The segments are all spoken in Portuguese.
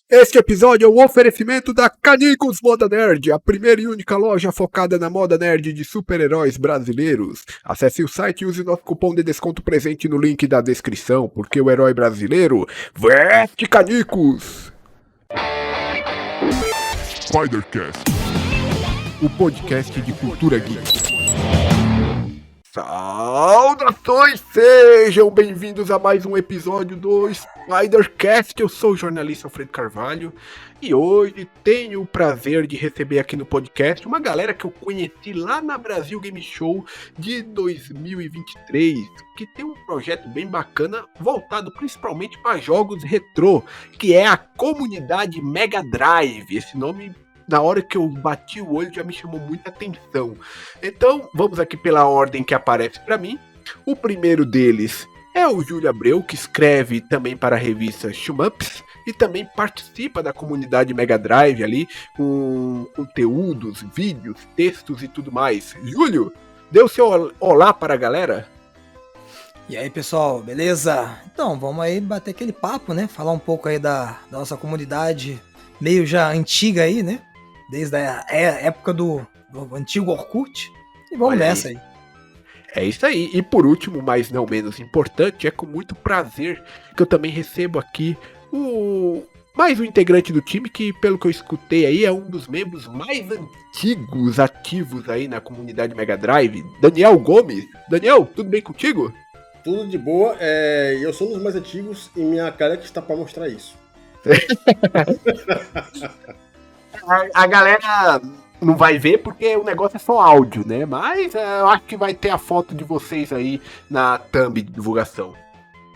Este episódio é um oferecimento da Canicos Moda Nerd, a primeira e única loja focada na moda nerd de super-heróis brasileiros. Acesse o site e use nosso cupom de desconto presente no link da descrição, porque o herói brasileiro veste Canicos! Spidercast, o podcast de cultura geek. Saudações! Sejam bem-vindos a mais um episódio do Spidercast. Eu sou o jornalista Alfredo Carvalho e hoje tenho o prazer de receber aqui no podcast uma galera que eu conheci lá na Brasil Game Show de 2023, que tem um projeto bem bacana voltado principalmente para jogos retrô, que é a comunidade Mega Drive. Esse nome, na hora que eu bati o olho, já me chamou muita atenção. Então, vamos aqui pela ordem que aparece para mim. O primeiro deles é o Júlio Abreu, que escreve também para a revista Shmups e também participa da comunidade Mega Drive ali, com conteúdos, vídeos, textos e tudo mais. Júlio, dê o seu olá para a galera. E aí, pessoal, beleza? Então, vamos aí bater aquele papo, né? Falar um pouco aí da nossa comunidade meio já antiga aí, né? Desde a época do antigo Orkut. E vamos nessa aí. É isso aí. E por último, mas não menos importante, é com muito prazer que eu também recebo aqui mais um integrante do time que, pelo que eu escutei aí, é um dos membros mais antigos ativos aí na comunidade Mega Drive, Daniel Gomes. Daniel, tudo bem contigo? Tudo de boa. Eu sou um dos mais antigos e minha cara está para mostrar isso. A galera não vai ver porque o negócio é só áudio, né? Mas eu acho que vai ter a foto de vocês aí na thumb de divulgação.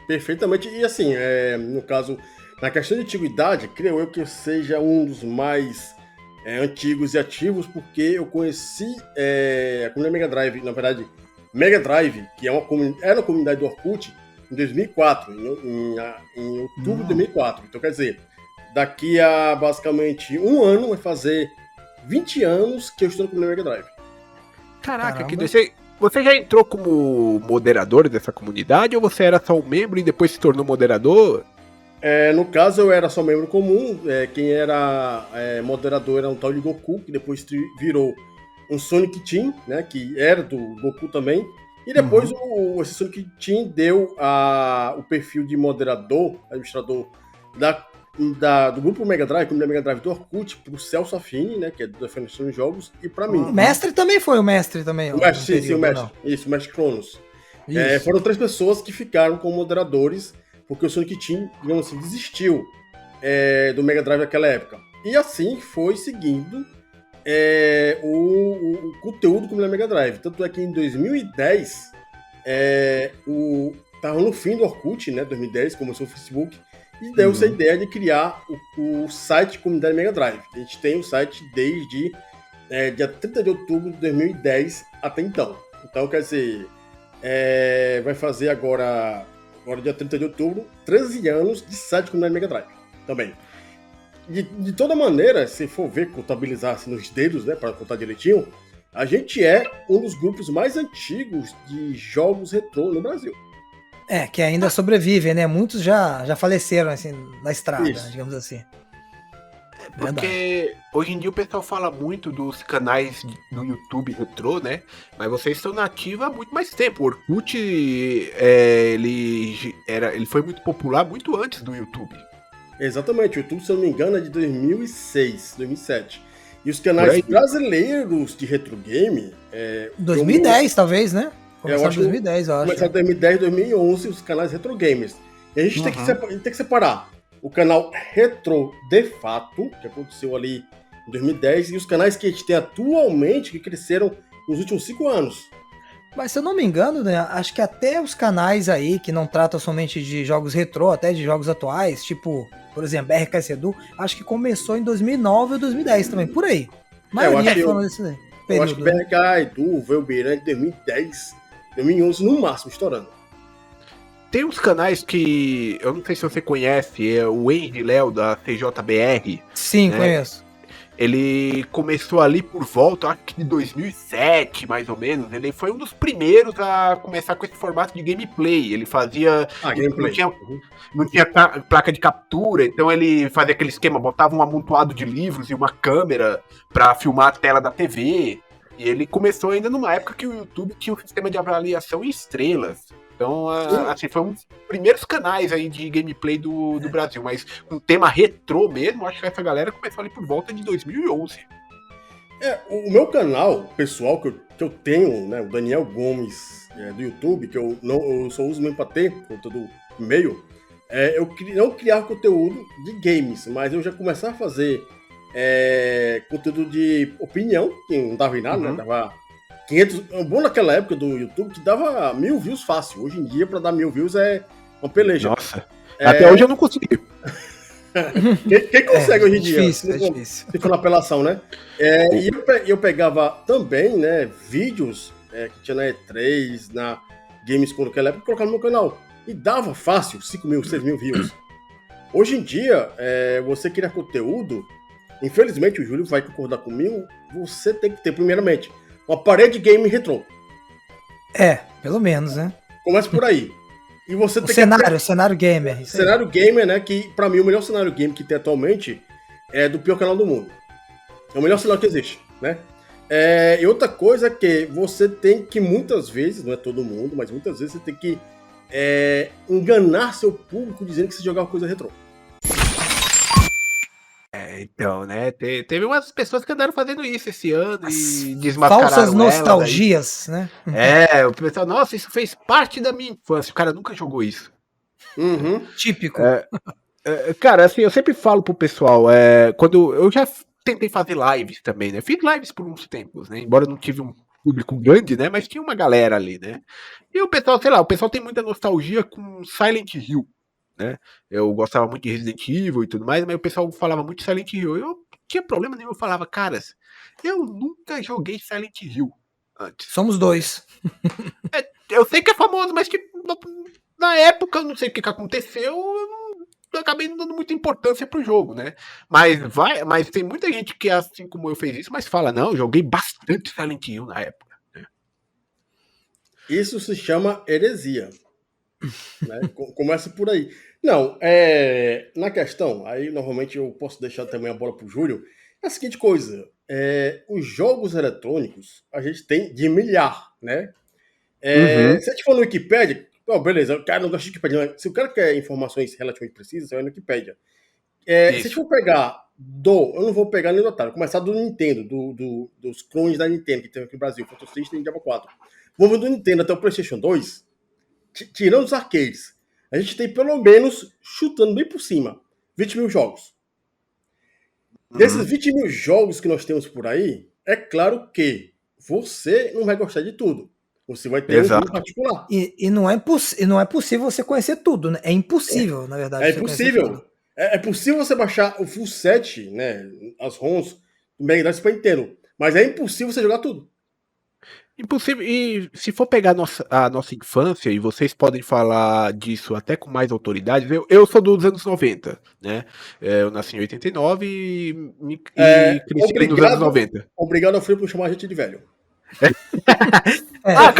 Perfeitamente. E assim, no caso, na questão de antiguidade, creio eu que eu seja um dos mais antigos e ativos, porque eu conheci a comunidade Mega Drive, na verdade, Mega Drive, que era uma comunidade do Orkut, em 2004, em outubro de 2004. Então, quer dizer, daqui a basicamente um ano vai fazer 20 anos que eu estou no Mega Drive. Caraca, que você já entrou como moderador dessa comunidade ou você era só um membro e depois se tornou moderador? No caso, eu era só membro comum. Quem era moderador era um tal de Goku, que depois virou um Sonic Team, né, que era do Goku também. E depois esse Sonic Team deu o perfil de moderador, administrador do grupo Mega Drive, como Mega Drive do Orkut, pro Celso Affini, né, que é do Definição de Jogos, e pra mim. O mestre também foi o mestre também. O mestre, o mestre. Isso, o mestre Cronos. Foram 3 pessoas que ficaram como moderadores, porque o Sonic Team, digamos assim, desistiu do Mega Drive naquela época. E assim foi seguindo o conteúdo como Mega Drive. Tanto é que em 2010, tava no fim do Orkut, né, 2010, começou o Facebook, e deu-se a ideia de criar o site Comunidade Mega Drive. A gente tem o site desde dia 30 de outubro de 2010 até então. Então, quer dizer, vai fazer agora dia 30 de outubro, 13 anos de site Comunidade Mega Drive também. De toda maneira, se for ver, contabilizar assim, nos dedos, né, para contar direitinho, a gente é um dos grupos mais antigos de jogos retrô no Brasil. Que ainda sobrevivem, né? Muitos já faleceram, assim, na estrada, digamos assim. Porque hoje em dia o pessoal fala muito dos canais do YouTube retrô, né? Mas vocês estão na ativa há muito mais tempo. O Orkut, ele foi muito popular muito antes do YouTube. Exatamente. O YouTube, se eu não me engano, é de 2006, 2007. E os canais brasileiros de retro game... 2010, talvez, né? Começaram em 2010, eu acho. Começaram em 2010, 2011, os canais retro gamers. E a gente tem que separar o canal Retro de Fato, que aconteceu ali em 2010, e os canais que a gente tem atualmente, que cresceram nos últimos 5 anos. Mas se eu não me engano, né, acho que até os canais aí que não tratam somente de jogos retrô, até de jogos atuais, tipo, por exemplo, RK Edu, acho que começou em 2009 ou 2010 também, por aí. Maioria foram desse período. Eu acho que BRK Edu veio beirando em 2010, 2011 no máximo, estourando. Tem uns canais que, eu não sei se você conhece, é o Henry Léo da CJBR. Sim, né? Conheço. Ele começou ali por volta, acho que de 2007, mais ou menos. Ele foi um dos primeiros a começar com esse formato de gameplay. Ele fazia... Gameplay. Não tinha placa de captura, então ele fazia aquele esquema, botava um amontoado de livros e uma câmera pra filmar a tela da TV. E ele começou ainda numa época que o YouTube tinha um sistema de avaliação em estrelas. Então, assim, foi um dos primeiros canais aí de gameplay do Brasil. Mas com tema retrô mesmo, acho que essa galera começou ali por volta de 2011. O meu canal pessoal que eu tenho, né, o Daniel Gomes do YouTube, que eu só uso mesmo pra ter conteúdo e-mail, eu não criar conteúdo de games, mas eu já começar a fazer conteúdo de opinião, que não dava em nada, né? Dava 500. Bom naquela época do YouTube que dava 1000 views fácil. Hoje em dia, pra dar 1000 views é uma peleja. Nossa, até hoje eu não consegui. Quem consegue hoje em dia? Difícil. Se for na apelação, né? E eu pegava também, né, vídeos que tinha na E3, na Gamescom naquela época, e colocava no meu canal. E dava fácil 5.000, 6.000 views. Hoje em dia, você criar conteúdo, infelizmente o Júlio vai concordar comigo, você tem que ter, primeiramente, uma parede game retrô. Pelo menos, né? Começa por aí. E você tem cenário gamer. Cenário gamer, né? Que pra mim o melhor cenário game que tem atualmente é do pior canal do mundo. É o melhor cenário que existe, né? E outra coisa é que você tem que muitas vezes, não é todo mundo, mas muitas vezes você tem que enganar seu público dizendo que você jogava coisa retrô. Então, né? Teve umas pessoas que andaram fazendo isso esse ano e desmascararam falsas nostalgias, né? O pessoal, nossa, isso fez parte da minha infância. O cara nunca jogou isso. Típico. Cara, assim, eu sempre falo pro pessoal, quando eu já tentei fazer lives também, né? Fiz lives por uns tempos, né? Embora não tive um público grande, né? Mas tinha uma galera ali, né? E o pessoal, sei lá, o pessoal tem muita nostalgia com Silent Hill, né? Eu gostava muito de Resident Evil e tudo mais, mas o pessoal falava muito de Silent Hill. Eu não tinha problema nenhum, eu falava, caras, eu nunca joguei Silent Hill antes. Somos dois. Eu sei que é famoso, mas tipo, na época, eu não sei o que aconteceu, eu acabei não dando muita importância pro jogo, né? Mas tem muita gente que, assim como eu, fez isso, mas fala, não, eu joguei bastante Silent Hill na época. Né? Isso se chama heresia. Né? Começa por aí. Não, na questão, aí normalmente eu posso deixar também a bola pro Júlio, é a seguinte coisa, os jogos eletrônicos a gente tem de milhar, né? Se a gente for no Wikipedia, beleza, o cara não gosta de Wikipedia, se o cara quer informações relativamente precisas, você vai no Wikipedia. Se a gente for pegar eu não vou pegar nem do Atari, vou começar do Nintendo, dos clones da Nintendo que tem aqui no Brasil, Phantom System e Diablo 4. Vamos do Nintendo até o PlayStation 2, tirando os arcades, a gente tem pelo menos, chutando bem por cima, 20 mil jogos. Desses 20 mil jogos que nós temos por aí, é claro que você não vai gostar de tudo. Você vai ter um jogo particular. E não é possível você conhecer tudo, né? É impossível, na verdade. É impossível. É possível você baixar o full set, né? As ROMs do Mega Drive Super Nintendo. Mas é impossível você jogar tudo. Impossível. E se for pegar a nossa infância, e vocês podem falar disso até com mais autoridade, eu sou dos anos 90, né? Eu nasci em 89 e cresci nos anos 90. Obrigado ao Frio por chamar a gente de velho.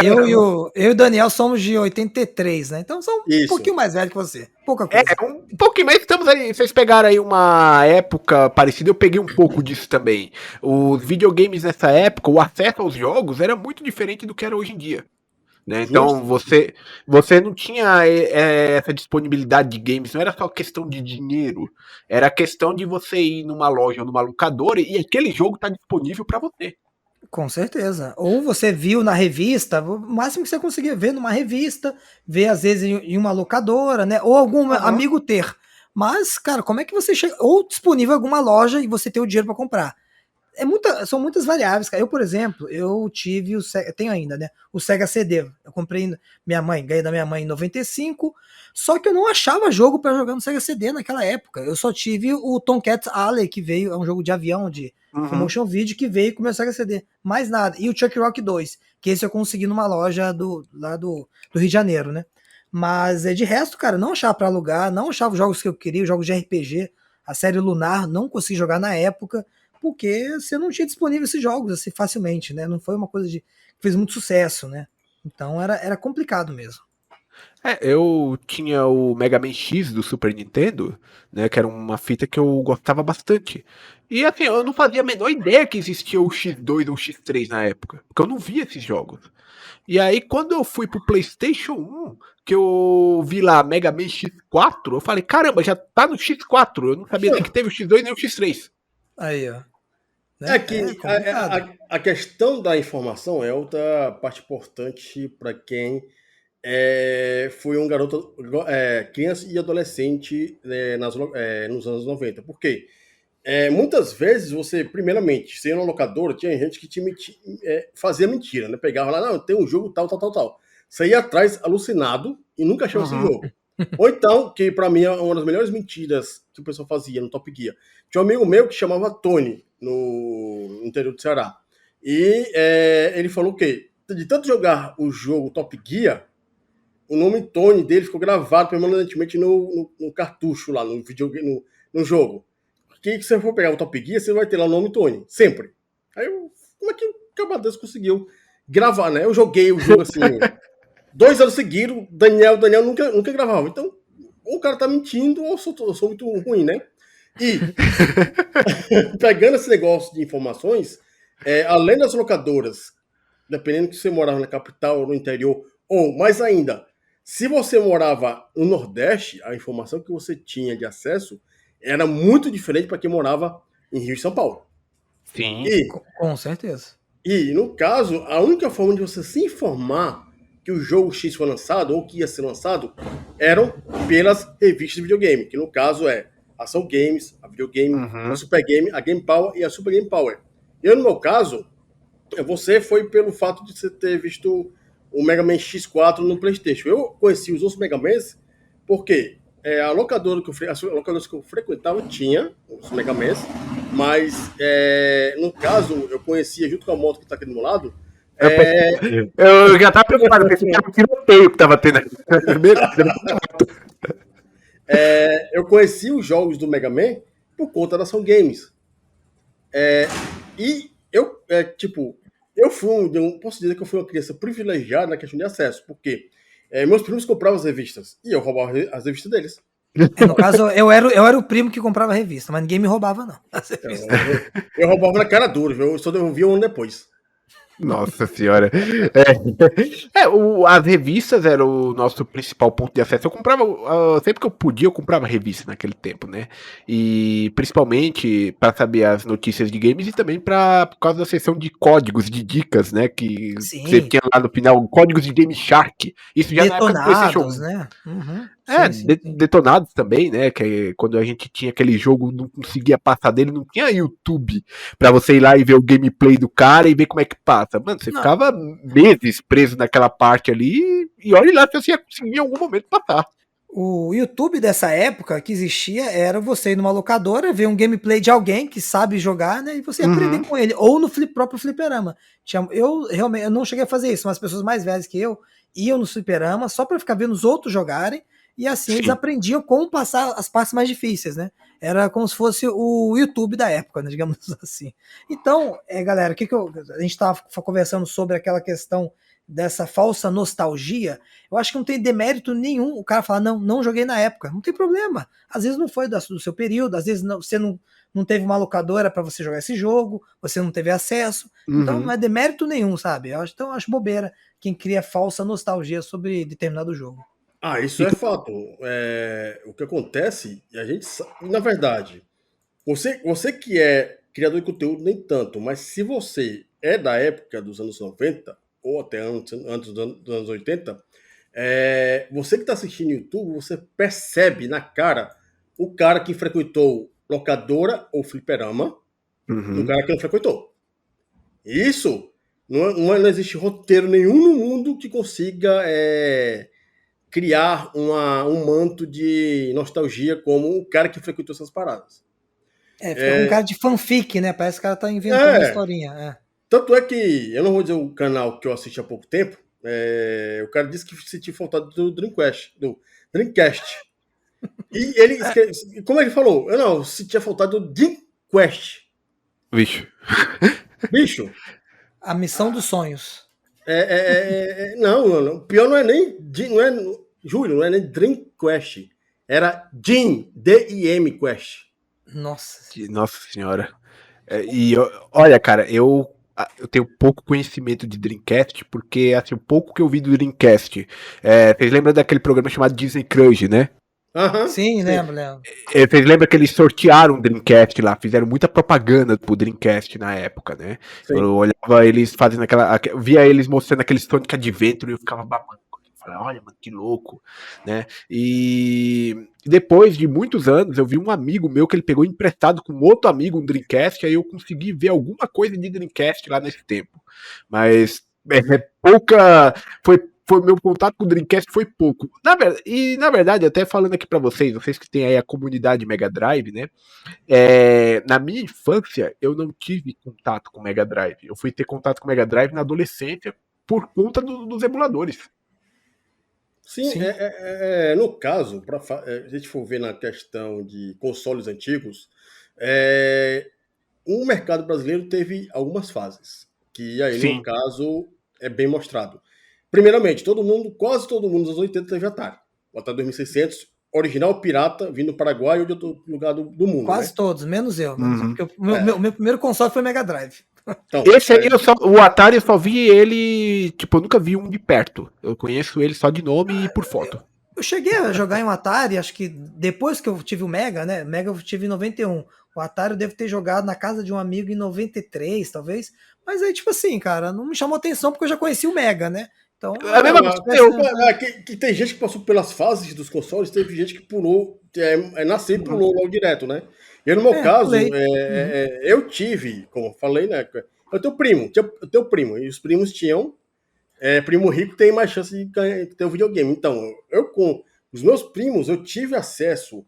Eu e o Daniel somos de 83, né? Então são um pouquinho mais velho que você. Pouca coisa. Um pouquinho mais, estamos aí. Vocês pegaram aí uma época parecida, eu peguei um pouco disso também. Os videogames nessa época, o acesso aos jogos era muito diferente do que era hoje em dia. Né? Então você não tinha essa disponibilidade de games, não era só questão de dinheiro, era questão de você ir numa loja ou numa locadora e aquele jogo tá disponível para você. Com certeza. Ou você viu na revista, o máximo que você conseguia ver numa revista, ver às vezes em uma locadora, né? Ou algum amigo ter. Mas, cara, como é que você chega? Ou disponível em alguma loja e você ter o dinheiro para comprar. São muitas variáveis, cara. Eu, por exemplo, eu tive tenho ainda, né? O Sega CD. Eu comprei ganhei da minha mãe em 95, só que eu não achava jogo para jogar no Sega CD naquela época. Eu só tive o Tomcat Alley, que veio, é um jogo de avião, de motion video, que veio com o meu Sega CD. Mais nada. E o Chuck Rock 2, que esse eu consegui numa loja lá do Rio de Janeiro, né? Mas de resto, cara, não achava para alugar, não achava os jogos que eu queria, os jogos de RPG, a série Lunar, não consegui jogar na época. porque você não tinha disponível esses jogos assim facilmente, né? Não foi uma coisa que fez muito sucesso, né? Então era complicado mesmo. Eu tinha o Mega Man X do Super Nintendo, né, que era uma fita que eu gostava bastante. E assim, eu não fazia a menor ideia que existia o X2 ou o X3 na época, porque eu não via esses jogos. E aí, quando eu fui pro PlayStation 1, que eu vi lá Mega Man X4, eu falei, caramba, já tá no X4, eu não sabia nem que teve o X2 nem o X3. Aí, ó. É Né? É que complicado. a questão da informação é outra parte importante para quem foi um garoto, criança e adolescente nos anos 90. Por quê? Muitas vezes você, primeiramente, sendo um locador, tinha gente que fazia mentira, né? Pegava lá, não, tem um jogo tal, tal, tal, tal. Você ia atrás alucinado e nunca achava esse Uhum. jogo. Ou então, que pra mim é uma das melhores mentiras que o pessoal fazia no Top Gear. Tinha um amigo meu que chamava Tony, no interior do Ceará. E ele falou que, de tanto jogar o jogo Top Gear, o nome Tony dele ficou gravado permanentemente no cartucho lá, no videogame, no jogo. Que você for pegar o Top Gear, você vai ter lá o nome Tony, sempre. Aí como é que o Cabadas conseguiu gravar, né? Eu joguei o jogo assim, 2 anos seguidos, Daniel nunca gravava. Então, ou o cara tá mentindo, ou eu sou muito ruim, né? E, pegando esse negócio de informações, além das locadoras, dependendo que você morava na capital ou no interior, ou mais ainda, se você morava no Nordeste, a informação que você tinha de acesso era muito diferente para quem morava em Rio e São Paulo. Sim. E, Com certeza. no caso, a única forma de você se informar que o jogo X foi lançado ou que ia ser lançado eram pelas revistas de videogame, que no caso é Ação Games, a Videogame, a Uhum. Super Game, a Game Power e a Super Game Power. Eu, no meu caso, você foi pelo fato de você ter visto o Mega Man X4 no PlayStation. Eu conheci os outros Mega Mans porque as locadoras que eu frequentava tinha os Mega Mans, mas no caso eu conhecia junto com a moto que está aqui do meu lado. Eu já tava preocupado, pensei que era um tiroteio que tava tendo aqui. Eu conheci os jogos do Mega Man por conta da Ação Games. E eu posso dizer que eu fui uma criança privilegiada na questão de acesso, porque meus primos compravam as revistas e eu roubava as revistas deles. No caso, eu era o primo que comprava revista, mas ninguém me roubava, não. Eu roubava na cara dura, viu? Eu só devolvia um ano depois. Nossa senhora. As revistas eram o nosso principal ponto de acesso. Eu comprava, sempre que eu podia, eu comprava revista naquele tempo, né? E principalmente para saber as notícias de games e também por causa da seção de códigos, de dicas, né? Que você Sim. tinha lá no final, códigos de Game Shark. Isso já na época do PlayStation 1. Detonados, né? Uhum. Sim. Detonados também, né? Que quando a gente tinha aquele jogo, não conseguia passar dele, não tinha YouTube pra você ir lá e ver o gameplay do cara e ver como é que passa. Mano, você Não. ficava meses preso naquela parte ali e olha lá se você ia conseguir em algum momento passar. O YouTube dessa época que existia era você ir numa locadora, ver um gameplay de alguém que sabe jogar, né? E você aprender com ele. Ou no próprio fliperama. Eu realmente eu não cheguei a fazer isso, mas as pessoas mais velhas que eu iam no fliperama só para ficar vendo os outros jogarem. E assim eles aprendiam como passar as partes mais difíceis, né? Era como se fosse o YouTube da época, né, digamos assim. Então, galera, a gente estava conversando sobre aquela questão dessa falsa nostalgia. Eu acho que não tem demérito nenhum o cara falar, não joguei na época. Não tem problema. Às vezes não foi do seu período, às vezes você não teve uma locadora para você jogar esse jogo, você não teve acesso. Então não é demérito nenhum, sabe? Então eu acho bobeira quem cria falsa nostalgia sobre determinado jogo. Isso é fato. O que acontece, e a gente na verdade, você que é criador de conteúdo, nem tanto, mas se você é da época dos anos 90, ou até antes dos anos 80, você que está assistindo YouTube, você percebe na cara o cara que frequentou locadora ou fliperama do cara que não frequentou. Isso não existe roteiro nenhum no mundo que consiga criar um manto de nostalgia como o cara que frequentou essas paradas. Fica um cara de fanfic, né? Parece que o cara tá inventando uma historinha. Tanto é que, eu não vou dizer o canal que eu assisti há pouco tempo, o cara disse que sentiu falta do Dreamcast. E ele, como ele falou, eu sentia falta do Dreamcast. Vixe. Bicho, A Missão dos Sonhos. não. Pior não é nem. Não é, Júlio, não é nem Dream Quest. Era Dim, D-I-M Quest. Nossa. Nossa senhora. Olha, cara, eu tenho pouco conhecimento de Dreamcast, porque assim, o pouco que eu vi do Dreamcast. Vocês lembram daquele programa chamado Disney Crush, né? Aham. Sim, sim. lembro. Vocês lembram que eles sortearam o Dreamcast lá, fizeram muita propaganda pro Dreamcast na época, né? Sim. Eu olhava eles fazendo via eles mostrando aquele Sonic Adventure e eu ficava babando. Falei, olha, mano, que louco, né? E depois de muitos anos, eu vi um amigo meu que ele pegou emprestado com outro amigo um Dreamcast, aí eu consegui ver alguma coisa de Dreamcast lá nesse tempo. Mas pouca. Foi meu contato com o Dreamcast foi pouco. Na verdade, até falando aqui pra vocês que têm aí a comunidade Mega Drive, né? Na minha infância, eu não tive contato com Mega Drive. Eu fui ter contato com Mega Drive na adolescência por conta dos emuladores. Sim, no caso, a gente for ver na questão de consoles antigos, o mercado brasileiro teve algumas fases, que aí, Sim. no caso, é bem mostrado. Primeiramente, quase todo mundo nos anos 80 teve Atari. O Atari 2600, original pirata, vindo do Paraguai ou de outro lugar do mundo. Quase né? todos, menos eu. Uhum. Porque o meu primeiro console foi Mega Drive. Então, esse aí, o Atari, eu só vi ele, tipo, eu nunca vi um de perto. Eu conheço ele só de nome e por foto. Eu cheguei a jogar em um Atari, acho que depois que eu tive o Mega, né? Mega eu tive em 91. O Atari eu devo ter jogado na casa de um amigo em 93, talvez. Mas aí, tipo assim, cara, não me chamou atenção porque eu já conheci o Mega, né? Então, a mesma coisa, que tem gente que passou pelas fases dos consoles, teve gente que pulou, nasceu e pulou logo direto, né? Eu, no meu caso, eu tive, como eu falei, né? Eu tenho primo, e os primos tinham. Primo rico tem mais chance de ter um videogame. Então, eu com os meus primos, eu tive acesso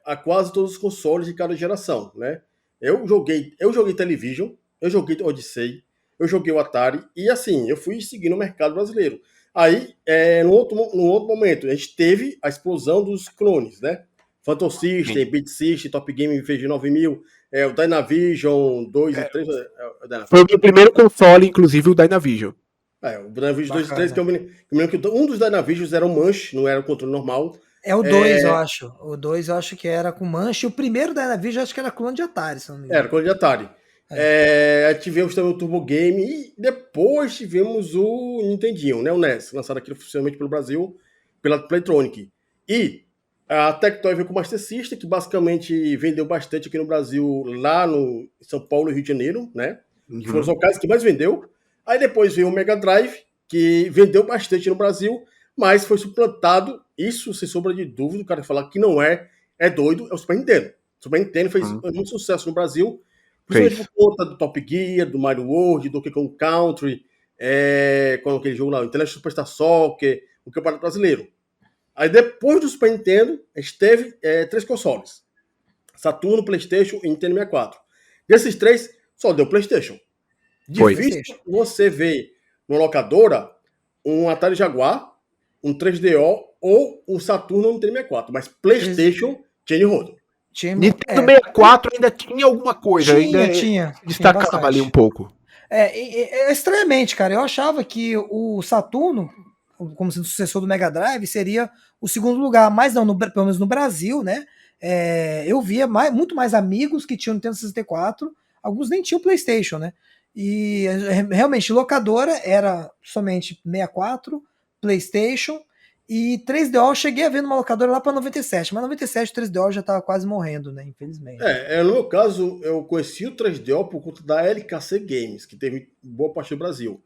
a quase todos os consoles de cada geração, né? Eu joguei Television, eu joguei Odyssey, eu joguei o Atari, e assim, eu fui seguindo o mercado brasileiro. Aí, no outro momento, a gente teve a explosão dos clones, né? Phantom System, Beat System, Top Game VG 9000, o Dynavision 2 e 3. Foi o meu primeiro console, inclusive, o Dynavision. O Dynavision 2 e 3, que eu me lembro que um dos Dynavisions era um manche, não era o controle normal. É o 2, eu acho. O 2 eu acho que era com manche. O primeiro Dynavision eu acho que era clone de Atari, se não me engano. Era, clone de Atari. Tivemos também o Turbo Game e depois tivemos o Nintendinho, né? O NES, lançado aqui oficialmente pelo Brasil, pela Playtronic. E a Tectoy veio com o Master System, que basicamente vendeu bastante aqui no Brasil, lá no São Paulo e Rio de Janeiro, né? Uhum. Que foram os locais que mais vendeu. Aí depois veio o Mega Drive, que vendeu bastante no Brasil, mas foi suplantado, isso sem sombra de dúvida, o cara falar que não é doido, é o Super Nintendo. O Super Nintendo fez muito sucesso no Brasil, principalmente por conta do Top Gear, do Mario World, do Donkey Kong Country, com aquele jogo lá, o International Superstar Soccer, o Campeonato Brasileiro. Aí depois do Super Nintendo, a gente teve 3 consoles. Saturno, PlayStation e Nintendo 64. Desses 3, só deu PlayStation. Difícil você ver numa locadora um Atari Jaguar, um 3DO ou um Saturno ou um Nintendo 64, mas PlayStation tinha de rodo. Nintendo 64 ainda tinha alguma coisa, tinha destacava ali um pouco. Estranhamente, cara, eu achava que o Saturno, como sendo sucessor do Mega Drive, seria o segundo lugar, mas não, pelo menos no Brasil, né? Eu via muito mais amigos que tinham Nintendo 64, alguns nem tinham PlayStation, né? E realmente, locadora era somente 64, PlayStation e 3DO. Eu cheguei a ver numa locadora lá para 97, mas 97 o 3DO já estava quase morrendo, né? Infelizmente. No meu caso, eu conheci o 3DO por conta da LKC Games, que teve boa parte do Brasil.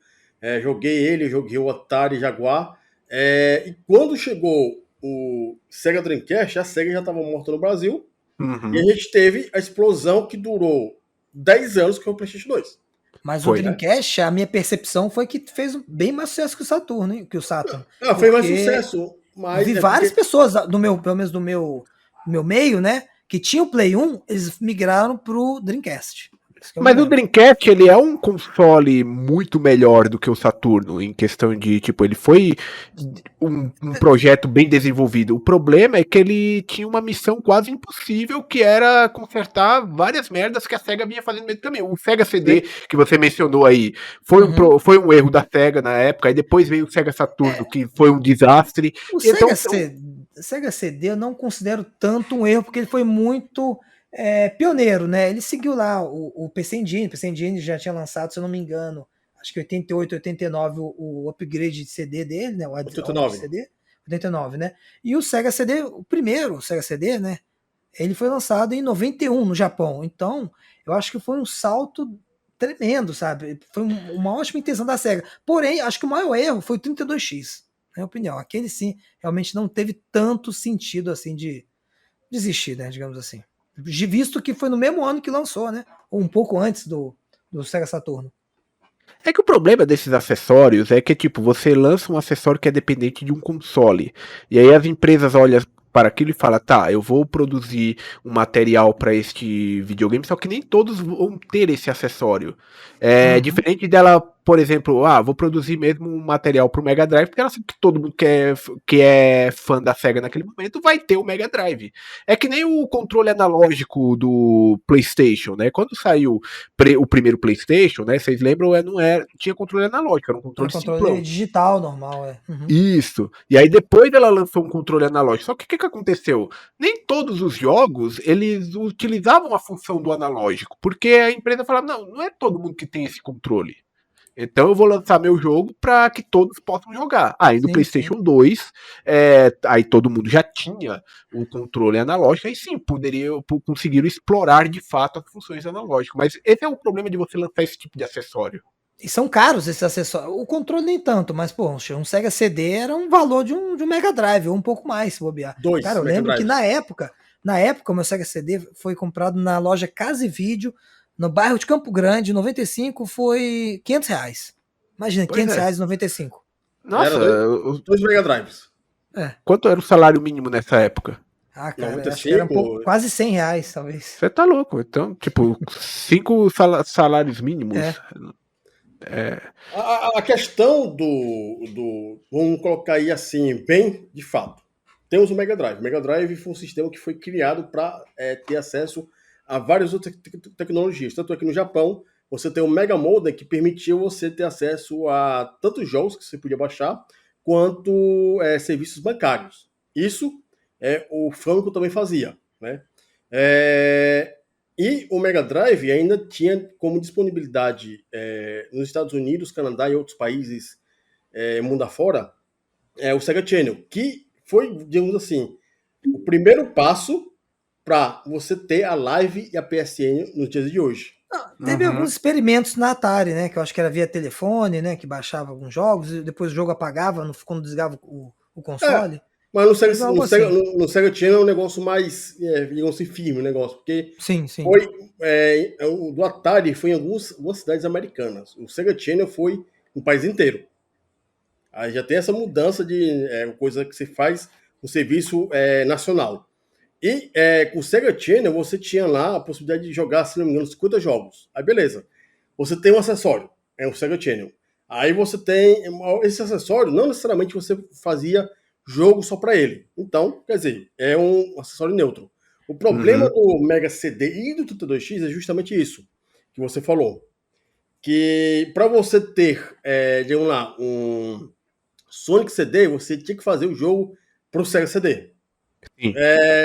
Joguei o Atari Jaguar. E quando chegou o Sega Dreamcast, a Sega já estava morta no Brasil. Uhum. E a gente teve a explosão que durou 10 anos, que foi o PlayStation 2. Mas o Dreamcast, a minha percepção foi que fez bem mais sucesso que o Saturno, hein? Que o Saturn. Fez mais sucesso. Mas vi várias pessoas, pelo menos do meu meio, né? Que tinham o Play 1, eles migraram pro Dreamcast. Isso que eu me Mas o lembro. Dreamcast, ele é um console muito melhor do que o Saturno, em questão de, tipo, ele foi um projeto bem desenvolvido. O problema é que ele tinha uma missão quase impossível, que era consertar várias merdas que a SEGA vinha fazendo mesmo também. O Sega CD, que você mencionou aí, Uhum. foi um erro da SEGA na época, aí depois veio o Sega Saturno, É, que foi um desastre. o Então, Sega CD eu não considero tanto um erro, porque ele foi muito pioneiro, né? Ele seguiu lá o PC Engine já tinha lançado, se eu não me engano, acho que 88, 89 o upgrade de CD dele, né? O add-on de 89. CD, 89, né? E o Sega CD, o primeiro Sega CD, né? Ele foi lançado em 91 no Japão. Então, eu acho que foi um salto tremendo, sabe? Foi uma ótima intenção da SEGA. Porém, acho que o maior erro foi o 32X, na minha opinião. Aquele sim, realmente não teve tanto sentido assim de desistir, né? Digamos assim. Visto que foi no mesmo ano que lançou, né? Ou um pouco antes do Sega Saturno. é que o problema desses acessórios é que, tipo, você lança um acessório que é dependente de um console. E aí as empresas olham para aquilo e falam, tá, eu vou produzir um material para este videogame, só que nem todos vão ter esse acessório. É Uhum. diferente dela, por exemplo, vou produzir mesmo um material para o Mega Drive, porque ela sabe que todo mundo que é fã da SEGA naquele momento vai ter o Mega Drive. É que nem o controle analógico do PlayStation, né? Quando saiu o primeiro PlayStation, né? Vocês lembram? Não era, tinha controle analógico, era um Era controle controle simplão. digital, normal, é. Uhum. Isso. E aí depois ela lançou um controle analógico. Só que o que aconteceu? Nem todos os jogos eles utilizavam a função do analógico, porque a empresa falava, não é todo mundo que tem esse controle. Então eu vou lançar meu jogo para que todos possam jogar. Aí no Sim, sim. PlayStation 2, aí todo mundo já tinha o controle analógico, aí sim, conseguiram explorar de fato as funções analógicas. Mas esse é o problema de você lançar esse tipo de acessório. E são caros esses acessórios. O controle nem tanto, mas, pô, um Sega CD era um valor de um Mega Drive, ou um pouco mais, se bobear. Dois Cara, eu Mega lembro que Drives. na época, o meu Sega CD foi comprado na loja Casa e Vídeo, no bairro de Campo Grande, em 95, foi R$ 500. Imagina, Pois é. R$ 500 em 95. Era Nossa, dois Mega Drives. É. quanto era o salário mínimo nessa época? Ah, cara, eu acho que era um 95. pouco, quase R$ 100, talvez. Você tá louco. Então, tipo, 5 salários mínimos. É. A questão do. Vamos colocar aí assim, bem de fato. Temos o Mega Drive. O Mega Drive foi um sistema que foi criado para ter acesso a várias outras tecnologias. Tanto é que no Japão, você tem o Mega Modem que permitiu você ter acesso a tantos jogos que você podia baixar, quanto serviços bancários. Isso o Franco também fazia. Né? É, e o Mega Drive ainda tinha como disponibilidade nos Estados Unidos, Canadá e outros países mundo afora, o Sega Channel, que foi, digamos assim, o primeiro passo para você ter a Live e a PSN nos dias de hoje. Teve Uhum. alguns experimentos na Atari, né? Que eu acho que era via telefone, né? Que baixava alguns jogos e depois o jogo apagava quando desligava o É, console. mas no Sega, Teve algo assim. no Sega Channel é um negócio mais, digamos assim, firme o negócio, porque Sim, sim. foi, o do Atari foi em algumas cidades americanas. O Sega Channel foi no país inteiro. Aí já tem essa mudança de coisa que você faz no serviço nacional. E com o Sega Channel você tinha lá a possibilidade de jogar, se não me engano, 50 jogos. Aí beleza. Você tem um acessório, o Sega Channel. Aí você tem esse acessório, não necessariamente você fazia jogo só para ele. Então, quer dizer, é um acessório neutro. O problema Uhum. do Mega CD e do 32X é justamente isso que você falou. Que para você ter, digamos lá, um Sonic CD, você tinha que fazer o jogo pro Sega CD. Sim.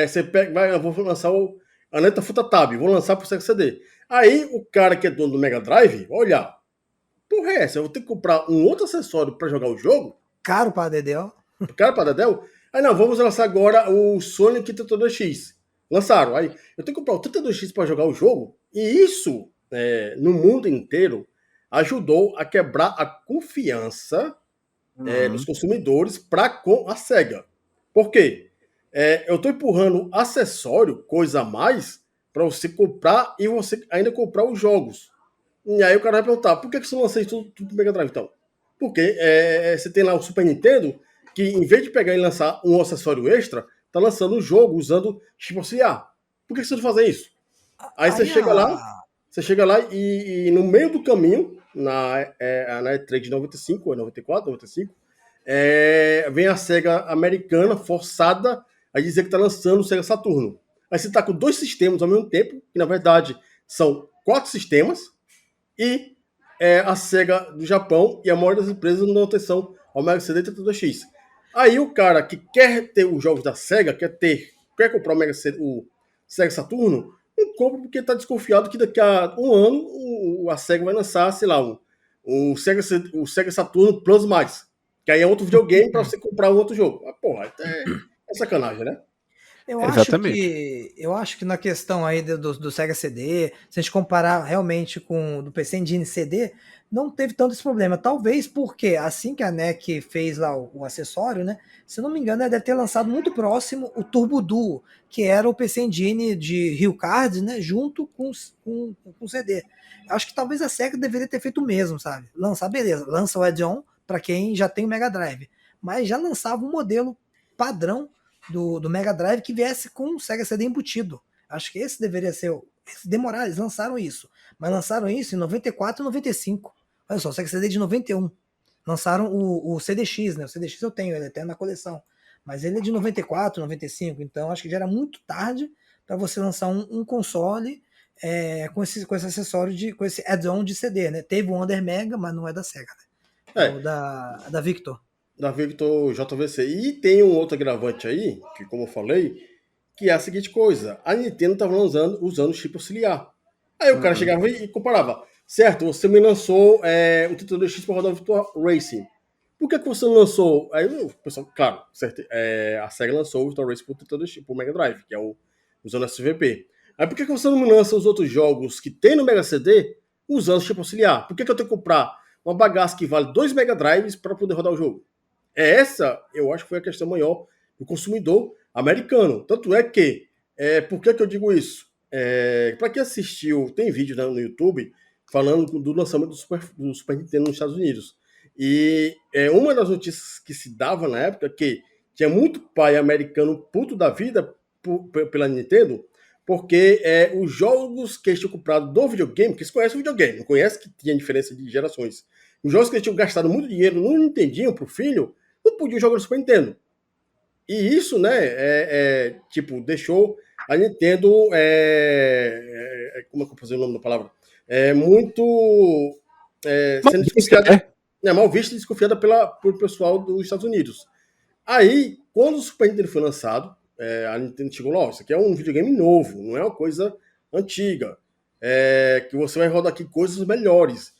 Você pega, eu vou lançar o Aneta Futatab, vou lançar pro Sega CD. Aí o cara que é dono do Mega Drive, olha, porra é essa? Eu vou ter que comprar um outro acessório para jogar o jogo? Caro para Dedel. Cara, para Dedel? Aí não, vamos lançar agora o Sonic 32X. Lançaram. Aí eu tenho que comprar o 32X para jogar o jogo. E isso, no mundo inteiro, ajudou a quebrar a confiança dos Uhum. consumidores para com a SEGA. Por quê? Eu estou empurrando acessório, coisa a mais, para você comprar e você ainda comprar os jogos. E aí o cara vai perguntar, por que você não lança isso tudo pro Mega Drive então? Porque você tem lá o Super Nintendo, que em vez de pegar e lançar um acessório extra, tá lançando um jogo usando tipo assim, por que você não faz isso? Aí você Aí chega lá, Você chega lá e no meio do caminho, na E3 de 95, ou 94, 95, vem a SEGA americana forçada a dizer que está lançando o SEGA Saturno. Aí você está com 2 sistemas ao mesmo tempo, que na verdade são 4 sistemas, e a SEGA do Japão e a maioria das empresas não dão atenção ao Mega CD 32X. Aí o cara que quer ter os jogos da SEGA, quer comprar o SEGA Saturno, não compra porque está desconfiado que daqui a um ano a SEGA vai lançar, sei lá, o SEGA Saturno Plus+, que aí é outro videogame para você comprar um outro jogo. Mas, porra, é sacanagem, né? Eu acho que na questão aí do Sega CD, se a gente comparar realmente com o do PC Engine CD, não teve tanto esse problema. Talvez porque assim que a NEC fez lá o acessório, né? Se eu não me engano, ela deve ter lançado muito próximo o Turbo Duo, que era o PC Engine de Rio Cards, né? Junto com o CD. Acho que talvez a Sega deveria ter feito o mesmo, sabe? Lançar, beleza, lança o add-on para quem já tem o Mega Drive, mas já lançava um modelo padrão do Mega Drive que viesse com o Sega CD embutido. Acho que esse deveria ser demorar, eles lançaram isso. Mas lançaram isso em 94 e 95. Olha só, o Sega CD de 91. Lançaram o CDX, né? O CDX eu tenho, ele até na coleção. Mas ele é de 94, 95. Então acho que já era muito tarde para você lançar um console com esse acessório, com esse add-on de CD, né? Teve o Under Mega, mas não é da Sega, né? É o da Victor. Da Victor JVC. E tem um outro agravante aí, que como eu falei, que é a seguinte coisa. A Nintendo estava usando chip auxiliar. Aí o cara chegava e comparava. Certo, você me lançou o 32X para rodar o Virtua Racing. Por que você não lançou? Aí o pessoal, claro, certo, a SEGA lançou o Virtua Racing para o 32X, para o Mega Drive, que é usando SVP. Aí por que você não me lança os outros jogos que tem no Mega CD usando chip auxiliar? Por que eu tenho que comprar uma bagaça que vale 2 Mega Drives para poder rodar o jogo? Essa, eu acho que foi a questão maior do consumidor americano. Tanto é que, por que eu digo isso? Para quem assistiu, tem vídeo no YouTube falando do lançamento do Super Nintendo nos Estados Unidos. E uma das notícias que se dava na época que tinha muito pai americano puto da vida pela Nintendo, porque os jogos que eles tinham comprado do videogame, que eles conhecem o videogame, não conhecem que tinha diferença de gerações. Os jogos que eles tinham gastado muito dinheiro não entendiam pro filho, não podiam jogar no Super Nintendo. E isso, né, deixou a Nintendo, como é que eu vou fazer o nome da palavra? Muito sendo desconfiada, mal vista e desconfiada pelo pessoal dos Estados Unidos. Aí, quando o Super Nintendo foi lançado, a Nintendo chegou lá, isso aqui é um videogame novo, não é uma coisa antiga, que você vai rodar aqui coisas melhores.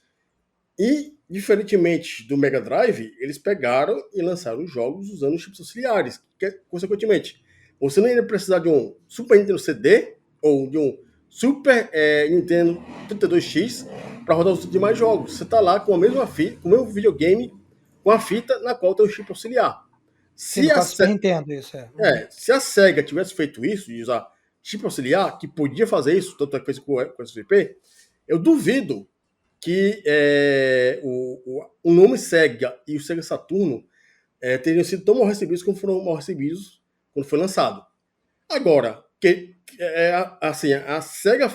E, diferentemente do Mega Drive, eles pegaram e lançaram os jogos usando chips auxiliares, que, consequentemente, você não ia precisar de um Super Nintendo CD ou de um Super Nintendo 32X para rodar os demais jogos. Você está lá com a mesma fita, com o mesmo videogame, com a fita na qual tem o chip auxiliar. Se a SEGA tivesse feito isso, de usar chip auxiliar, que podia fazer isso, tanto é que fez com o SVP, eu duvido que o nome SEGA e o Sega Saturno teriam sido tão mal recebidos como foram mal recebidos quando foi lançado. Agora, a SEGA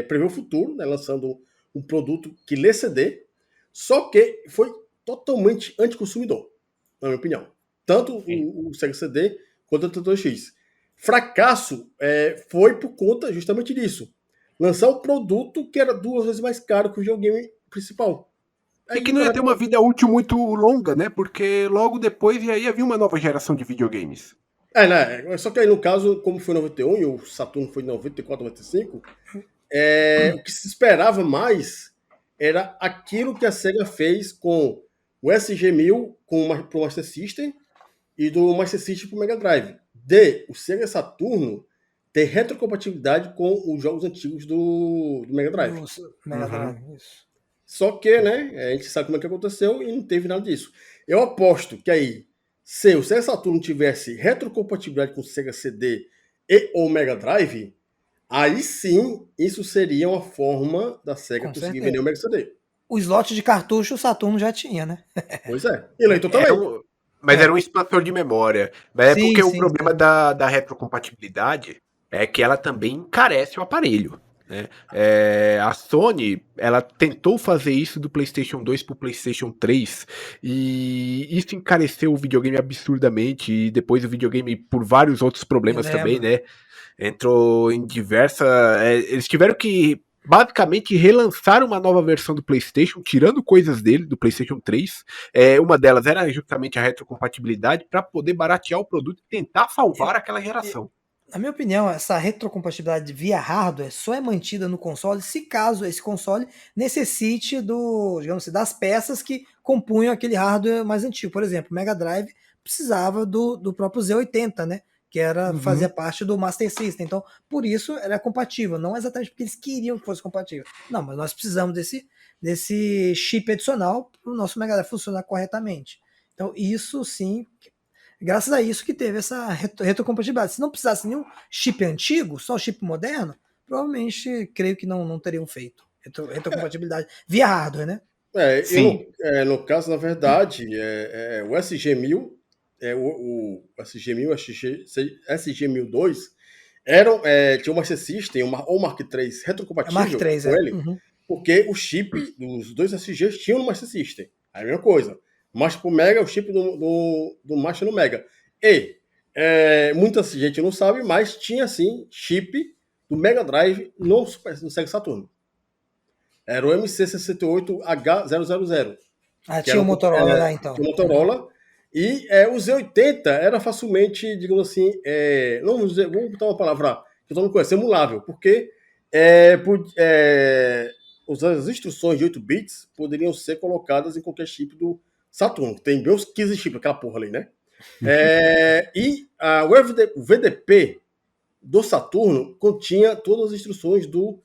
prevê o futuro, né, lançando um produto que lê CD, só que foi totalmente anticonsumidor, na minha opinião. Tanto o Sega CD quanto o 32X. Fracasso foi por conta justamente disso. Lançar um produto que era 2 vezes mais caro que o videogame principal. E que não ia ter uma vida útil muito longa, né? Porque logo depois ia vir uma nova geração de videogames. Né? Só que aí, no caso, como foi em 91 e o Saturno foi em 94, 95, o que se esperava mais era aquilo que a SEGA fez com o SG-1000 para o Master System e do Master System para o Mega Drive. O Sega Saturno ter retrocompatibilidade com os jogos antigos do Mega Drive. Mega Drive, isso. Só que, né, a gente sabe como é que aconteceu e não teve nada disso. Eu aposto que aí, se o Sega Saturno tivesse retrocompatibilidade com o Sega CD e ou Mega Drive, aí sim, isso seria uma forma da Sega conseguir vender o Mega CD. O slot de cartucho o Saturno já tinha, né? Pois é. E Leitor também. Mas era um expansor de memória. Mas porque o problema da retrocompatibilidade é que ela também encarece o aparelho. né? A Sony, ela tentou fazer isso do PlayStation 2 pro PlayStation 3 e isso encareceu o videogame absurdamente e depois o videogame, por vários outros Me problemas também, lembro. né? Entrou em diversa... eles tiveram que basicamente relançar uma nova versão do PlayStation, tirando coisas dele, do PlayStation 3. Uma delas era justamente a retrocompatibilidade para poder baratear o produto e tentar salvar aquela geração. Na minha opinião, essa retrocompatibilidade via hardware só é mantida no console se caso esse console necessite digamos assim, das peças que compunham aquele hardware mais antigo. Por exemplo, o Mega Drive precisava do próprio Z80, né? Que fazia parte do Master System. Então, por isso era compatível. Não exatamente porque eles queriam que fosse compatível. Não, mas nós precisamos desse chip adicional para o nosso Mega Drive funcionar corretamente. Então, isso sim, graças a isso que teve essa retrocompatibilidade. Se não precisasse nenhum chip antigo, só chip moderno, provavelmente creio que não teriam feito retrocompatibilidade via hardware, né? Sim. No caso, na verdade, o SG-1000, o SG-1000, SG-1002, tinha um Master System, ou Mark III retrocompatível Mark III, com ele, Uhum. porque o chip dos dois SGs tinham no Master System. É a mesma coisa. Master pro Mega, o chip do Master no Mega. E muita gente não sabe, mas tinha sim chip do Mega Drive no Sega Saturn. Era o MC68H000. Tinha o Motorola lá então. Tinha o Motorola. E o Z80 era facilmente, digamos assim, vamos botar uma palavra que todo mundo conhece, emulável, porque as instruções de 8 bits poderiam ser colocadas em qualquer chip do Saturno. Tem bem uns 15 chips, aquela porra ali, né? O VDP do Saturno continha todas as instruções do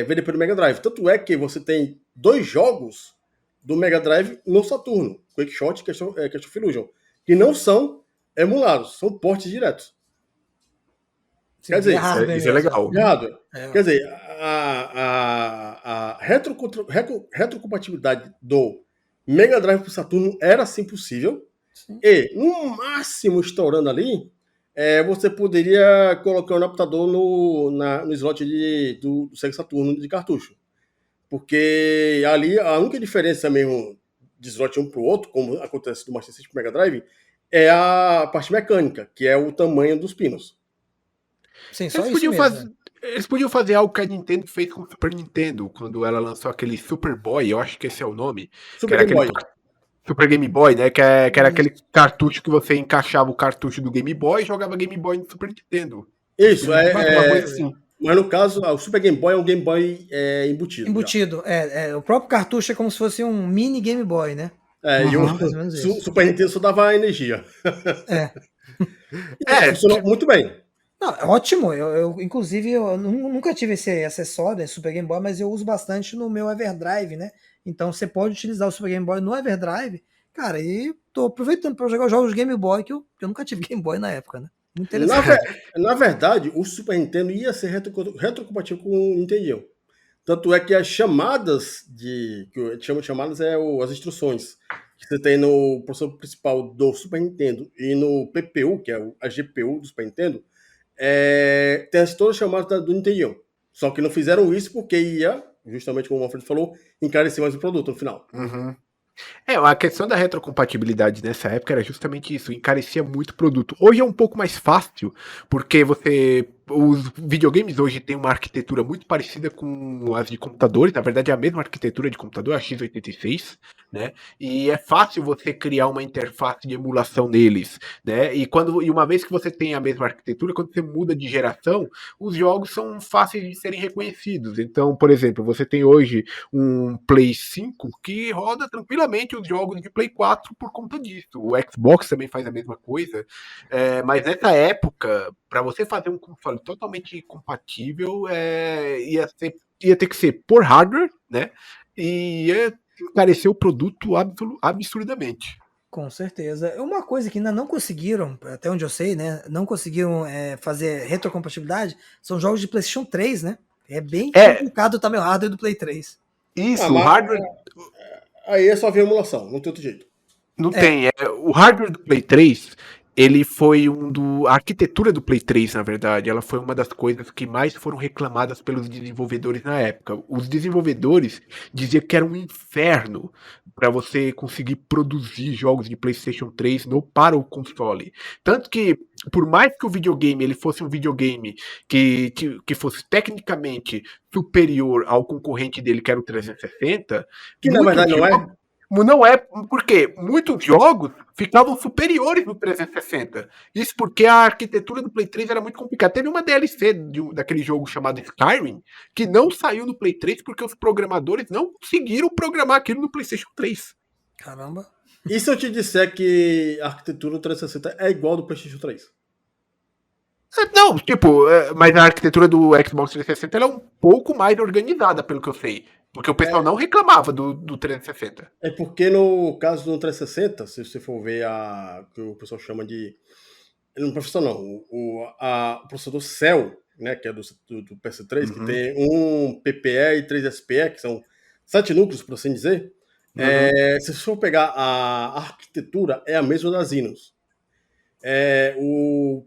VDP do Mega Drive. Tanto é que você tem 2 jogos do Mega Drive no Saturno, Quakeshot e Castle of Illusion, que não são emulados, são portes diretos. Sim, quer dizer, isso é legal. Quer dizer, a retrocompatibilidade do Mega Drive para o Saturno era sim possível. Sim. E, no máximo, estourando ali, você poderia colocar um adaptador no slot do Sega Saturno de cartucho. Porque ali a única diferença mesmo de slot um para o outro, como acontece do Master System Mega Drive, é a parte mecânica, que é o tamanho dos pinos. Sim, só isso mesmo. Eles podiam fazer algo que a Nintendo fez com o Super Nintendo, quando ela lançou aquele Super Boy, eu acho que esse é o nome. Super Game Boy. Super Game Boy, né? Que era aquele cartucho que você encaixava o cartucho do Game Boy e jogava Game Boy no Super Nintendo. Isso, uma coisa assim. Mas no caso, o Super Game Boy é um Game Boy embutido. Embutido, o próprio cartucho é como se fosse um mini Game Boy, né? E o Super Nintendo só dava energia. Funcionou muito bem. Não, ótimo. Inclusive, eu nunca tive esse acessório, Super Game Boy, mas eu uso bastante no meu Everdrive, né? Então você pode utilizar o Super Game Boy no Everdrive, cara, e tô aproveitando para jogar os jogos Game Boy, que eu nunca tive Game Boy na época, né? Muito interessante. Na verdade, o Super Nintendo ia ser retrocompatível com o Nintendo. Tanto é que as chamadas que a gente chama de chamadas as instruções que você tem no processador principal do Super Nintendo e no PPU, que é a GPU do Super Nintendo, tem todas as chamadas do Nintendo. Só que não fizeram isso porque ia, justamente como o Alfredo falou, encarecer mais o produto no final. Uhum. A questão da retrocompatibilidade nessa época era justamente isso, encarecia muito o produto. Hoje é um pouco mais fácil, porque os videogames hoje têm uma arquitetura muito parecida com as de computadores, na verdade é a mesma arquitetura de computador, a x86, né? E é fácil você criar uma interface de emulação neles, né? E uma vez que você tem a mesma arquitetura, quando você muda de geração, os jogos são fáceis de serem reconhecidos. Então, por exemplo, você tem hoje um Play 5 que roda tranquilamente os jogos de Play 4 por conta disso. O Xbox também faz a mesma coisa. Mas nessa época, para você fazer um console totalmente compatível, ia ter que ser por hardware, né? E ia encarecer o produto absurdamente. Com certeza. Uma coisa que ainda não conseguiram, até onde eu sei, né? Não conseguiram fazer retrocompatibilidade, são jogos de PlayStation 3, né? É bem complicado também o hardware do Play 3. Isso, o hardware. Aí é só ver emulação, não tem outro jeito. Não tem. O hardware do Play 3, ele foi a arquitetura do Play 3, na verdade, ela foi uma das coisas que mais foram reclamadas pelos desenvolvedores na época. Os desenvolvedores diziam que era um inferno para você conseguir produzir jogos de PlayStation 3 para o console. Tanto que, por mais que o videogame ele fosse um videogame que fosse tecnicamente superior ao concorrente dele, que era o 360, Que na verdade não é. Não é, porque muitos jogos ficavam superiores no 360. Isso porque a arquitetura do Play 3 era muito complicada. Teve uma DLC daquele jogo chamado Skyrim que não saiu no Play 3 porque os programadores não conseguiram programar aquilo no PlayStation 3. Caramba. E se eu te disser que a arquitetura do 360 é igual ao do PlayStation 3? Não, tipo, mas a arquitetura do Xbox 360 ela é um pouco mais organizada, pelo que eu sei. Porque o pessoal não reclamava do 360. É porque no caso do 360, se você for ver o que o pessoal chama de... Não, professor não, o processador Cell, né, que é do PS3, que tem um PPE e 3 SPE, que são 7 núcleos, por assim dizer. Se você for pegar a arquitetura, é a mesma das Inos. O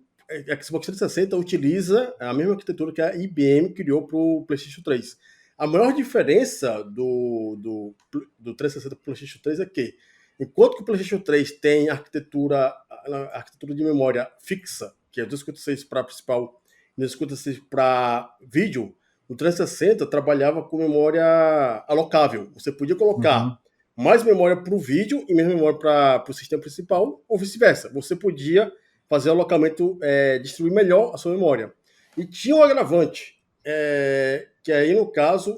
Xbox 360 utiliza a mesma arquitetura que a IBM criou para o PlayStation 3. A maior diferença do 360 para o PlayStation 3 é que, enquanto que o PlayStation 3 tem a arquitetura de memória fixa, que é 256 para principal e 256 para vídeo, o 360 trabalhava com memória alocável. Você podia colocar mais memória para o vídeo e menos memória para o sistema principal, ou vice-versa. Você podia fazer o alocamento, distribuir melhor a sua memória. E tinha um agravante, que aí, no caso,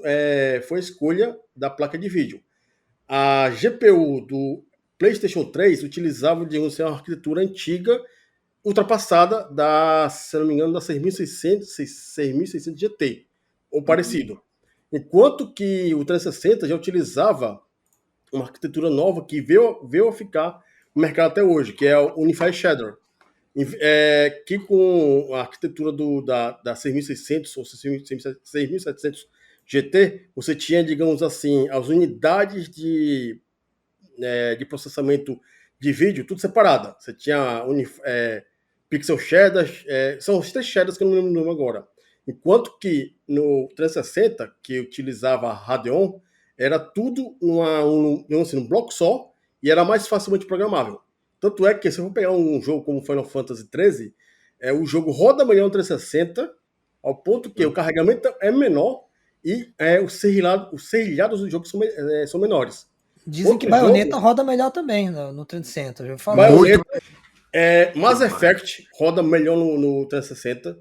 foi a escolha da placa de vídeo. A GPU do PlayStation 3 utilizava, digamos assim, uma arquitetura antiga, ultrapassada se não me engano, da 6600 GT, ou parecido. Enquanto que o 360 já utilizava uma arquitetura nova que veio a ficar no mercado até hoje, que é o Unified Shader. Que com a arquitetura da 6600 ou 6700 GT, você tinha, digamos assim, as unidades de processamento de vídeo tudo separada. Você tinha pixel shaders, são os 3 shaders que eu não lembro o nome agora. Enquanto que no 360, que utilizava Radeon, era tudo num bloco só e era mais facilmente programável. Tanto é que se eu for pegar um jogo como Final Fantasy XIII, o jogo roda melhor no 360, ao ponto que o carregamento é menor e os serrilhados do jogo são menores. Dizem que Bayonetta roda melhor também no 360, eu falo. Bayonetta, Mass Effect roda melhor no 360,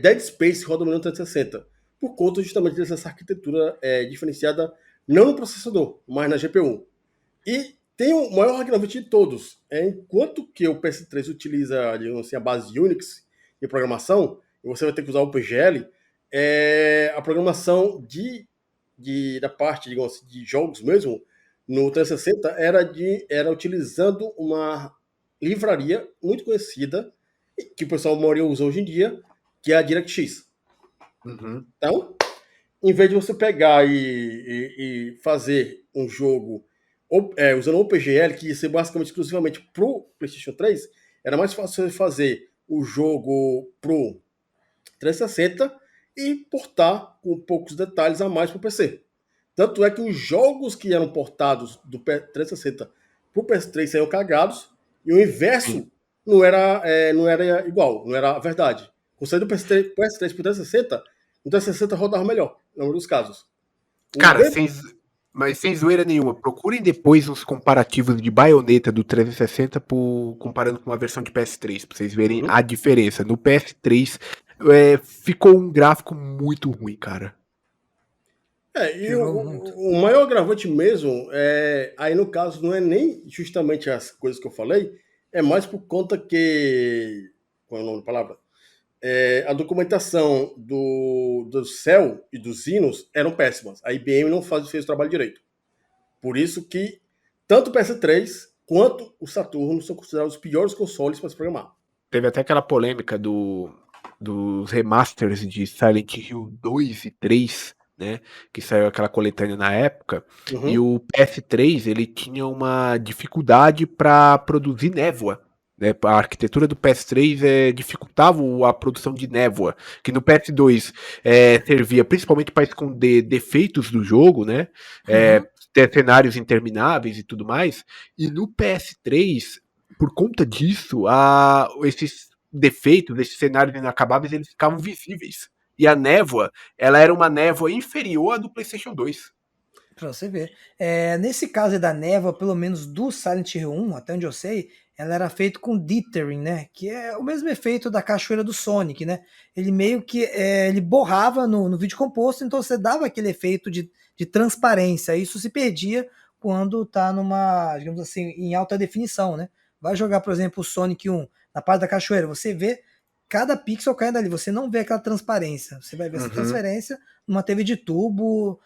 Dead Space roda melhor no 360, por conta justamente dessa arquitetura diferenciada, não no processador, mas na GPU. E tem o maior agravante de todos. Enquanto que o PS3 utiliza, digamos assim, a base Unix de programação, e você vai ter que usar o OpenGL, a programação da parte, digamos assim, de jogos mesmo, no 360 era utilizando uma livraria muito conhecida, que o pessoal maioria usa hoje em dia, que é a DirectX. Então, em vez de você pegar e fazer um jogo usando o OpenGL, que ia ser basicamente exclusivamente pro PlayStation 3, era mais fácil fazer o jogo pro 360 e portar com poucos detalhes a mais pro PC. Tanto é que os jogos que eram portados do 360 pro PS3 saíram cagados, e o inverso não era igual, não era a verdade. Com sair do PS3 pro 360, o 360 rodava melhor, na maioria dos casos. Cara, mas sem zoeira nenhuma, procurem depois os comparativos de Bayonetta do 360 comparando com a versão de PS3, pra vocês verem a diferença. No PS3 ficou um gráfico muito ruim, cara. E o maior agravante mesmo, aí no caso, não é nem justamente as coisas que eu falei, é mais por conta que... Qual é o nome da palavra? A documentação do Cell e dos Inos eram péssimas. A IBM não fez o trabalho direito. Por isso que tanto o PS3 quanto o Saturno são considerados os piores consoles para se programar. Teve até aquela polêmica dos remasters de Silent Hill 2 e 3, né? Que saiu aquela coletânea na época. E o PS3 ele tinha uma dificuldade para produzir névoa. né? A arquitetura do PS3 dificultava a produção de névoa, que no PS2 servia principalmente para esconder defeitos do jogo, né? Ter cenários intermináveis e tudo mais. E no PS3, por conta disso, esses defeitos, esses cenários inacabáveis, eles ficavam visíveis. E a névoa, ela era uma névoa inferior à do PlayStation 2. Pra você ver. Nesse caso aí da névoa, pelo menos do Silent Hill 1, até onde eu sei, ela era feito com dithering, né? Que é o mesmo efeito da cachoeira do Sonic, né? Ele meio que ele borrava no vídeo composto, então você dava aquele efeito de transparência. Isso se perdia quando tá numa, digamos assim, em alta definição, né? Vai jogar, por exemplo, o Sonic 1 na parte da cachoeira, você vê cada pixel caindo ali, você não vê aquela transparência. Você vai ver essa transferência numa TV de tubo.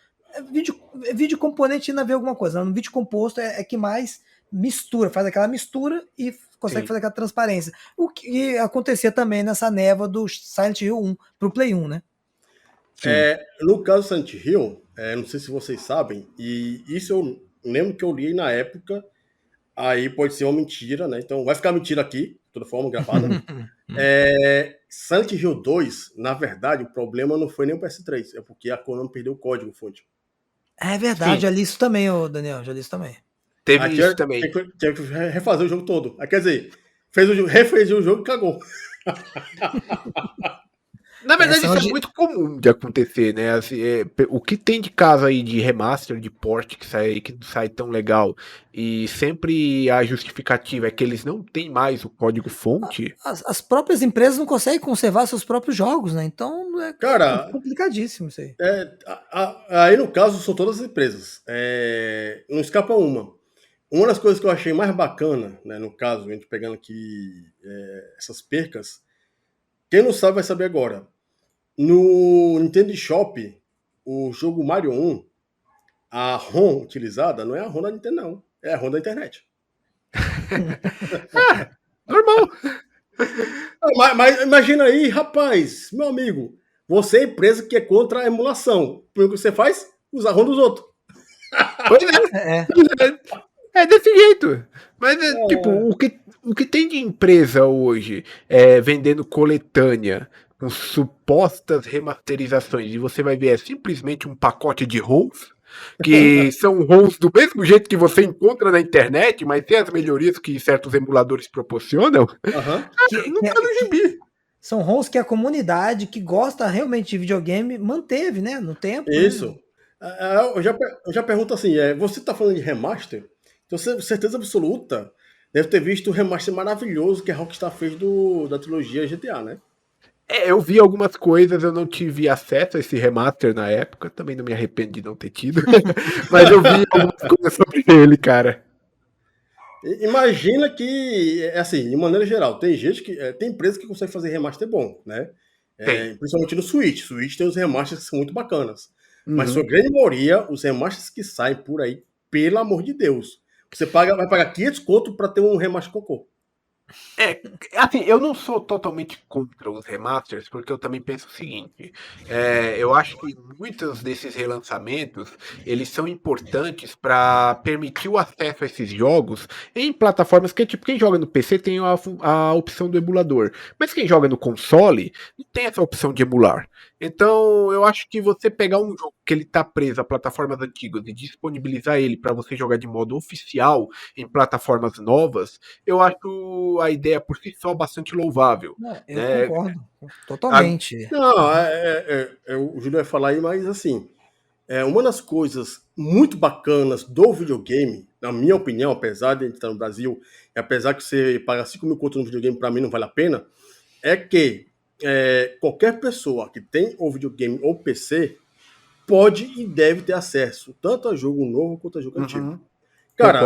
Vídeo componente ainda vê alguma coisa. No vídeo composto é que mais mistura, faz aquela mistura e consegue fazer aquela transparência. O que acontecia também nessa névoa do Silent Hill 1 pro Play 1, né? No caso do Silent Hill, não sei se vocês sabem, e isso eu lembro que eu li na época, aí pode ser uma mentira, né? Então vai ficar mentira aqui, de toda forma, gravada. Silent Hill 2, na verdade, o problema não foi nem o PS3, é porque a Konami perdeu o código-fonte. É verdade, já li isso também, Daniel, já li isso também. Teve isso também. Tinha que refazer o jogo todo. Quer dizer, refez o jogo e cagou. Na verdade, isso é muito comum de acontecer, né? Assim, o que tem de caso aí de remaster, de port que não sai tão legal, e sempre a justificativa é que eles não têm mais o código-fonte. As próprias empresas não conseguem conservar seus próprios jogos, né? Então Cara, complicadíssimo isso aí. Aí no caso são todas as empresas. Não escapa uma. Uma das coisas que eu achei mais bacana, né, no caso, a gente pegando aqui essas percas, quem não sabe vai saber agora. No Nintendo Shop, o jogo Mario 1, a ROM utilizada não é a ROM da Nintendo, não. É a ROM da internet. Normal. Mas imagina aí, rapaz, meu amigo, você é empresa que é contra a emulação. O que você faz? Usa a ROM dos outros. Pois é desse jeito. Mas tipo, o que tem de empresa hoje vendendo coletânea com supostas remasterizações, e você vai ver simplesmente um pacote de ROMs, que são ROMs do mesmo jeito que você encontra na internet, mas tem as melhorias que certos emuladores proporcionam. Não tá no gibi. São ROMs que a comunidade que gosta realmente de videogame manteve, né, no tempo. Isso. Né? Eu já pergunto assim, você tá falando de remaster? Então, certeza absoluta, deve ter visto o remaster maravilhoso que a Rockstar fez da trilogia GTA, né? Eu vi algumas coisas, eu não tive acesso a esse remaster na época, também não me arrependo de não ter tido, mas eu vi algumas coisas sobre ele, cara. Imagina que, assim, de maneira geral, tem gente que. Tem empresa que consegue fazer remaster bom, né? Principalmente no Switch. Switch tem os remasters que são muito bacanas. Mas, sua grande maioria, os remasters que saem por aí, pelo amor de Deus, você vai pagar 500 conto pra ter um remaster cocô. Assim, eu não sou totalmente contra os remasters, porque eu também penso o seguinte, eu acho que muitos desses relançamentos, eles são importantes para permitir o acesso a esses jogos em plataformas que, tipo, quem joga no PC tem a opção do emulador, mas quem joga no console não tem essa opção de emular. Então, eu acho que você pegar um jogo que ele tá preso a plataformas antigas e disponibilizar ele para você jogar de modo oficial em plataformas novas, eu acho a ideia por si só bastante louvável. Eu concordo totalmente. O Júlio vai falar aí, mas assim, uma das coisas muito bacanas do videogame, na minha opinião, apesar de a gente estar no Brasil, e apesar que você paga 5 mil contos no videogame, para mim não vale a pena, é que qualquer pessoa que tem ou videogame ou PC pode e deve ter acesso tanto a jogo novo quanto a jogo antigo. Cara,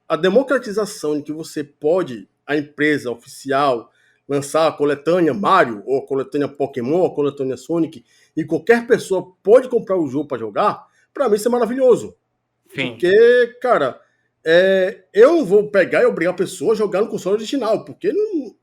a democratização em que você pode, a empresa oficial, lançar a coletânea Mario, ou a coletânea Pokémon, ou a coletânea Sonic, e qualquer pessoa pode comprar o jogo para jogar, para mim isso é maravilhoso. Sim. Porque, cara, eu não vou pegar e obrigar a pessoa a jogar no console original, porque não. O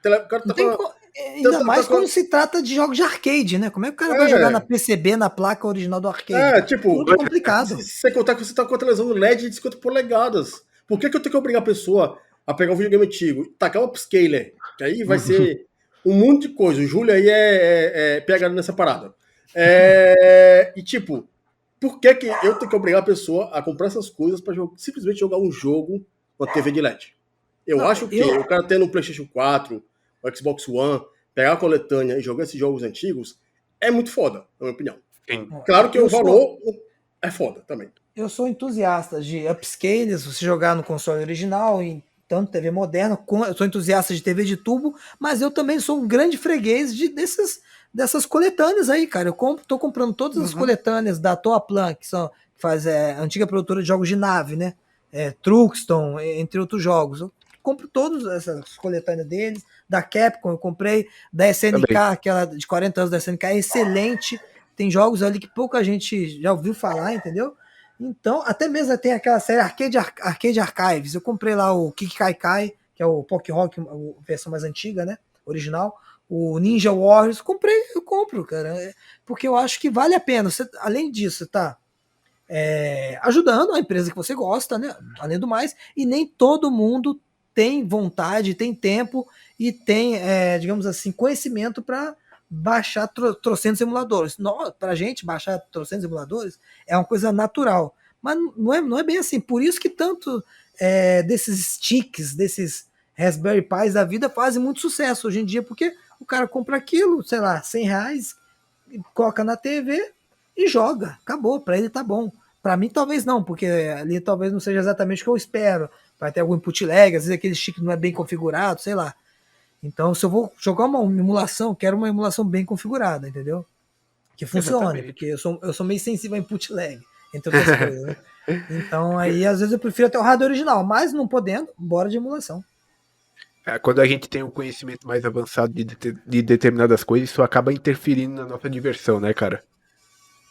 cara tá falando. Ainda mais quando se trata de jogos de arcade, né? Como é que o cara vai jogar na PCB, na placa original do arcade? Muito complicado. Sem contar que você tá com a televisão LED de 50 polegadas. Por que eu tenho que obrigar a pessoa a pegar um videogame antigo, tacar um upscaler, que aí vai ser um monte de coisa. O Júlio aí é pegado nessa parada. E tipo, por que eu tenho que obrigar a pessoa a comprar essas coisas para simplesmente jogar um jogo com a TV de LED? Eu Não, acho que o cara tendo um PlayStation 4, o Xbox One, pegar a coletânea e jogar esses jogos antigos é muito foda, na minha opinião. Sim. Claro que o valor é foda também. Eu sou entusiasta de upscales, você jogar no console original, em tanto TV moderna, eu sou entusiasta de TV de tubo, mas eu também sou um grande freguês dessas coletâneas aí, cara. Tô comprando todas as coletâneas da Toaplan, que faz a antiga produtora de jogos de nave, né? Truxton, entre outros jogos. Eu compro todas essas coletâneas deles, da Capcom eu comprei, da SNK, Também. aquela de 40 anos da SNK, é excelente. Tem jogos ali que pouca gente já ouviu falar, entendeu? Então, até mesmo tem aquela série Arcade Archives. Eu comprei lá o Kiki Kai Kai, que é o Pock Rock, a versão mais antiga, né? Original. O Ninja Warriors. Eu compro, cara. Porque eu acho que vale a pena. Você, além disso, tá ajudando a empresa que você gosta, né? Além do mais. E nem todo mundo tem vontade, tem tempo e tem, digamos assim, conhecimento para baixar trocentos emuladores. Pra gente, baixar trocentos emuladores é uma coisa natural. Mas não é bem assim. Por isso que tanto desses sticks, desses Raspberry Pis da vida fazem muito sucesso hoje em dia, porque o cara compra aquilo, sei lá, R$ 100, coloca na TV e joga. Acabou, pra ele tá bom. Pra mim, talvez não, porque ali talvez não seja exatamente o que eu espero. Vai ter algum input lag, às vezes aquele stick não é bem configurado, sei lá. Então, se eu vou jogar uma emulação, quero uma emulação bem configurada, entendeu? Que funcione, Exatamente. porque eu sou meio sensível a input lag, entre outras coisas, né? Então, aí, às vezes, eu prefiro até o hardware original, mas não podendo, bora de emulação. Quando a gente tem um conhecimento mais avançado de determinadas coisas, isso acaba interferindo na nossa diversão, né, cara?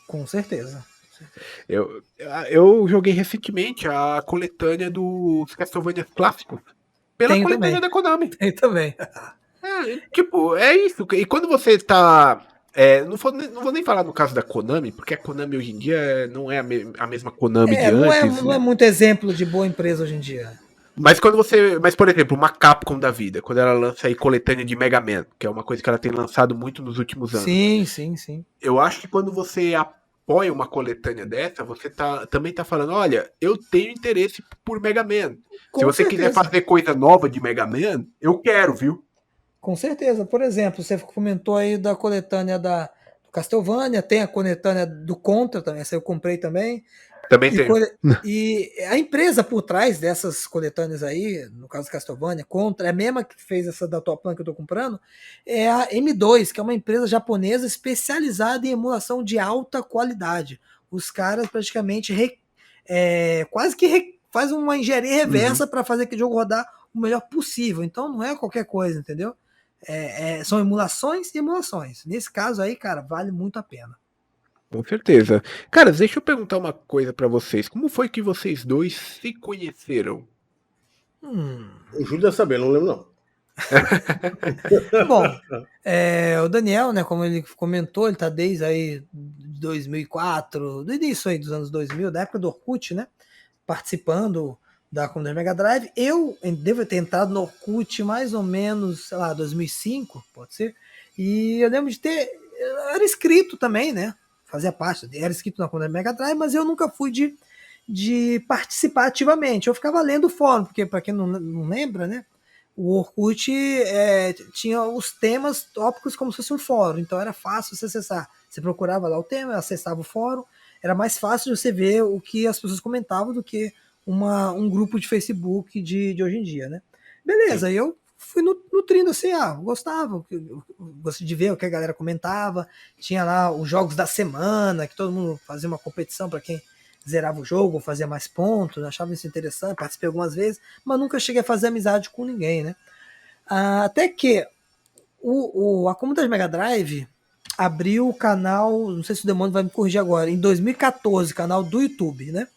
Com certeza. Eu joguei recentemente a coletânea dos Castlevania clássicos pela Tenho coletânea também. da Konami. Tenho também. Tipo, é isso. E quando você tá. Não vou nem falar no caso da Konami, porque a Konami hoje em dia não é a mesma Konami de antes. Não é muito exemplo de boa empresa hoje em dia. Mas quando você. Mas, por exemplo, uma Capcom da vida, quando ela lança aí coletânea de Mega Man, que é uma coisa que ela tem lançado muito nos últimos anos. Sim, sim, sim. Eu acho que quando você apoia uma coletânea dessa, você também tá falando, olha, eu tenho interesse por Mega Man. Se Com você quiser certeza. fazer coisa nova de Mega Man, eu quero, viu? Com certeza. Por exemplo, você comentou aí da coletânea do Castlevania, tem a coletânea do Contra também, essa eu comprei também. Também E, tenho. e a empresa por trás dessas coletâneas aí, no caso Castlevania, Contra, é a mesma que fez essa da Top Plan que eu tô comprando, é a M2, que é uma empresa japonesa especializada em emulação de alta qualidade. Os caras praticamente quase que faz uma engenharia reversa para fazer aquele jogo rodar o melhor possível. Então não é qualquer coisa, entendeu? São emulações e emulações. Nesse caso aí, cara, vale muito a pena. Com certeza. Cara, deixa eu perguntar uma coisa pra vocês. Como foi que vocês dois se conheceram? O Júlio deve saber, não lembro não. Bom, o Daniel, né, como ele comentou, ele tá desde aí 2004, do início aí dos anos 2000, da época do Orkut, né, participando da comunidade Mega Drive. Eu devo ter entrado no Orkut mais ou menos, sei lá, 2005, pode ser, e eu lembro de eu era inscrito também, né, fazia parte, era inscrito na comunidade Mega Drive, mas eu nunca fui de participar ativamente. Eu ficava lendo o fórum, porque para quem não lembra, né, o Orkut tinha os temas tópicos como se fosse um fórum, então era fácil você acessar. Você procurava lá o tema, acessava o fórum, era mais fácil de você ver o que as pessoas comentavam do que um grupo de Facebook de hoje em dia, né? Beleza, Sim. eu fui nutrindo assim, gostava, gostei de ver o que a galera comentava, tinha lá os jogos da semana, que todo mundo fazia uma competição para quem zerava o jogo, fazia mais pontos, achava isso interessante, participei algumas vezes, mas nunca cheguei a fazer amizade com ninguém, né? Até que a comunidade Mega Drive abriu o canal, não sei se o Demônio vai me corrigir agora, em 2014, canal do YouTube, né?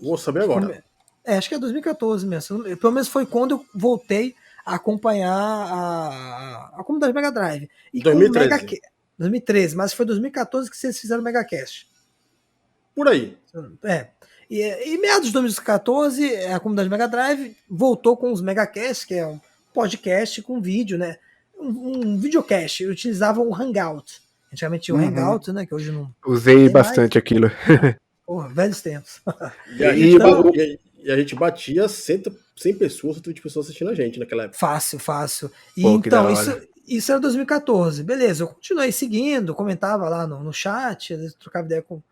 Vou saber agora. Acho que é 2014 mesmo. Pelo menos foi quando eu voltei a acompanhar a comunidade Mega Drive. E 2013. 2013, mas foi 2014 que vocês fizeram o MegaCast. Por aí. E meados de 2014, a comunidade Mega Drive voltou com os Megacasts, que é um podcast com vídeo, né? Um videocast. Utilizavam o Hangout. Antigamente tinha o Uhum. Hangout, né? Que hoje não Usei tem mais. bastante aquilo. Porra, velhos tempos. E a E gente, Então, e a gente batia 100 pessoas, 120 pessoas assistindo a gente naquela época. fácil, fácil. E pô, que da então, hora. isso era 2014. Beleza, eu continuei seguindo, comentava lá no chat, às vezes trocava ideia com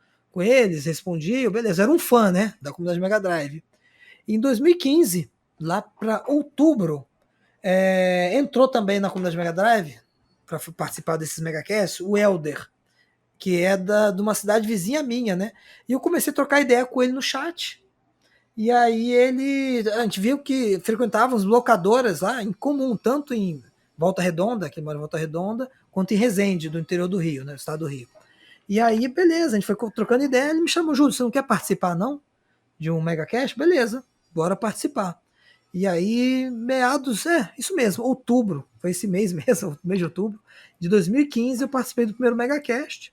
eles, respondia, beleza, era um fã, né, da comunidade Mega Drive. E em 2015, lá para outubro, entrou também na comunidade Mega Drive, para participar desses Megacasts, o Elder, que é de uma cidade vizinha minha, né? E eu comecei a trocar ideia com ele no chat. E aí a gente viu que frequentava as locadoras lá em comum, tanto em Volta Redonda, que mora em Volta Redonda, quanto em Resende, do interior do Rio, né, do estado do Rio. E aí, beleza, a gente foi trocando ideia, ele me chamou, Júlio, você não quer participar não? De um Megacast? Beleza, bora participar. E aí, meados, isso mesmo, outubro, foi esse mês mesmo, mês de outubro, de 2015, eu participei do primeiro Megacast.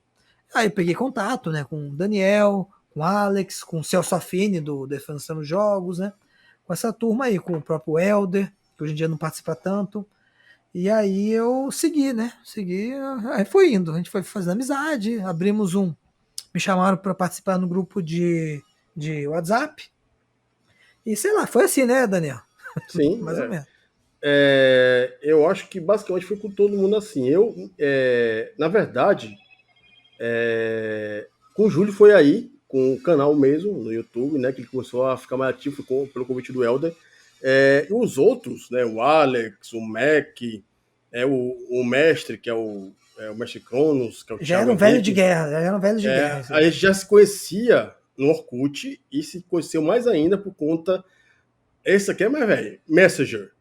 Aí eu peguei contato, né, com o Daniel, com o Alex, com o Celso Affini do Defensando Jogos, né, com essa turma aí, com o próprio Elder, que hoje em dia não participa tanto. E aí eu segui, né, aí foi indo, a gente foi fazendo amizade, abrimos me chamaram para participar no grupo de WhatsApp, e sei lá, foi assim, né, Daniel? Sim, Mais ou menos. eu acho que basicamente foi com todo mundo assim. Na verdade, com o Júlio foi aí, com o canal mesmo, no YouTube, né? Que ele começou a ficar mais ativo pelo convite do Helder. E os outros, né? O Alex, o Mac, o Mestre, que é o Mestre Cronos, que é o Já Thiago era um velho de Henrique. guerra, já era um velho de guerra. Isso A aí. gente já se conhecia no Orkut e se conheceu mais ainda por conta. Esse aqui é mais velho, Messenger.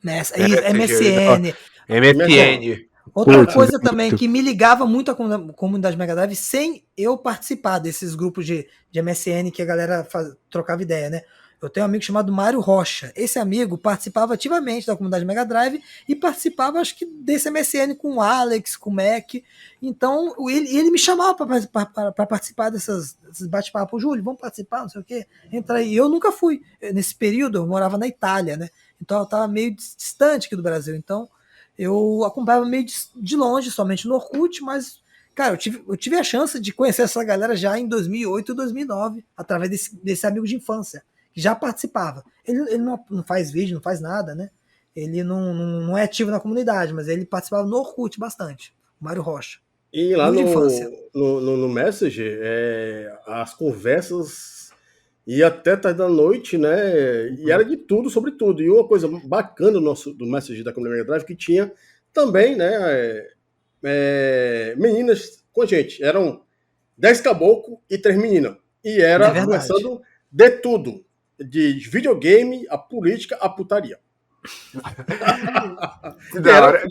MSN. Messenger. MSN. Outra Putz, coisa usei também muito. que me ligava muito à comunidade Mega Drive sem eu participar desses grupos de MSN que a galera trocava ideia, né? Eu tenho um amigo chamado Mário Rocha. Esse amigo participava ativamente da comunidade Mega Drive e participava, acho que, desse MSN com o Alex, com o Mac. Então, ele me chamava para participar desses bate-papos. Júlio, vamos participar, não sei o quê. Entra aí. Eu nunca fui. Nesse período, eu morava na Itália, né? Então, eu estava meio distante aqui do Brasil. Então, eu acompanhava meio de longe, somente no Orkut, mas, cara, eu tive a chance de conhecer essa galera já em 2008 e 2009, através desse amigo de infância, que já participava. Ele não faz vídeo, não faz nada, né? Ele não é ativo na comunidade, mas ele participava no Orkut bastante. Mário Rocha. E lá Amigo de infância. no Messenger, as conversas ia até tarde da noite, né? E era de tudo sobre tudo. E uma coisa bacana do Messenger da Comunidade Mega Drive que tinha também, né? Meninas com a gente. Eram 10 caboclos e 3 meninas. E É era verdade. conversando de tudo. De videogame, a política, a putaria. Que E da era hora.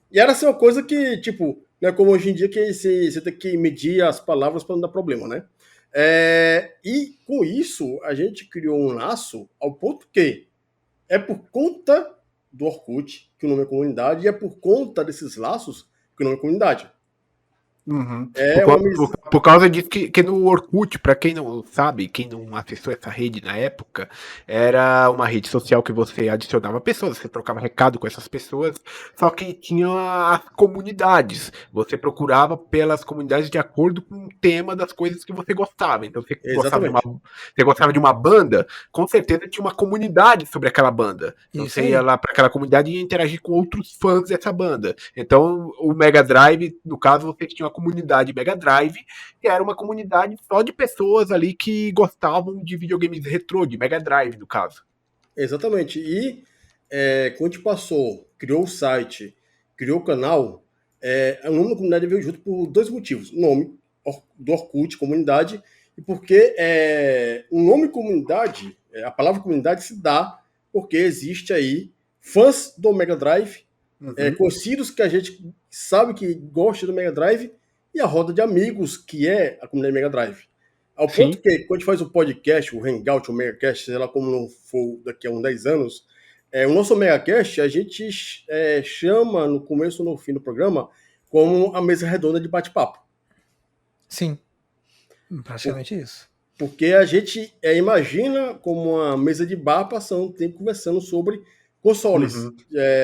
E era assim uma coisa que, tipo, não é como hoje em dia que você tem que medir as palavras para não dar problema, né? E com isso, a gente criou um laço ao ponto que é por conta do Orkut, que o nome é comunidade, e é por conta desses laços que o nome é comunidade. Uhum. É uma Por causa disso que no Orkut, pra quem não sabe, quem não acessou essa rede na época, era uma rede social que você adicionava pessoas, você trocava recado com essas pessoas, só que tinha as comunidades. Você procurava pelas comunidades de acordo com o tema das coisas que você gostava. Então, Exatamente. você gostava de uma banda, com certeza tinha uma comunidade sobre aquela banda. Então Isso você ia aí. lá para aquela comunidade e ia interagir com outros fãs dessa banda. Então, o Mega Drive, no caso, você tinha uma comunidade Mega Drive, que era uma comunidade só de pessoas ali que gostavam de videogames retrô, de Mega Drive, no caso. Exatamente. E quando a gente criou o site, criou o canal, o nome da comunidade veio junto por dois motivos. O nome do Orkut, comunidade, e porque o nome comunidade, a palavra comunidade se dá porque existe aí fãs do Mega Drive, conhecidos que a gente sabe que gosta do Mega Drive, e a roda de amigos que é a comunidade Mega Drive. Ao Sim. ponto que, quando a gente faz o podcast, o Hangout, o Megacast, sei lá como não for daqui a uns 10 anos, o nosso Megacast a gente chama no começo ou no fim do programa como a mesa redonda de bate-papo. Sim. Praticamente isso. Porque a gente imagina como uma mesa de bar passando um tempo conversando sobre consoles,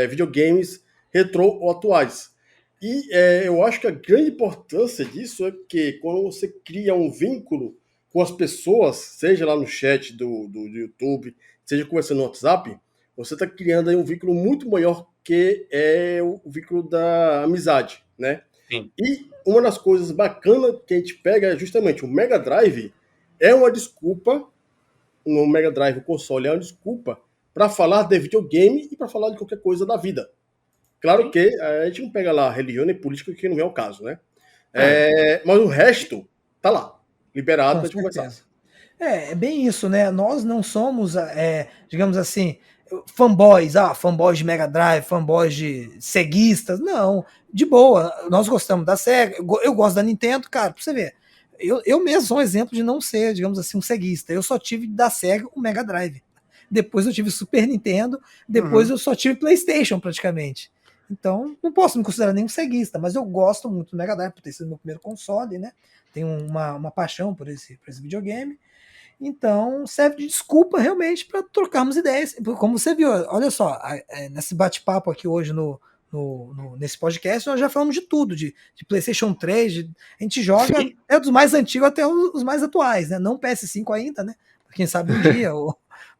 videogames retrô ou atuais. E eu acho que a grande importância disso é que quando você cria um vínculo com as pessoas, seja lá no chat do YouTube, seja conversando no WhatsApp, você está criando aí um vínculo muito maior que o vínculo da amizade, né? Sim. E uma das coisas bacanas que a gente pega é justamente o Mega Drive é uma desculpa, no Mega Drive o console é uma desculpa para falar de videogame e para falar de qualquer coisa da vida. Claro que a gente não pega lá religião nem política, que não é o caso, né? Mas o resto tá lá, liberado Com para gente conversar. certeza. É bem isso, né? Nós não somos, digamos assim, fanboys de Mega Drive, fanboys de ceguistas. Não, de boa. Nós gostamos da Sega, eu gosto da Nintendo, cara, pra você ver. Eu mesmo sou um exemplo de não ser, digamos assim, um ceguista. Eu só tive da Sega o Mega Drive. Depois eu tive Super Nintendo, depois eu só tive PlayStation praticamente. Então, não posso me considerar nenhum ceguista, mas eu gosto muito do Mega Drive por ter sido meu primeiro console, né? Tenho uma paixão por esse videogame. Então, serve de desculpa realmente para trocarmos ideias. Como você viu, olha só, nesse bate-papo aqui hoje nesse podcast, nós já falamos de tudo, de PlayStation 3, a gente joga Sim. dos mais antigos até os mais atuais, né? Não PS5 ainda, né? Quem sabe um dia.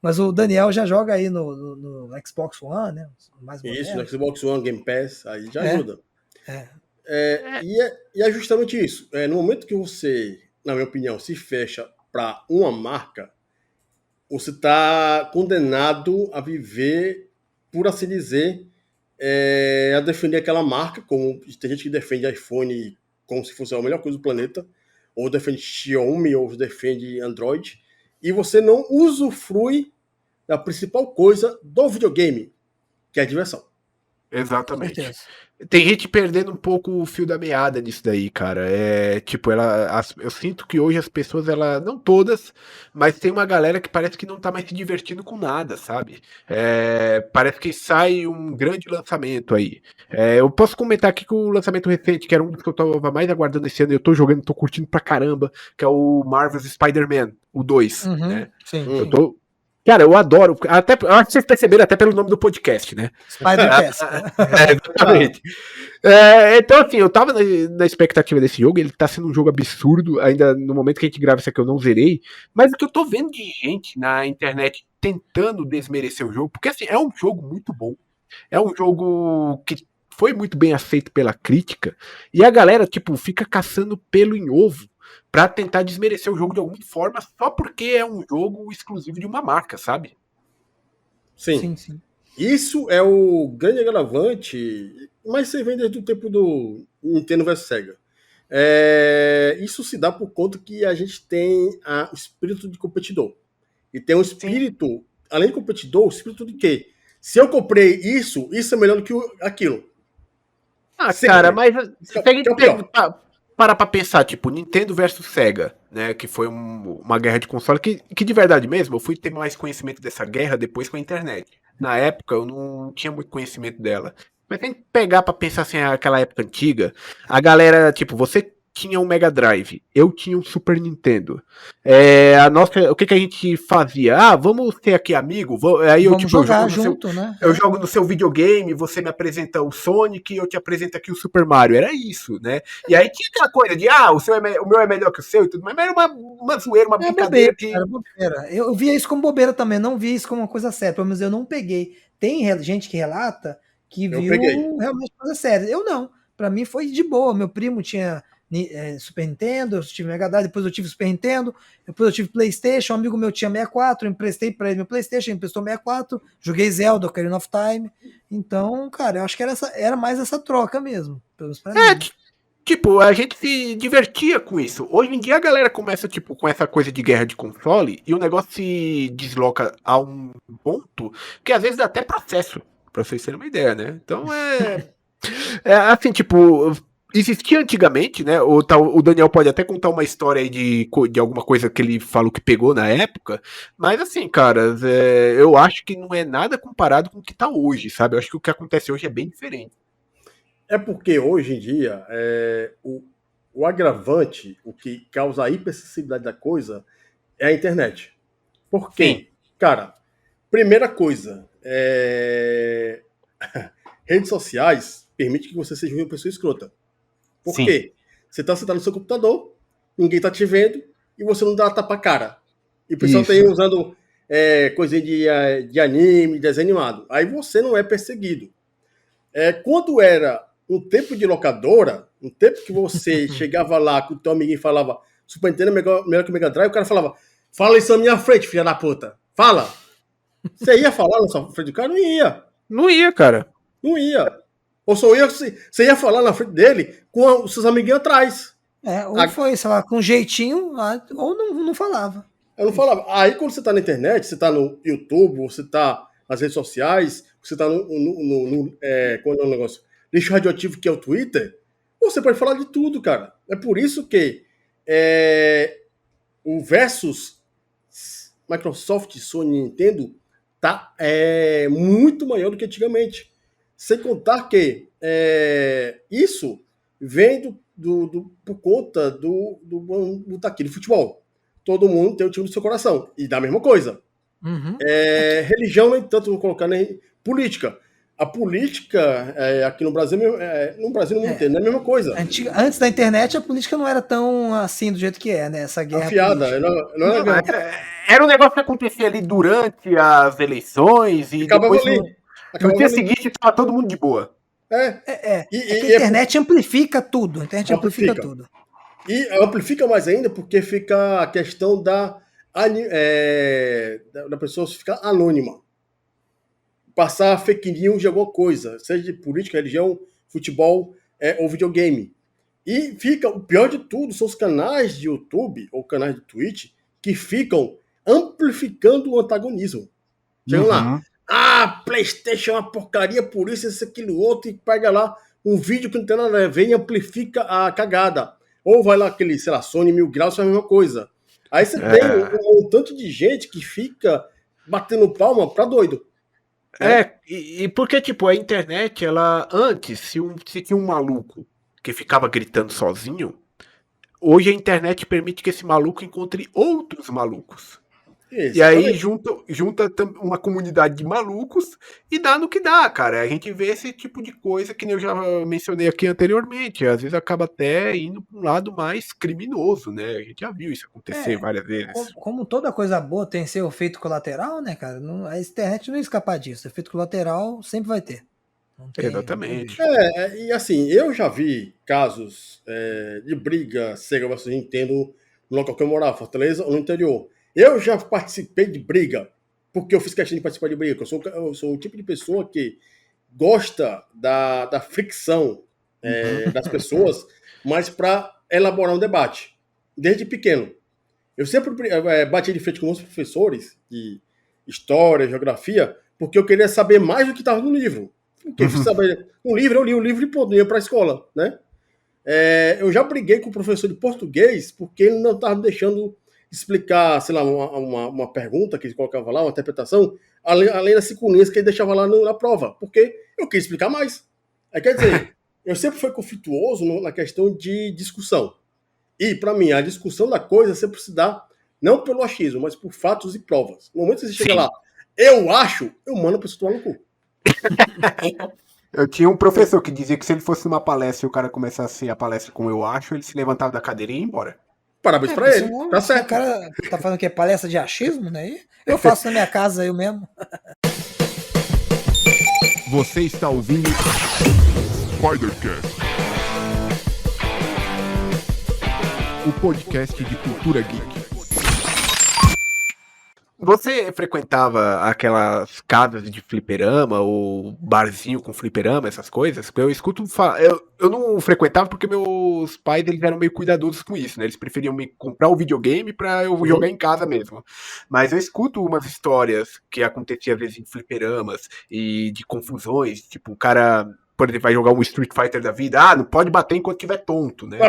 Mas o Daniel já joga aí no Xbox One, né? Mais Isso, moderno. no Xbox One, Game Pass, aí já ajuda. É. E é justamente isso. No momento que você, na minha opinião, se fecha para uma marca, você está condenado a viver, por assim dizer, a defender aquela marca, como tem gente que defende iPhone como se fosse a melhor coisa do planeta, ou defende Xiaomi, ou defende Android, e você não usufrui da principal coisa do videogame, que é a diversão. Exatamente. Certeza. Tem gente perdendo um pouco o fio da meada nisso daí, cara. Tipo, eu sinto que hoje as pessoas, não todas, mas tem uma galera que parece que não tá mais se divertindo com nada, sabe? Parece que sai um grande lançamento aí. Eu posso comentar aqui que o lançamento recente, que era um dos que eu tava mais aguardando esse ano, eu tô jogando, tô curtindo pra caramba, que é o Marvel's Spider-Man, o 2, né? Sim, Eu sim. tô. Cara, eu adoro. Eu acho que vocês perceberam até pelo nome do podcast, né? Spider-Cast. Exatamente. Então, assim, eu tava na expectativa desse jogo, ele tá sendo um jogo absurdo, ainda no momento que a gente grava isso aqui eu não zerei, mas o que eu tô vendo de gente na internet tentando desmerecer o jogo, porque assim, é um jogo muito bom, é um jogo que foi muito bem aceito pela crítica, e a galera, tipo, fica caçando pelo em ovo pra tentar desmerecer o jogo de alguma forma, só porque é um jogo exclusivo de uma marca, sabe? Sim. Sim. Isso é o grande agravante, mas você vem desde o tempo do Nintendo vs Sega. Isso se dá por conta que a gente tem o espírito de competidor. E tem um espírito, além de competidor, o espírito de quê? Se eu comprei isso é melhor do que aquilo. Sempre. Cara, mas se a gente é o pior. para pra pensar, tipo, Nintendo versus Sega, né? Que foi uma guerra de console que de verdade mesmo, eu fui ter mais conhecimento dessa guerra depois com a internet. Na época eu não tinha muito conhecimento dela. Mas tem que pegar pra pensar assim, aquela época antiga, a galera, tipo, você tinha um Mega Drive, eu tinha um Super Nintendo. O que a gente fazia? Vamos ter aqui amigo? Aí Vamos eu jogar jogo no junto, seu, né? eu jogo no seu videogame, você me apresenta o Sonic e eu te apresento aqui o Super Mario. Era isso, né? E aí tinha aquela coisa de, o meu é melhor que o seu e tudo, mas era uma zoeira, uma brincadeira Bobeira, que. cara, bobeira. Eu via isso como bobeira também, não via isso como uma coisa séria, pelo menos eu não peguei. Tem gente que relata que Eu peguei. viu realmente coisa séria. Eu não. Pra mim foi de boa. Meu primo tinha Super Nintendo, eu tive Mega Drive, depois eu tive Super Nintendo, depois eu tive PlayStation, um amigo meu tinha 64, eu emprestei pra ele meu PlayStation, ele emprestou 64, joguei Zelda, Ocarina of Time. Então, cara, eu acho que era mais essa troca mesmo, pelo menos pra mim. Tipo, a gente se divertia com isso. Hoje em dia a galera começa, tipo, com essa coisa de guerra de console e o negócio se desloca a um ponto que às vezes dá até processo, pra vocês terem uma ideia, né? Então assim, tipo, existia antigamente, né? O Daniel pode até contar uma história aí de alguma coisa que ele falou que pegou na época, mas assim, cara, eu acho que não é nada comparado com o que tá hoje, sabe? Eu acho que o que acontece hoje é bem diferente. É porque hoje em dia o agravante, o que causa a hipersensibilidade da coisa, é a internet. Por quê? Sim. Cara, primeira coisa, redes sociais permitem que você seja uma pessoa escrota. Por Sim. quê? Você tá sentado no seu computador, ninguém tá te vendo e você não dá tapa cara. E o pessoal tá aí Isso. usando coisinha de anime, desenho animado. Aí você não é perseguido. Quando era um tempo de locadora, um tempo que você chegava lá com o teu amiguinho e falava Super Nintendo é melhor que o Mega Drive, o cara falava, fala isso na minha frente, filha da puta. Fala. Você ia falar na sua frente do cara? Não ia. Não ia, cara. Não ia. Ou só ia, você ia falar na frente dele com os seus amiguinhos atrás. Ou foi, sei lá, com jeitinho, ou não falava. Eu não falava. Aí quando você tá na internet, você tá no YouTube, você tá nas redes sociais, você tá qual é o negócio? Lixo radioativo que é o Twitter, você pode falar de tudo, cara. É por isso que o versus Microsoft, Sony e Nintendo tá muito maior do que antigamente. Sem contar que isso vem por conta do futebol. Todo mundo tem o time do seu coração. E da mesma coisa. Uhum. Religião, nem tanto, vou colocar nem política. A política aqui no Brasil, no Brasil no mundo inteiro, não é a mesma coisa. Antes da internet, a política não era tão assim do jeito que é, né? Essa guerra Afiada. Era um negócio que acontecia ali durante as eleições e Acabava depois ali. no dia seguinte estava todo mundo de boa. Que a internet amplifica tudo. A internet amplifica tudo. E amplifica mais ainda porque fica a questão da pessoa ficar anônima. Passar fake news de alguma coisa, seja de política, religião, futebol ou videogame. E fica, o pior de tudo, são os canais de YouTube ou canais de Twitch que ficam amplificando o antagonismo. Chegam lá, PlayStation é uma porcaria, por isso, aquilo, outro, e pega lá um vídeo que não tem nada a ver e amplifica a cagada. Ou vai lá aquele, sei lá, Sony 1000 graus, faz a mesma coisa. Aí você tem um tanto de gente que fica batendo palma pra doido. E porque, tipo, a internet, ela, antes, se tinha um maluco que ficava gritando sozinho, hoje a internet permite que esse maluco encontre outros malucos. Exatamente. E aí junta uma comunidade de malucos e dá no que dá, cara. A gente vê esse tipo de coisa que eu já mencionei aqui anteriormente. Às vezes acaba até indo para um lado mais criminoso, né? A gente já viu isso acontecer várias vezes. Como toda coisa boa tem seu efeito colateral, né, cara? A internet não ia escapar disso. Efeito colateral sempre vai ter. Exatamente. E assim, eu já vi casos de briga Sega vs Nintendo no local que eu morava, Fortaleza ou no interior. Eu já participei de briga, porque eu fiz questão de participar de briga. Eu sou o tipo de pessoa que gosta da fricção das pessoas, mas para elaborar um debate, desde pequeno. Eu sempre bati de frente com os professores de história, geografia, porque eu queria saber mais do que estava no livro. Porque saber um livro, eu li um livro e pô, ia para a escola, né? Eu já briguei com o professor de português porque ele não estava me deixando explicar, sei lá, uma pergunta que ele colocava lá, uma interpretação, além das circunstâncias que ele deixava lá na prova, porque eu queria explicar mais. Quer dizer, eu sempre fui conflituoso na questão de discussão. E, para mim, a discussão da coisa sempre se dá não pelo achismo, mas por fatos e provas. No momento que você chega lá, eu acho, eu mando a pessoa tomar no cu. Eu tinha um professor que dizia que se ele fosse numa palestra e o cara começasse a palestra com eu acho, ele se levantava da cadeira e ia embora. Parabéns pra ele, tá certo. O cara tá falando que é palestra de achismo, né? Eu faço na minha casa, eu mesmo. Você está ouvindo Spidercast, o podcast de cultura geek. Você frequentava aquelas casas de fliperama ou barzinho com fliperama, essas coisas? Eu escuto falar. Eu não frequentava porque meus pais eles eram meio cuidadosos com isso, né? Eles preferiam me comprar o videogame pra eu jogar em casa mesmo. Mas eu escuto umas histórias que aconteciam às vezes em fliperamas e de confusões. Tipo, o cara, por exemplo, vai jogar um Street Fighter da vida. Não pode bater enquanto tiver tonto, né?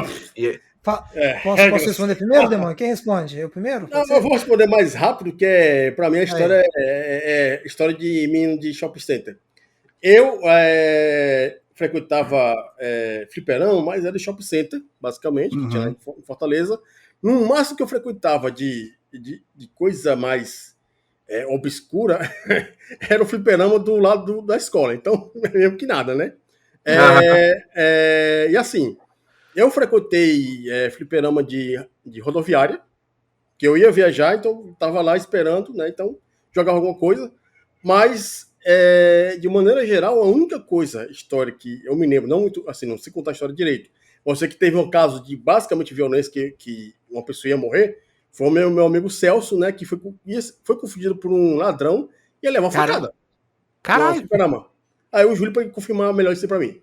Posso responder primeiro, Demônio? Quem responde? Eu primeiro? Não, eu vou responder mais rápido, que pra mim a história é história de menino de shopping center. Eu frequentava fliperão, mas era de shopping center, basicamente, que tinha lá em Fortaleza. No máximo que eu frequentava de de coisa mais obscura, era o fliperama do lado da escola. Então, mesmo que nada, né? E assim, eu frequentei fliperama de rodoviária, que eu ia viajar, então estava lá esperando, né? Então, jogava alguma coisa. Mas, de maneira geral, a única coisa histórica que eu me lembro, não muito, assim, não sei contar a história direito, você que teve um caso de basicamente violência que uma pessoa ia morrer, foi o meu amigo Celso, né? Que foi confundido por um ladrão e ia levar uma facada. Caralho. Fliperama. Aí o Júlio pode confirmar melhor isso pra mim.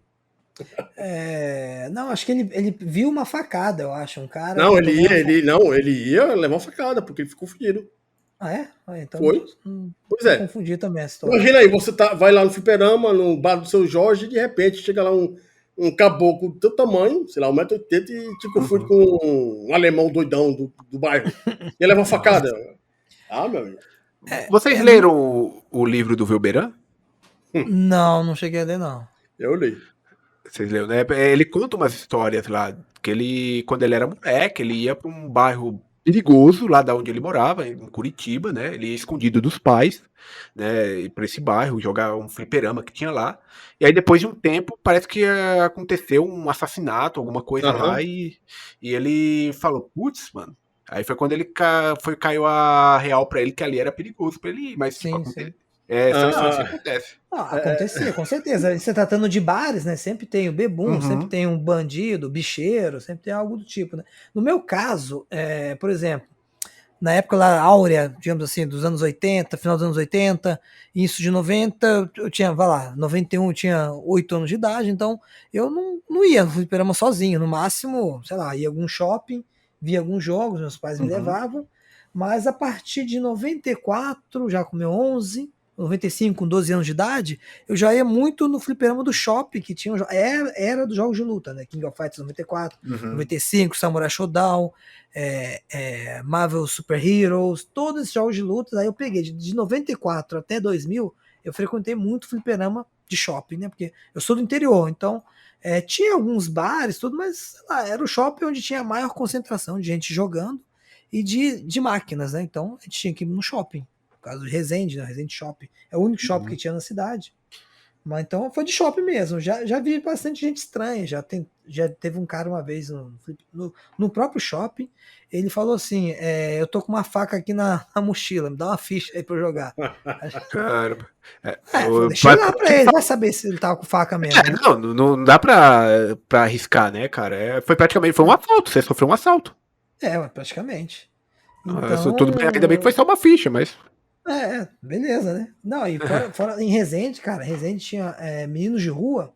Não, acho que ele viu uma facada, eu acho. Um cara Não, que ele tomou ia, ele ia levar uma facada, porque ele ficou confundido. Ah, é? Então Foi. Pois é. confundi também a história. Imagina aí, você vai lá no fliperama, no bar do seu Jorge, e de repente chega lá um caboclo do teu tamanho, sei lá, 1,80 m, e te confunde com um alemão doidão do bairro. E leva uma facada. Meu amigo. Vocês leram o livro do Velberan? Não cheguei a ler, não. Eu li. Vocês leram, né? Ele conta umas histórias lá, que ele, quando ele era moleque, ele ia para um bairro perigoso, lá da onde ele morava, em Curitiba, né? Ele ia escondido dos pais, né? Para esse bairro, jogar um fliperama que tinha lá. E aí, depois de um tempo, parece que aconteceu um assassinato, alguma coisa lá, e ele falou, putz, mano. Aí foi quando ele caiu a real pra ele que ali era perigoso pra ele ir, mas Sim, tipo, sim. são histórias que acontecem. Acontecia, com certeza. Você tratando de bares, né? Sempre tem o bebum, sempre tem um bandido, bicheiro, sempre tem algo do tipo, né? No meu caso, por exemplo, na época lá áurea, digamos assim, dos anos 80, final dos anos 80, início de 90, eu tinha, vai lá, 91 eu tinha 8 anos de idade, então eu não ia no fliperama sozinho, no máximo, sei lá, ia a algum shopping, via alguns jogos, meus pais me levavam, mas a partir de 94, já com meu 11, 95, com 12 anos de idade, eu já ia muito no fliperama do shopping, que tinha era dos jogos de luta, né? King of Fighters 94, 95, Samurai Shodown, Marvel Super Heroes, todos esses jogos de luta. Aí eu peguei de 94 até 2000, eu frequentei muito fliperama de shopping, né? Porque eu sou do interior, então tinha alguns bares, tudo, mas sei lá, era o shopping onde tinha a maior concentração de gente jogando e de máquinas, né? Então a gente tinha que ir no shopping. No caso de Resende, né? Resende Shopping. É o único shopping que tinha na cidade. Mas então foi de shopping mesmo. Já vi bastante gente estranha. Já teve um cara uma vez no próprio shopping. Ele falou assim: eu tô com uma faca aqui na mochila, me dá uma ficha aí pra eu jogar. Caramba. Deixa eu lá pra ele, vai saber se ele tava com faca mesmo. Né? Não dá pra arriscar, né, cara? Foi um assalto, você sofreu um assalto. Praticamente. Então, tudo bem, ainda bem que foi só uma ficha, mas. Beleza, né? Não, e fora em Resende, cara, Resende tinha meninos de rua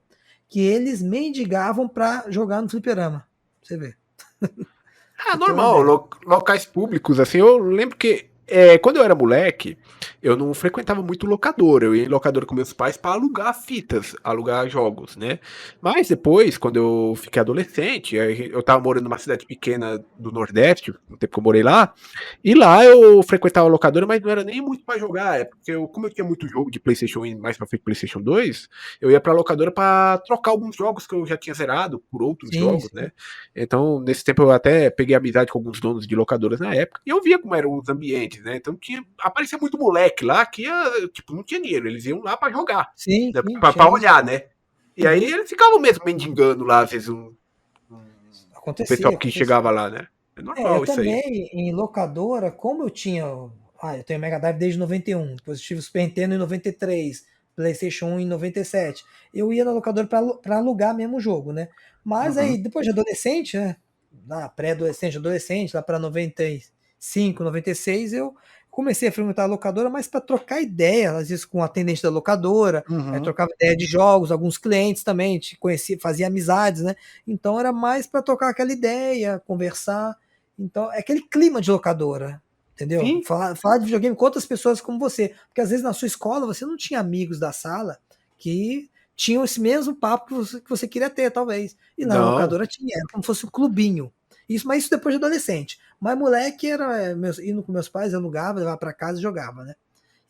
que eles mendigavam pra jogar no fliperama. Você vê. Normal, locais públicos, assim, eu lembro que quando eu era moleque, eu não frequentava muito locadora, eu ia em locadora com meus pais para alugar fitas, alugar jogos, né? Mas depois, quando eu fiquei adolescente, eu tava morando numa cidade pequena do Nordeste, no tempo que eu morei lá, e lá eu frequentava a locadora, mas não era nem muito para jogar, porque como eu tinha muito jogo de PlayStation 1 e mais pra frente PlayStation 2, eu ia pra locadora para trocar alguns jogos que eu já tinha zerado por outros jogos, né? Então, nesse tempo eu até peguei amizade com alguns donos de locadoras na época, e eu via como eram os ambientes, né? Então aparecia muito moleque lá que não tinha dinheiro, eles iam lá pra jogar, né? Pra olhar, né? E aí eles ficavam mesmo mendigando lá, às vezes o pessoal que chegava lá, né? É normal isso aí. Eu também, em locadora, como eu tinha... eu tenho Mega Drive desde 91, depois eu tive o Super Nintendo em 93, PlayStation 1 em 97, eu ia na locadora pra alugar mesmo o jogo, né? Mas aí, depois de adolescente, né? Pré-adolescente, adolescente, lá pra 95, 96, eu comecei a frequentar a locadora, mas para trocar ideia, às vezes com o atendente da locadora, trocava ideia de jogos, alguns clientes também, te conhecia, fazia amizades, né? Então era mais para trocar aquela ideia, conversar. Então é aquele clima de locadora, entendeu? Falar de videogame com outras pessoas como você, porque às vezes na sua escola você não tinha amigos da sala que tinham esse mesmo papo que você queria ter, talvez. E na locadora tinha, era como se fosse um clubinho. Mas isso depois de adolescente. Mas moleque era indo com meus pais, eu alugava, levava para casa e jogava, né?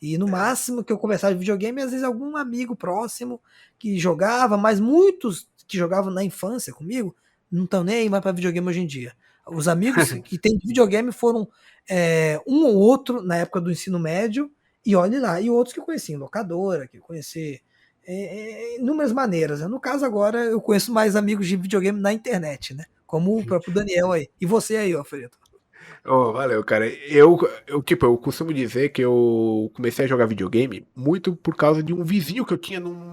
E no máximo que eu conversava de videogame, às vezes algum amigo próximo que jogava, mas muitos que jogavam na infância comigo não estão nem aí mais para videogame hoje em dia. Os amigos que têm videogame foram um ou outro na época do ensino médio, e olhe lá, e outros que eu conheci em locadora, que eu conheci inúmeras maneiras, né? No caso agora eu conheço mais amigos de videogame na internet, né? Como o próprio Daniel aí. E você aí, ó, Alfredo? Oh, valeu, cara. Tipo, eu costumo dizer que eu comecei a jogar videogame muito por causa de um vizinho que eu tinha num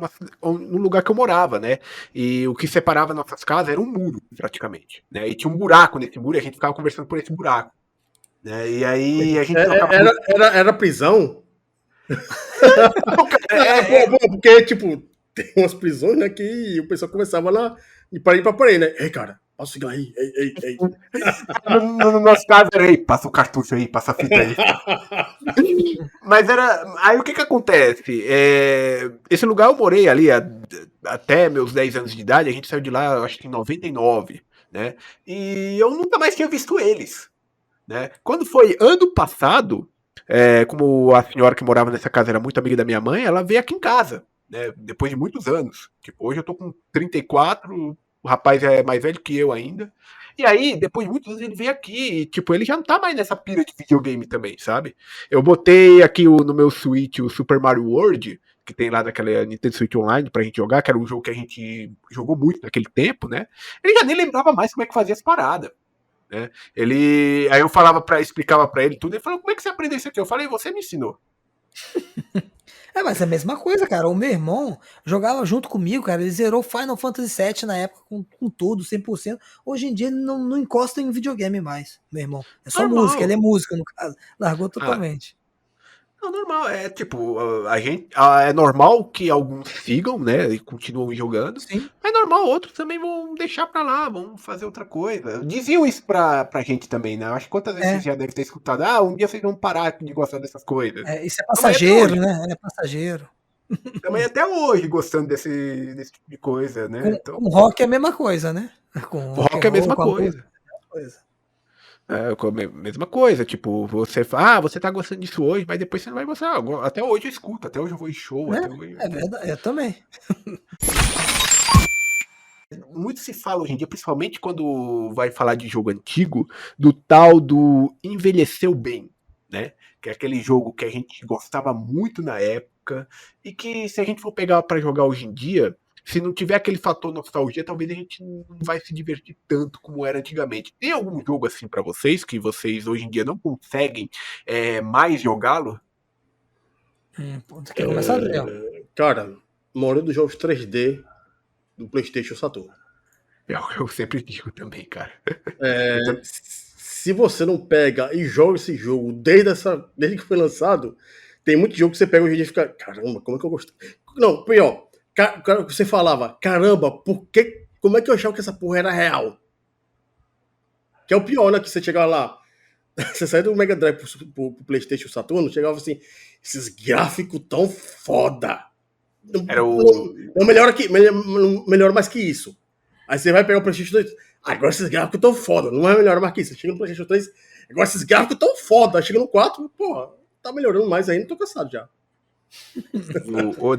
lugar que eu morava, né? E o que separava nossas casas era um muro, praticamente, né? E tinha um buraco nesse muro e a gente ficava conversando por esse buraco, né? E aí a gente trocava. Era prisão? É, é, Porque, tipo, tem umas prisões, né, que o pessoal começava lá de parede pra parede, né? Ei, cara, passa o cigarro aí, ei. no nosso caso era aí, passa o cartucho aí, passa a fita aí. Mas era. Aí o que acontece? Esse lugar eu morei ali até meus 10 anos de idade, a gente saiu de lá, acho que em 99, né? E eu nunca mais tinha visto eles, né? Quando foi ano passado, como a senhora que morava nessa casa era muito amiga da minha mãe, ela veio aqui em casa, né? Depois de muitos anos. Tipo, hoje eu tô com 34, o rapaz é mais velho que eu ainda. E aí, depois de muitos anos, ele veio aqui e, tipo, ele já não tá mais nessa pira de videogame também, sabe? Eu botei aqui no meu Switch o Super Mario World, que tem lá daquela Nintendo Switch Online pra gente jogar, que era um jogo que a gente jogou muito naquele tempo, né? Ele já nem lembrava mais como é que fazia as paradas, né? Aí eu explicava pra ele tudo, ele falou, como é que você aprendeu isso aqui? Eu falei, você me ensinou. Mas é a mesma coisa, cara. O meu irmão jogava junto comigo, cara. Ele zerou Final Fantasy VII na época com tudo, 100%. Hoje em dia ele não encosta em videogame mais, meu irmão. É só música, ele Normal. é músico, no caso. Largou Ah, totalmente. não, normal. É tipo, a gente. É normal que alguns sigam, né? E continuam jogando. Sim. Mas é normal, outros também vão deixar pra lá, vão fazer outra coisa. Diziam isso pra gente também, né? Eu acho que quantas vezes vocês É, já devem ter escutado, um dia vocês vão parar de gostar dessas coisas. isso é Também até passageiro, hoje. né? É passageiro. Também até hoje gostando desse tipo de coisa, né? Então, Com rock é a mesma coisa, né? Com rock and rock é a roll, mesma com a música, coisa. é a mesma coisa. Mesma coisa, tipo, você fala, você tá gostando disso hoje, mas depois você não vai gostar. Até hoje eu escuto, até hoje eu vou em show, até hoje. É verdade, eu também. Muito se fala hoje em dia, principalmente quando vai falar de jogo antigo, do tal do envelheceu bem, né? Que é aquele jogo que a gente gostava muito na época e que se a gente for pegar pra jogar hoje em dia, se não tiver aquele fator nostalgia, talvez a gente não vai se divertir tanto como era antigamente. Tem algum jogo assim pra vocês que vocês hoje em dia não conseguem mais jogá-lo? Você quer começar, Daniel? Cara, maioria dos jogos 3D do PlayStation Saturn. Eu sempre digo também, cara. Se você não pega e joga esse jogo desde que foi lançado, tem muito jogo que você pega hoje em dia e fica, caramba, como é que eu gostei? Não, pior, você falava, caramba, como é que eu achava que essa porra era real? Que é o pior, né? Que você chegava lá, você saiu do Mega Drive pro PlayStation Saturno, chegava assim, esses gráficos tão foda. Era o. Não melhora mais que isso. Aí você vai pegar o PlayStation 2. Agora esses gráficos tão foda. Não é melhor mais que isso. Chega no PlayStation 3. Agora esses gráficos tão foda. Chega no 4. Porra, tá melhorando mais ainda. Tô cansado já.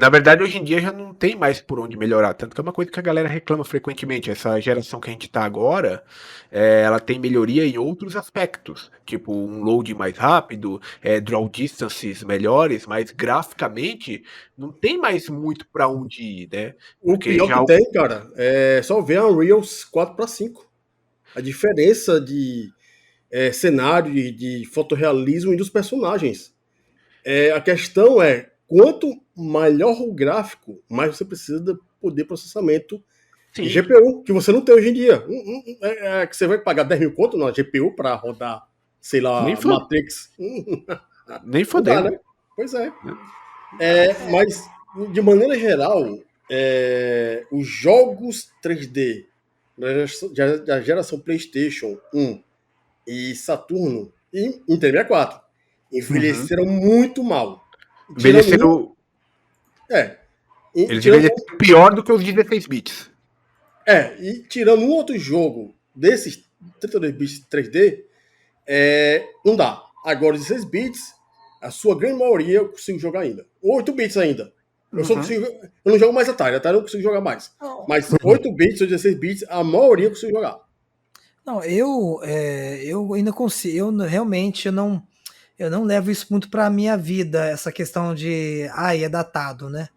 Na verdade, hoje em dia já não tem mais por onde melhorar. Tanto que é uma coisa que a galera reclama frequentemente. Essa geração que a gente tá agora, ela tem melhoria em outros aspectos. Tipo, um load mais rápido, draw distances melhores, mas graficamente não tem mais muito pra onde ir, né? O Porque pior já. que tem, cara, é só ver a Unreal 4/5. A diferença de cenário, de fotorrealismo e dos personagens. A questão é, quanto melhor o gráfico, mais você precisa de poder de processamento e Sim, GPU, que você não tem hoje em dia. Que você vai pagar 10 mil conto na GPU para rodar, sei nem, lá, fo Matrix. nem Não dá, fodendo. né? Pois é. Mas, de maneira geral, os jogos 3D da geração PlayStation 1 e Saturno e Nintendo 64 Uhum. envelheceram muito mal. Tirando um, Envelheceram. é, Eles tirando envelheceram pior do que os 16 bits. e tirando um outro jogo desses 32 bits 3D, não dá. Agora, 16 bits, a sua grande maioria eu consigo jogar ainda. 8 bits ainda. Eu só Uhum. consigo. Eu não jogo mais Atari. Atari eu não consigo jogar mais. Não, Mas 8 bits ou 16 bits, a maioria eu consigo jogar. não, eu ainda consigo, realmente eu não levo isso muito para minha vida, essa questão de, é datado, né?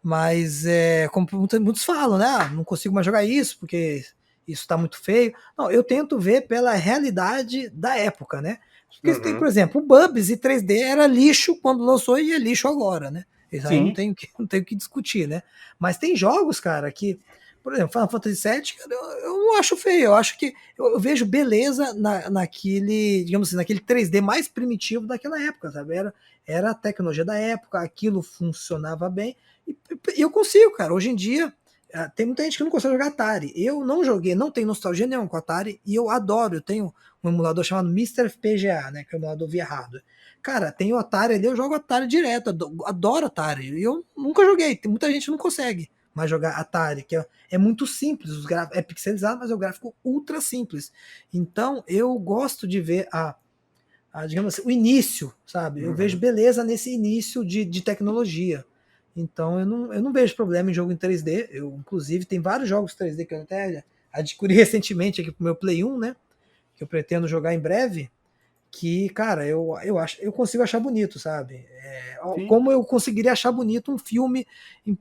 Mas como muitos falam, né? Não consigo mais jogar isso porque isso tá muito feio. Não, eu tento ver pela realidade da época, né? Porque você tem, por Uhum. exemplo, o Bubsy 3D era lixo quando lançou e é lixo agora, né? Isso aí Sim. não tem o que discutir, né? Mas tem jogos, cara, que, por exemplo, Final Fantasy VII, cara, eu não acho feio, eu acho que eu vejo beleza naquele, digamos assim, naquele 3D mais primitivo daquela época, sabe? Era a tecnologia da época, aquilo funcionava bem. E eu consigo, cara. Hoje em dia, tem muita gente que não consegue jogar Atari. Eu não joguei, não tenho nostalgia nenhuma com Atari e eu adoro. Eu tenho um emulador chamado Mr. PGA, né? Que é o emulador via hardware. Cara, tem o Atari ali, eu jogo Atari direto, adoro Atari. E eu nunca joguei, tem muita gente que não consegue mais jogar Atari, que é muito simples, é pixelizado, mas é um gráfico ultra simples. Então, eu gosto de ver digamos assim, o início, sabe? Eu vejo Uhum. beleza nesse início de tecnologia. Então eu não vejo problema em jogo em 3D. Eu, inclusive, tem vários jogos 3D que eu até adquiri recentemente aqui pro meu Play 1, né? Que eu pretendo jogar em breve. Que, cara, eu consigo achar bonito, sabe? Sim. Como eu conseguiria achar bonito um filme em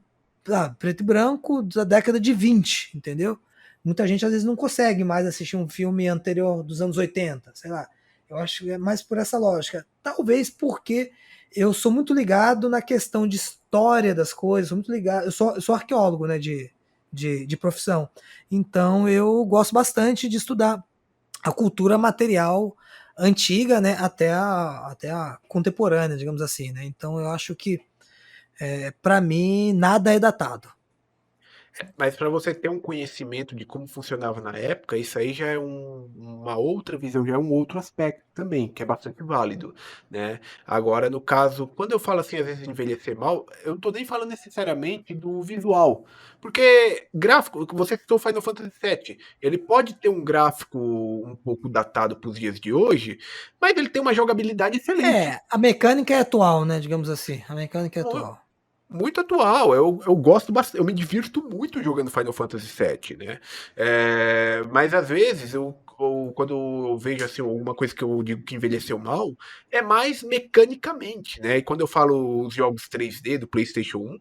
preto e branco da década de 20, entendeu? Muita gente às vezes não consegue mais assistir um filme anterior dos anos 80, sei lá. Eu acho que é mais por essa lógica. Talvez porque eu sou muito ligado na questão de história das coisas, sou muito ligado. Eu sou arqueólogo, né, de profissão. Então eu gosto bastante de estudar a cultura material antiga, né, até a contemporânea, digamos assim, né? Então eu acho que para mim nada é datado. Mas para você ter um conhecimento de como funcionava na época, isso aí já é uma outra visão, já é um outro aspecto também, que é bastante válido, né? Agora, no caso, quando eu falo assim, às vezes envelhecer mal, eu não tô nem falando necessariamente do visual, porque gráfico, você citou Final Fantasy VII, ele pode ter um gráfico um pouco datado para os dias de hoje, mas ele tem uma jogabilidade excelente. A mecânica é atual, né, digamos assim. A mecânica é atual. Muito atual, eu gosto bastante, eu me divirto muito jogando Final Fantasy VII, né? Mas às vezes quando eu vejo assim alguma coisa que eu digo que envelheceu mal, é mais mecanicamente, né? E quando eu falo os jogos 3D do PlayStation 1,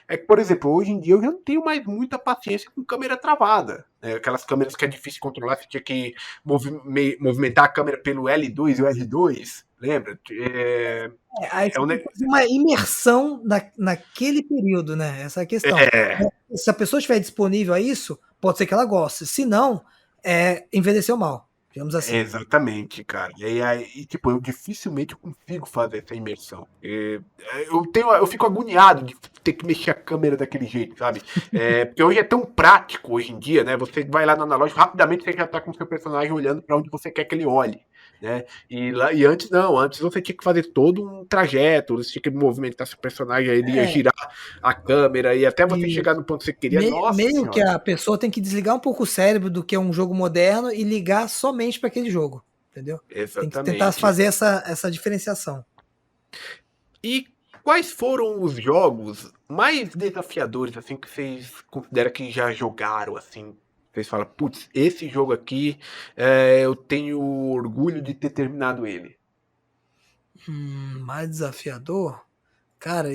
é que, por exemplo, hoje em dia eu já não tenho mais muita paciência com câmera travada, né? Aquelas câmeras que é difícil controlar, você tinha que movimentar a câmera pelo L2 e o R2, lembra? Aí É você um, tem que fazer uma imersão naquele período, né? Essa é a questão. é, Se a pessoa estiver disponível a isso, pode ser que ela goste. Se não, envelheceu mal, digamos assim. Exatamente, cara. Tipo, eu dificilmente consigo fazer essa imersão. Eu fico agoniado de ter que mexer a câmera daquele jeito, sabe? Porque hoje é tão prático hoje em dia, né? Você vai lá no analógico, rapidamente você já tá com o seu personagem olhando para onde você quer que ele olhe, né? E antes não, antes você tinha que fazer todo um trajeto, você tinha que movimentar seu personagem, aí ele ia É, girar a câmera e até você e chegar no ponto que você queria. Nossa meio que senhora. a pessoa tem que desligar um pouco o cérebro do que é um jogo moderno e ligar somente para aquele jogo, entendeu? Tem que tentar Exatamente. fazer essa diferenciação. E quais foram os jogos mais desafiadores, assim, que vocês consideram que já jogaram, assim? Vocês falam, putz, esse jogo aqui eu tenho orgulho de ter terminado ele. Mais desafiador? Cara,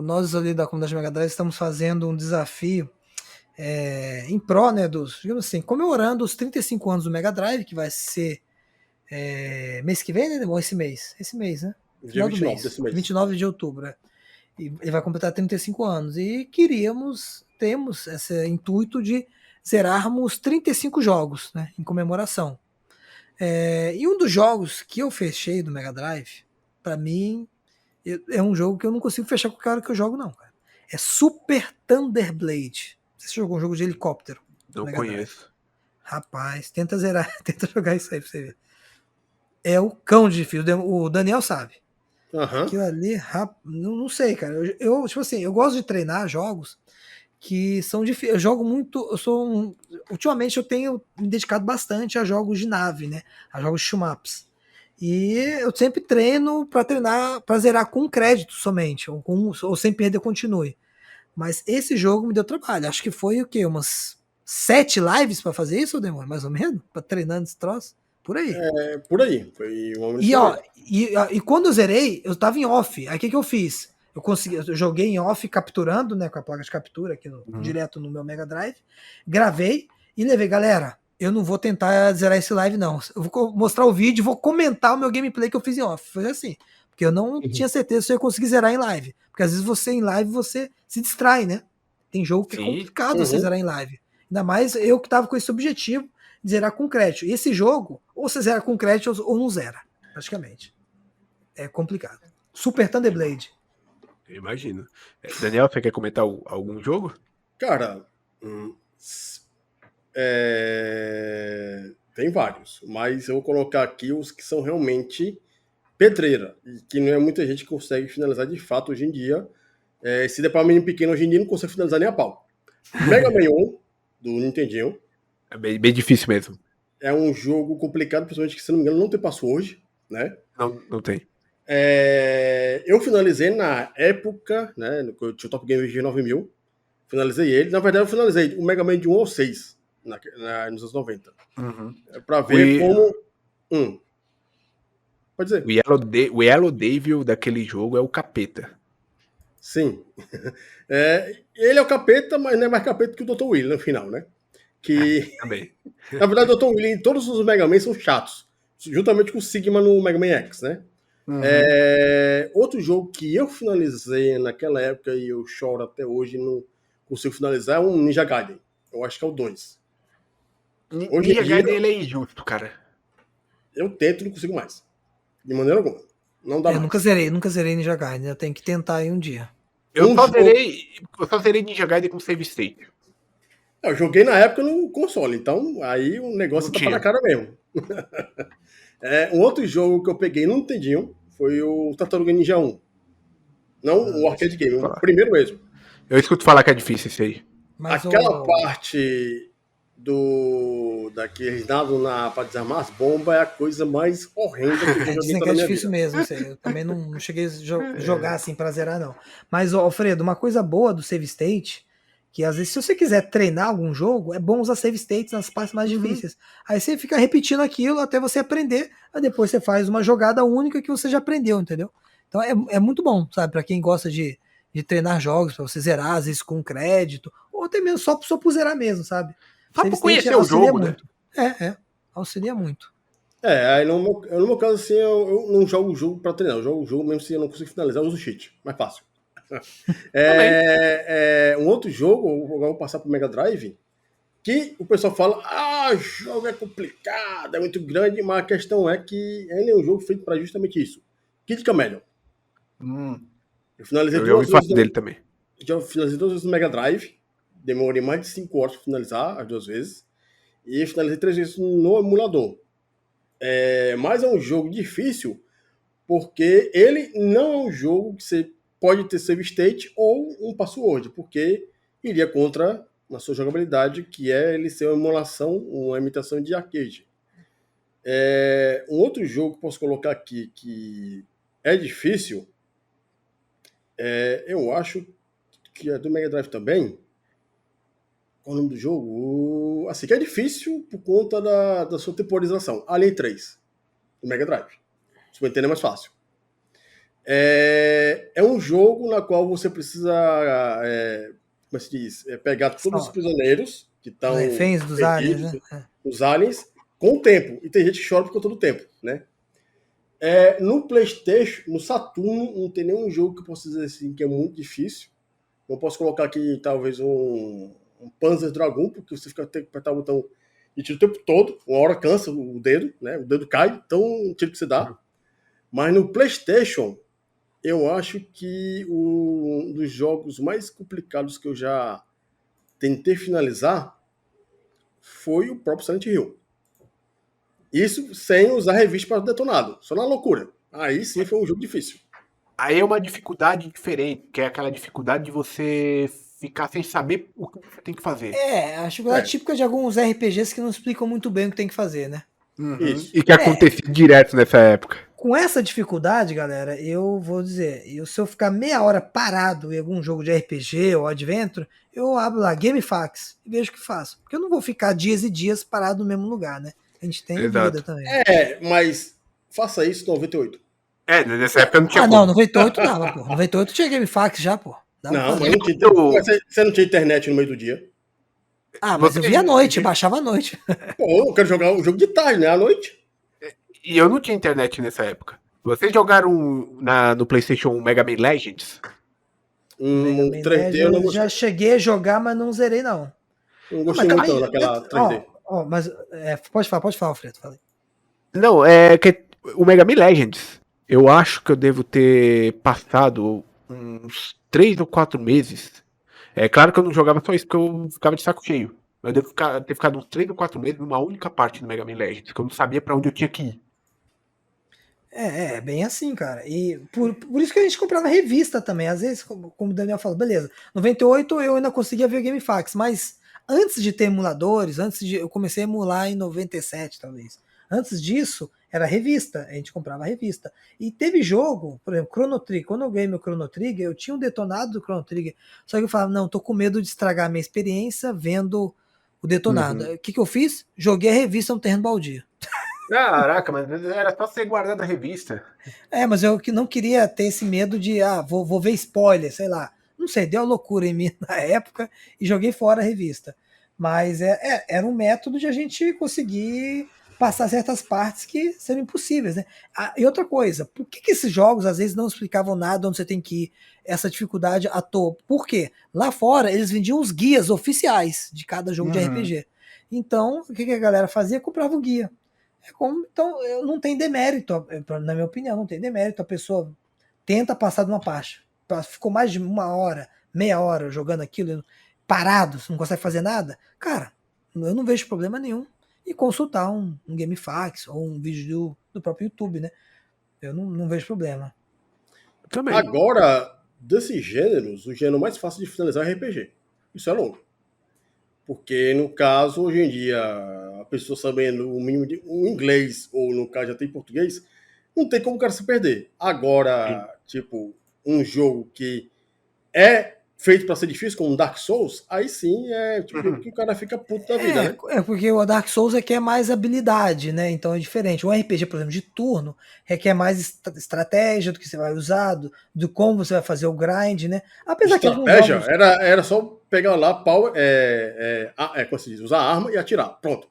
nós ali da comunidade Mega Drive estamos fazendo um desafio em pró, né, digamos assim, comemorando os 35 anos do Mega Drive, que vai ser mês que vem, né? Ou esse mês, né? Dia Final do 29 mês, desse mês. 29 de outubro, né? E ele vai completar 35 anos. E temos esse intuito de zerarmos 35 jogos, né, em comemoração. E um dos jogos que eu fechei do Mega Drive, pra mim, é um jogo que eu não consigo fechar com o cara que eu jogo, não, cara. É Super Thunder Blade. Você jogou um jogo de helicóptero do Não Mega Drive? conheço. Rapaz, tenta zerar, tenta jogar isso aí pra você ver. É o cão de difícil, o Daniel sabe. Aham. Aquilo ali, não sei, cara. Tipo assim, eu gosto de treinar jogos que são difíceis. Eu jogo muito, ultimamente eu tenho me dedicado bastante a jogos de nave, né? A jogos de shmups. E eu sempre treino para treinar, para zerar com crédito somente, ou sem perder continue. Mas esse jogo me deu trabalho. Acho que foi o quê? Umas 7 lives pra fazer isso, Demônio? Mais ou menos? Pra treinando esse troço? Por aí. É, por aí. Foi uma E ó, e quando eu zerei, eu tava em off. Aí o que eu fiz? Eu joguei em off capturando, né, com a placa de captura aqui direto no meu Mega Drive, gravei e levei, galera, eu não vou tentar zerar esse live não. Eu vou mostrar o vídeo, vou comentar o meu gameplay que eu fiz em off. Foi assim, porque eu não tinha certeza se eu ia conseguir zerar em live, porque às vezes você em live você se distrai, né? Tem jogo que é complicado você zerar em live. Ainda mais eu que tava com esse objetivo de zerar com crédito. E esse jogo, ou você zera com crédito ou não zera, praticamente. É complicado. Super Thunderblade. Eu imagino. Daniel, você quer comentar algum jogo? Cara, tem vários, mas eu vou colocar aqui os que são realmente pedreira, e que não é muita gente que consegue finalizar de fato hoje em dia. Se der pra menino pequeno hoje em dia, não consegue finalizar nem a pau. Mega Man 1, do Nintendinho. É bem difícil mesmo. É um jogo complicado, principalmente que, se não me engano, não tem password, né? Não tem. Eu finalizei na época, né? Eu tinha o Top Game G9000. Finalizei ele. Na verdade, eu finalizei o Mega Man de 1 ao 6 nos anos 90. Pra ver como. Pode dizer. O Yellow Devil daquele jogo é o capeta. Sim. Ele é o capeta, mas não é mais capeta que o Dr. Willy no final, né? Também. Na verdade, o Dr. Willy em todos os Mega Man são chatos. Juntamente com o Sigma no Mega Man X, né? Outro jogo que eu finalizei naquela época e eu choro até hoje e não consigo finalizar é um Ninja Gaiden. Eu acho que é o 2. Ninja Gaiden ele é injusto, cara. Eu tento e não consigo mais. De maneira alguma. Não dá mais. Nunca zerei Ninja Gaiden. Eu tenho que tentar aí um dia. Eu só zerei Ninja Gaiden com save state. Eu joguei na época no console, então aí o negócio tá na cara mesmo. Um outro jogo que eu peguei no Nintendinho foi o Tartaruga Ninja 1. Não o arcade game, o primeiro mesmo. Eu escuto falar que é difícil esse aí. Mas aquela parte daqueles dados pra desarmar as bombas é a coisa mais horrenda que eu joguei dizem que é difícil mesmo, eu também não cheguei a jogar assim pra zerar, não. Mas, Alfredo, uma coisa boa do save state, que às vezes se você quiser treinar algum jogo, é bom usar save states nas partes mais difíceis. Aí você fica repetindo aquilo até você aprender, aí depois você faz uma jogada única que você já aprendeu, entendeu? Então é muito bom, sabe, pra quem gosta de treinar jogos, pra você zerar, às vezes com crédito, ou até mesmo só por zerar mesmo, sabe? Só pra conhecer o jogo, muito. Auxilia muito. Aí no meu caso, assim, eu não jogo o jogo pra treinar, eu jogo o jogo mesmo se eu não consigo finalizar, eu uso cheat, mais fácil. Um outro jogo, eu vou passar pro Mega Drive, que o pessoal fala, o jogo é complicado, é muito grande, mas a questão é que ele é um jogo feito pra justamente isso. Kid Chameleon. Eu finalizei duas vezes dele também. Já finalizei 2 vezes no Mega Drive, demorei mais de 5 horas para finalizar as 2 vezes, e finalizei 3 vezes no emulador. Mas é um jogo difícil, porque ele não é um jogo que você pode ter save state ou um password, porque iria contra a sua jogabilidade, que é ele ser uma emulação, uma imitação de arcade. Um outro jogo que posso colocar aqui que é difícil, eu acho que é do Mega Drive também. Qual é o nome do jogo? Assim, que é difícil por conta da sua temporização. Alien 3, do Mega Drive. Super Nintendo é mais fácil. É um jogo na qual você precisa, como se diz, pegar todos os prisioneiros que estão reféns dos aliens, né? Os aliens, com o tempo. E tem gente que chora por conta do tempo, né? No PlayStation, no Saturno, não tem nenhum jogo que eu possa dizer assim que é muito difícil. Eu posso colocar aqui talvez um Panzer Dragoon, porque você fica tendo que apertar o botão e tira o tempo todo, uma hora cansa o dedo, né? O dedo cai, tão tiro que você dá. Mas no PlayStation, eu acho que um dos jogos mais complicados que eu já tentei finalizar foi o próprio Silent Hill. Isso sem usar revista para detonado, só na loucura. Aí sim foi um jogo difícil. Aí é uma dificuldade diferente, que é aquela dificuldade de você ficar sem saber o que você tem que fazer. A dificuldade típica de alguns RPGs que não explicam muito bem o que tem que fazer, né? Isso. E que acontecia direto nessa época. com essa dificuldade, galera, eu vou dizer, se eu ficar meia hora parado em algum jogo de RPG ou Adventure, eu abro lá GameFAQs e vejo o que faço. Porque eu não vou ficar dias e dias parado no mesmo lugar, né? A gente tem vida Exato. também. Mas faça isso no 98. Nessa época não tinha Ah, como. não, 98 dava, pô. 98 tinha GameFAQs já, pô. Dava pra Não, fazer. mas não tinha, você não tinha internet no meio do dia. Ah, mas eu via à noite, baixava à noite. Pô, eu quero jogar o jogo de tarde, né? À noite. E eu não tinha internet nessa época. Vocês jogaram no PlayStation 1 Mega Man Legends? Mega Man 3D eu não Legends, já gostei. cheguei a jogar, mas não zerei, não. Não gostei muito não, daquela 3D. Mas pode falar, Alfredo. Falei. Não, é que o Mega Man Legends, eu acho que eu devo ter passado uns 3 ou 4 meses. É claro que eu não jogava só isso, porque eu ficava de saco cheio. Eu devo ter ficado uns 3 ou 4 meses numa única parte do Mega Man Legends, que eu não sabia pra onde eu tinha que ir. Bem assim, cara. E por isso que a gente comprava revista também. Às vezes, como o Daniel falou, beleza, 98 eu ainda conseguia ver GameFAQs, mas antes de ter emuladores, eu comecei a emular em 97, talvez. Antes disso, era revista, a gente comprava revista. E teve jogo, por exemplo, Chrono Trigger. Quando eu ganhei meu Chrono Trigger, eu tinha um detonado do Chrono Trigger, só que eu falava, não, tô com medo de estragar a minha experiência vendo o detonado. O que eu fiz? Joguei a revista no terreno baldio. Caraca, mas era só você guardar da revista. Mas eu não queria ter esse medo de, vou ver spoiler, sei lá. Não sei, deu uma loucura em mim na época e joguei fora a revista. Mas era um método de a gente conseguir passar certas partes que seriam impossíveis, né? E outra coisa, por que esses jogos às vezes não explicavam nada onde você tem que ir, essa dificuldade à toa? Por quê? Lá fora eles vendiam os guias oficiais de cada jogo de RPG. Então, o que a galera fazia? Comprava o guia. Então, não tem demérito, na minha opinião, não tem demérito. A pessoa tenta passar de uma parte, ficou mais de uma hora, meia hora jogando aquilo, parado, não consegue fazer nada. Cara, eu não vejo problema nenhum em consultar um GameFAQs ou um vídeo do próprio YouTube, né? Eu não vejo problema. Também. Agora, desses gêneros, o gênero mais fácil de finalizar é RPG. Isso é longo. Porque, no caso, hoje em dia, a pessoa sabendo o mínimo de o inglês, ou no caso já tem português, não tem como o cara se perder. Agora, tipo, um jogo que é feito para ser difícil, como Dark Souls, aí sim é tipo que o cara fica puto da vida, né? Porque o Dark Souls requer mais habilidade, né? Então é diferente. Um RPG, por exemplo, de turno, requer mais estratégia do que você vai usar, do como você vai fazer o grind, né? Apesar que alguns Estratégia jogos... era só pegar lá, como se diz, usar a arma e atirar. Pronto.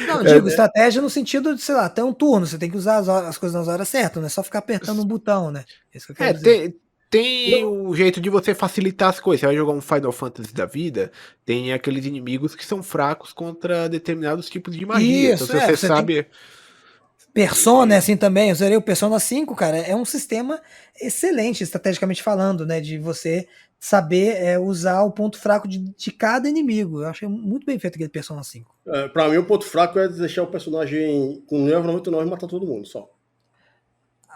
Não, digo estratégia no sentido de, sei lá, até um turno, você tem que usar as coisas nas horas certas, não é só ficar apertando um botão, né? É isso que eu quero dizer. Tem um jeito de você facilitar as coisas. Você vai jogar um Final Fantasy da vida, tem aqueles inimigos que são fracos contra determinados tipos de magia. Isso, então, se você sabe. Persona é assim também, eu zerei o Persona 5, cara, é um sistema excelente, estrategicamente falando, né, de você saber usar o ponto fraco de cada inimigo. Eu achei muito bem feito aquele Persona 5. Pra mim, o ponto fraco é deixar o personagem com nível 99 e matar todo mundo, só.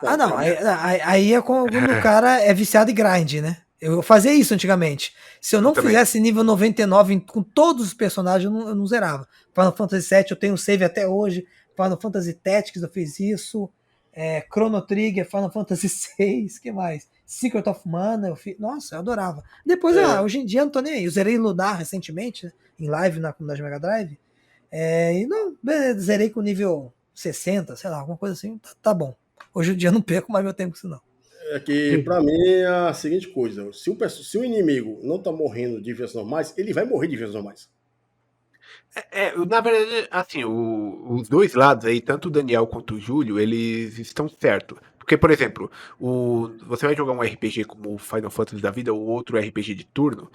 Não, aí é quando o cara é viciado em grind, né? Eu fazia isso antigamente. Se eu não fizesse nível 99 com todos os personagens, eu não zerava. Final Fantasy VII eu tenho save até hoje. Final Fantasy Tactics eu fiz isso. Chrono Trigger, Final Fantasy VI, que mais? Secret of Mana, eu fiz. Nossa, eu adorava. Depois, hoje em dia eu não tô nem aí. Eu zerei Lunar recentemente, né, em live na comunidade Mega Drive. E não, zerei com nível 60, sei lá, alguma coisa assim. Tá bom. Hoje em dia eu não perco mais meu tempo com isso, não. É que, pra mim, é a seguinte coisa: se o inimigo não tá morrendo de vias normais, ele vai morrer de vias normais. Na verdade, assim, os dois lados aí, tanto o Daniel quanto o Júlio, eles estão certos. Porque, por exemplo, você vai jogar um RPG como o Final Fantasy da vida ou outro RPG de turno,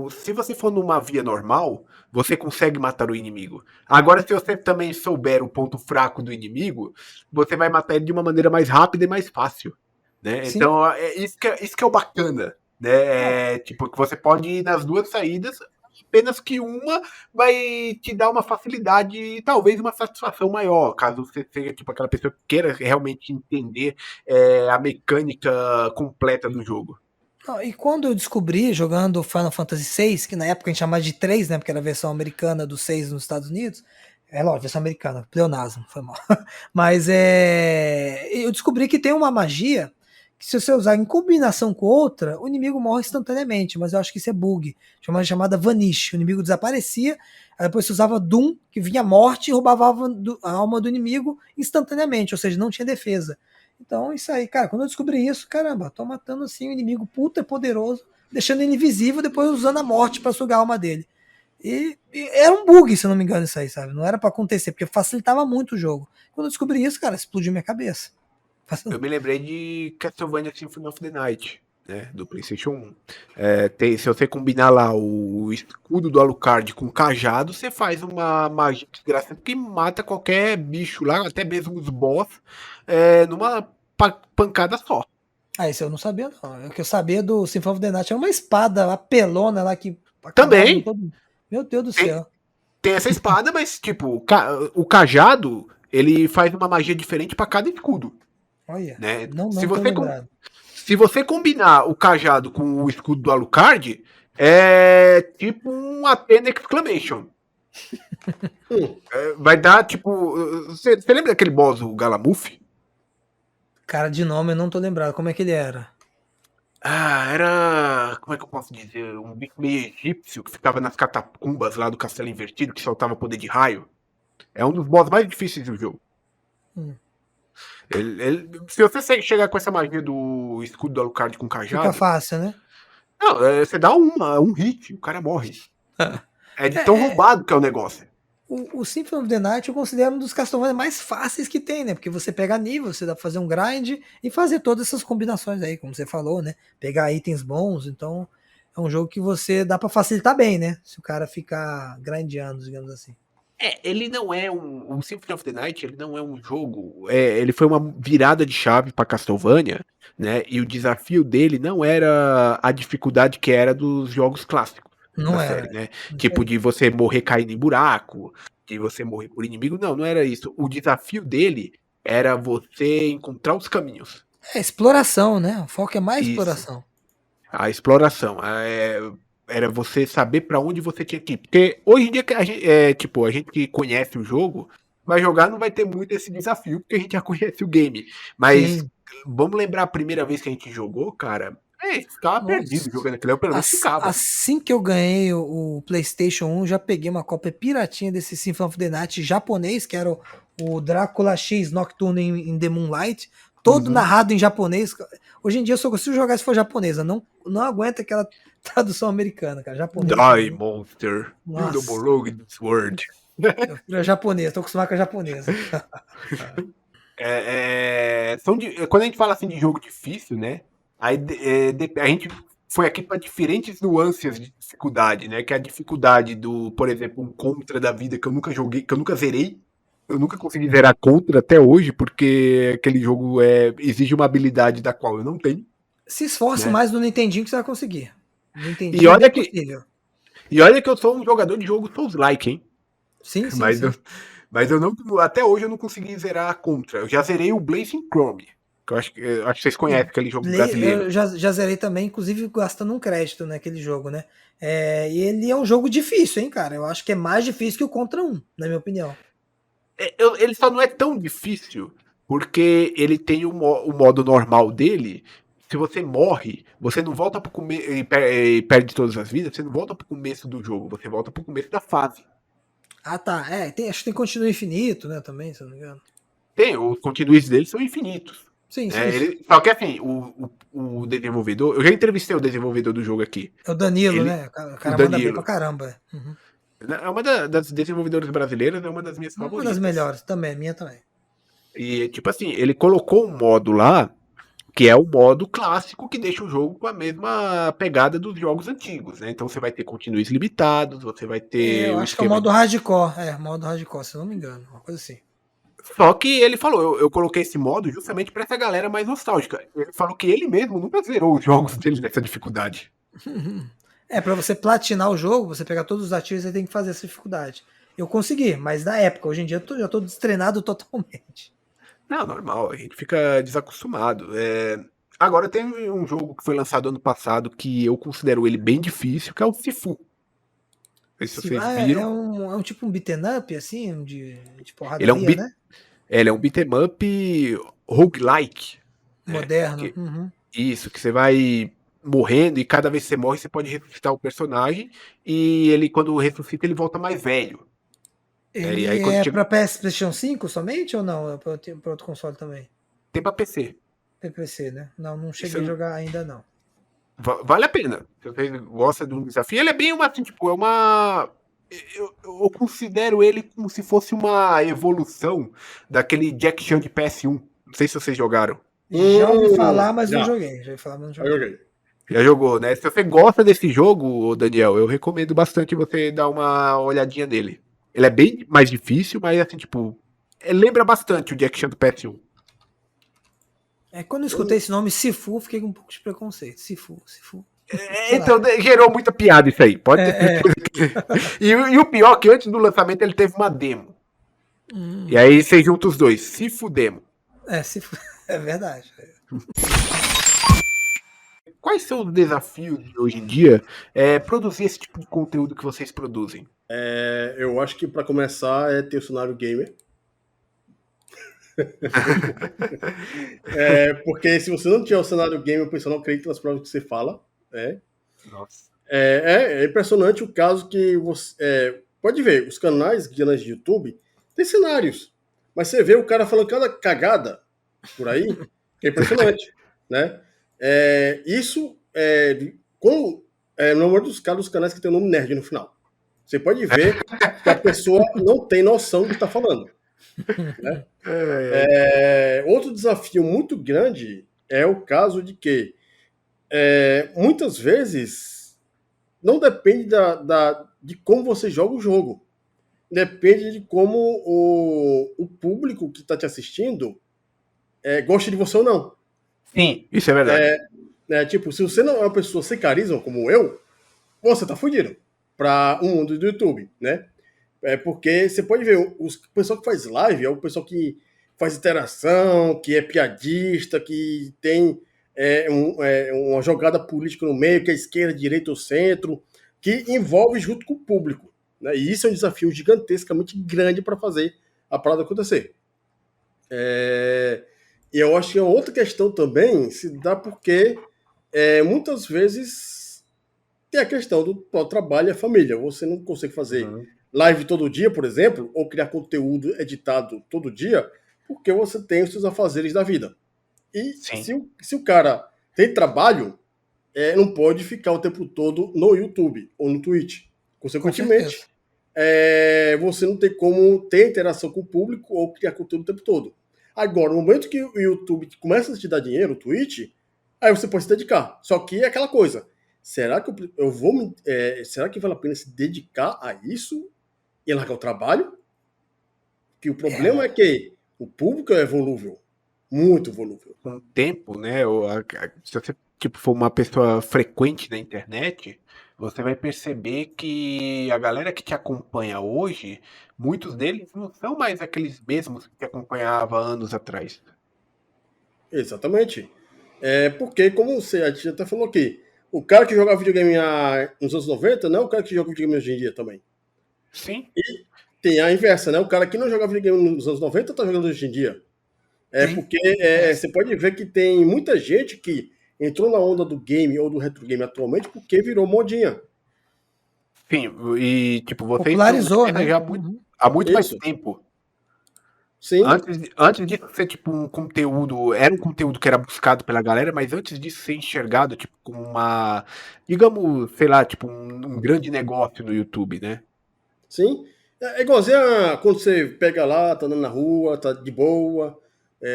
se você for numa via normal, você consegue matar o inimigo. Agora, se você também souber o ponto fraco do inimigo, você vai matar ele de uma maneira mais rápida e mais fácil. Né? Então, isso que é o bacana. Né? Tipo, que você pode ir nas duas saídas, apenas que uma vai te dar uma facilidade e talvez uma satisfação maior, caso você seja tipo aquela pessoa que queira realmente entender a mecânica completa do jogo. E quando eu descobri, jogando Final Fantasy VI, que na época a gente chamava de 3, né, porque era a versão americana do 6 nos Estados Unidos, É lógico, versão americana, pleonasmo, foi mal. Mas eu descobri que tem uma magia que se você usar em combinação com outra, o inimigo morre instantaneamente, mas eu acho que isso é bug. Tinha uma chamada Vanish, o inimigo desaparecia, aí depois você usava Doom, que vinha a morte e roubava a alma do inimigo instantaneamente, ou seja, não tinha defesa. Então isso aí, cara, quando eu descobri isso, caramba, tô matando assim um inimigo puta poderoso, deixando ele invisível, depois usando a morte pra sugar a alma dele. E era um bug, se eu não me engano, isso aí, sabe? Não era pra acontecer, porque facilitava muito o jogo. Quando eu descobri isso, cara, explodiu minha cabeça. Eu me lembrei de Castlevania Symphony of the Night, né, do PlayStation 1. Se você combinar lá o escudo do Alucard com o cajado, você faz uma magia desgraçada que mata qualquer bicho lá, até mesmo os boss, numa pancada só. Ah, isso eu não sabia, não. O que eu sabia do Symphony of the Night é uma espada apelona lá que acabava com Também todo mundo. Meu Deus do tem, céu. tem essa espada, mas tipo, o cajado, ele faz uma magia diferente pra cada escudo, Olha, né? não tô lembrado. Se você combinar o cajado com o escudo do Alucard, é tipo um Athena Exclamation. Vai dar tipo. Você lembra daquele boss, o Galamuf? Cara, de nome eu não tô lembrado. Como é que ele era? Ah, era. Como é que eu posso dizer? Um bicho meio egípcio que ficava nas catacumbas lá do Castelo Invertido, que soltava poder de raio. É um dos boss mais difíceis do jogo. Hum. Se você chegar com essa magia do escudo do Alucard com Fica cajado, fácil, né? não, você dá um hit, o cara morre. É de tão É, roubado que é o negócio. o Symphony of the Night eu considero um dos Castlevania mais fáceis que tem, né? Porque você pega nível, você dá pra fazer um grind e fazer todas essas combinações aí, como você falou, né? Pegar itens bons, então é um jogo que você dá pra facilitar bem, né? Se o cara ficar grindando, digamos assim. Ele não é um Symphony of the Night, ele não é um jogo. Ele foi uma virada de chave para Castlevania, né? E o desafio dele não era a dificuldade que era dos jogos clássicos da Não série, era. né? Tipo de você morrer caindo em buraco, de você morrer por inimigo. Não, não era isso. O desafio dele era você encontrar os caminhos. É exploração, né? O foco é mais Isso. exploração. A exploração. Era você saber pra onde você tinha que ir. Porque hoje em dia, a gente que conhece o jogo, vai jogar, não vai ter muito esse desafio, porque a gente já conhece o game. Mas Sim. vamos lembrar a primeira vez que a gente jogou, cara. Ficava perdido Nossa. jogando aquilo. Eu pelo menos ficava. Assim que eu ganhei o PlayStation 1, já peguei uma cópia piratinha desse Symphony of the Night japonês, que era o Drácula X Nocturne in the Moonlight, todo Uhum. narrado em japonês. Hoje em dia eu só consigo jogar se for japonesa, não aguenta aquela tradução americana, cara. Japonês. Die, monster. You Nossa, the belong in this world. eu prefiro japonês, tô acostumado com a japonesa. Quando a gente fala assim de jogo difícil, né? A gente foi aqui para diferentes nuances de dificuldade, né? Que é a dificuldade do, por exemplo, um Contra da vida que eu nunca joguei, que eu nunca zerei. Eu nunca consegui zerar Contra até hoje, porque aquele jogo exige uma habilidade da qual eu não tenho, Se esforce né? mais no Nintendinho que você vai conseguir. No E Nintendinho é olha bem que, possível. e olha que eu sou um jogador de jogo Souls-like, hein? Sim, sim, Mas eu, sim. mas eu não, até hoje eu não consegui zerar a Contra. Eu já zerei o Blazing Chrome, que eu acho que vocês conhecem aquele jogo brasileiro. Eu já zerei também, inclusive gastando um crédito naquele jogo, né? E ele é um jogo difícil, hein, cara? Eu acho que é mais difícil que o Contra 1, na minha opinião. Ele só não é tão difícil porque ele tem o modo normal dele. Se você morre, você não volta pro começo e perde todas as vidas, você não volta pro começo do jogo, você volta pro começo da fase. Ah, tá. Acho que tem continuo infinito, né, também, se eu não me engano. Os continues dele são infinitos. Sim, sim. Né? Só que assim, o desenvolvedor. Eu já entrevistei o desenvolvedor do jogo aqui. É o Danilo, Ele, né? O o cara manda bem pra Danilo. caramba. Uhum. É uma das desenvolvedoras brasileiras, é uma das minhas Uma das favoritas. melhores também, minha também. E, tipo assim, ele colocou um modo lá, que é o modo clássico, que deixa o jogo com a mesma pegada dos jogos antigos, né? Então você vai ter continues limitados, você vai ter Eu o acho que é o esquema modo de... hardcore. Modo hardcore, se eu não me engano. Uma coisa assim. Só que ele falou, eu coloquei esse modo justamente pra essa galera mais nostálgica. Ele falou que ele mesmo nunca zerou os jogos dele nessa dificuldade. Pra você platinar o jogo, você pegar todos os ativos, você tem que fazer essa dificuldade. Eu consegui, mas na época, hoje em dia já tô destreinado totalmente. Não, normal, a gente fica desacostumado. Agora tem um jogo que foi lançado ano passado que eu considero ele bem difícil, que é o Sifu. sei se vocês É viram. um tipo um beaten up, assim, de Ele é um, porradaria, né? ele é um beat'em up roguelike. Né? Moderno. Uhum. Isso, que você vai morrendo e cada vez que você morre, você pode ressuscitar o personagem. E ele, quando ressuscita, ele volta mais velho. E aí, Ele quando é chega... pra PlayStation 5 somente ou não? É pra outro console também? Tem pra PC. Tem PC, né? Não Isso cheguei a jogar ainda, não. vale a pena. Se você gosta de um desafio, ele é bem uma, assim, tipo, é uma... Eu considero ele como se fosse uma evolução daquele Jack Chan de PS1. Não sei se vocês jogaram. Já ouvi falar, mas não Já. joguei. Já ouvi falar, mas não Eu joguei. joguei. Já jogou, né? Se você gosta desse jogo, Daniel, eu recomendo bastante você dar uma olhadinha nele. Ele é bem mais difícil, mas assim, tipo, lembra bastante o Jack Chan do PS1. Quando eu escutei esse nome, Sifu, fiquei com um pouco de preconceito. Sifu. Sei lá. Então gerou muita piada isso aí, pode ter É, certeza. E o pior é que antes do lançamento ele teve uma demo. E aí você junta os dois, Sifu demo. Sifu. É verdade. Quais são os desafios de hoje em dia produzir esse tipo de conteúdo que vocês produzem? Eu acho que para começar é ter o cenário gamer. Porque se você não tiver o cenário gamer, o pessoal não acredita nas provas que você fala. Nossa. É impressionante o caso que você. Pode ver, os canais de YouTube tem cenários. Mas você vê o cara falando cada cagada por aí, que é impressionante. Né? Isso como no número dos casos, os canais que tem o nome nerd no final. Você pode ver que a pessoa não tem noção do que está falando. Né? Outro desafio muito grande é o caso de que muitas vezes não depende de como você joga o jogo. Depende de como o público que está te assistindo gosta de você ou não. Sim, isso é verdade. Tipo, se você não é uma pessoa sem carisma como eu, você tá fudido para o mundo do YouTube, né? Porque você pode ver, o pessoal que faz live é o pessoal que faz interação, que é piadista, que tem uma jogada política no meio, que é esquerda, direita ou centro, que envolve junto com o público. Né? E isso é um desafio gigantescamente grande para fazer a parada acontecer. E eu acho que é outra questão também se dá porque muitas vezes tem a questão do trabalho e a família. Você não consegue fazer live todo dia, por exemplo, ou criar conteúdo editado todo dia, porque você tem os seus afazeres da vida. E se o cara tem trabalho, não pode ficar o tempo todo no YouTube ou no Twitch. Consequentemente, você não tem como ter interação com o público ou criar conteúdo o tempo todo. Agora, no momento que o YouTube começa a te dar dinheiro, o Twitch, aí você pode se dedicar. Só que é aquela coisa. Será que eu vou? Será que vale a pena se dedicar a isso e largar o trabalho? Que o problema é que o público é volúvel, muito volúvel. Com o tempo, né? Se você for uma pessoa frequente na internet, você vai perceber que a galera que te acompanha hoje, muitos deles não são mais aqueles mesmos que te acompanhava anos atrás. Exatamente. Porque, como a gente até falou aqui, o cara que jogava videogame nos anos 90 não é o cara que joga videogame hoje em dia também. Sim. E tem a inversa, né? O cara que não jogava videogame nos anos 90 tá jogando hoje em dia. Porque você pode ver que tem muita gente que entrou na onda do game ou do retro game atualmente porque virou modinha. Sim, e tipo, vocês popularizou, né? já há muito mais Isso. tempo. Sim. Antes disso ser tipo um conteúdo, era um conteúdo que era buscado pela galera, mas antes disso ser enxergado tipo como uma, digamos, sei lá, tipo um grande negócio no YouTube, né? Sim. É igualzinho quando você pega lá, tá andando na rua, tá de boa,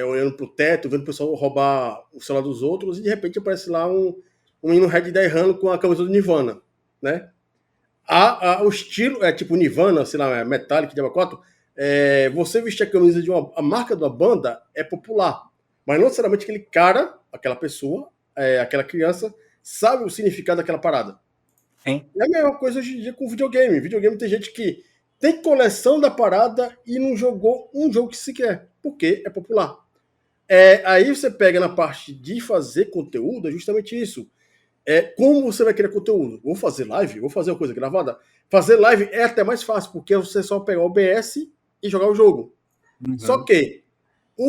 olhando pro teto, vendo o pessoal roubar o celular dos outros, e de repente aparece lá um menino Red Dead Runner com a camisa do Nirvana, né? O estilo é tipo Nirvana, sei lá, Metallica, Diabo 4, você vestir a camisa de a marca de uma banda é popular, mas não necessariamente aquele cara, aquela pessoa, aquela criança, sabe o significado daquela parada. Sim. É a mesma coisa hoje em dia com videogame. Videogame tem gente que tem coleção da parada e não jogou um jogo que se quer, porque é popular. Aí você pega na parte de fazer conteúdo, é justamente isso. como você vai criar conteúdo? Vou fazer live? Vou fazer uma coisa gravada? Fazer live é até mais fácil, porque você só pegar o OBS e jogar o jogo. Só que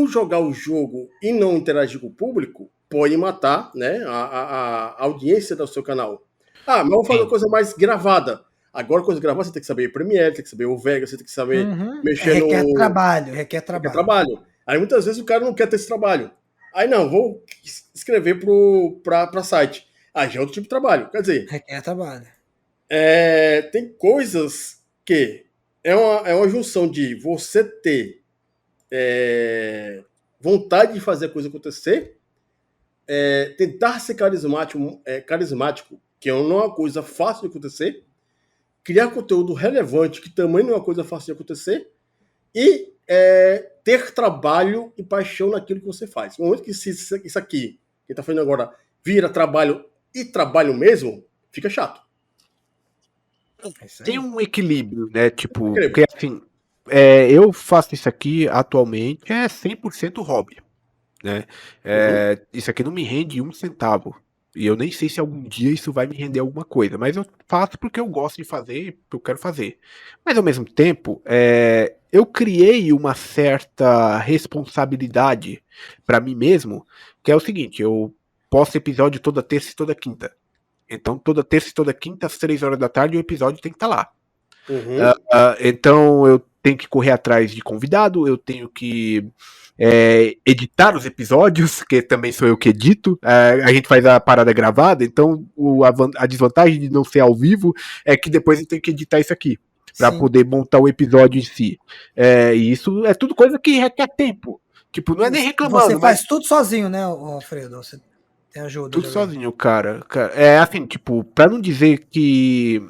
jogar o jogo e não interagir com o público pode matar, né, a audiência do seu canal. Mas vou fazer uma coisa mais gravada. Agora, coisa gravada, você tem que saber Premiere, tem que saber o Vegas, você tem que saber mexer Requer no... trabalho. Requer trabalho. Aí muitas vezes o cara não quer ter esse trabalho. Aí não, vou escrever para site. Aí já é outro tipo de trabalho. Quer dizer, Requer trabalho. tem coisas que é uma junção de você ter vontade de fazer a coisa acontecer, tentar ser carismático, que não é uma coisa fácil de acontecer, criar conteúdo relevante, que também não é uma coisa fácil de acontecer, e ter trabalho e paixão naquilo que você faz. No momento que isso aqui, que está fazendo agora, vira trabalho e trabalho mesmo, fica chato. Tem um equilíbrio, né? Tipo, porque assim, eu faço isso aqui atualmente 100% hobby, né? Isso aqui não me rende um centavo. E eu nem sei se algum dia isso vai me render alguma coisa, mas eu faço porque eu gosto de fazer, porque eu quero fazer. Mas ao mesmo tempo, eu criei uma certa responsabilidade para mim mesmo, que é o seguinte: eu posto episódio toda terça e toda quinta. Então, toda terça e toda quinta, às 3 horas da tarde, o episódio tem que estar lá. Então, eu tenho que correr atrás de convidado, eu tenho que editar os episódios, que também sou eu que edito. A gente faz a parada gravada, então a desvantagem de não ser ao vivo é que depois eu tenho que editar isso aqui, para poder montar o episódio em si. E isso é tudo coisa que requer tempo. Tipo, não é nem reclamando. Você faz tudo sozinho, né, Alfredo? Você tem ajuda. Tudo sozinho, cara. Assim, tipo, pra não dizer que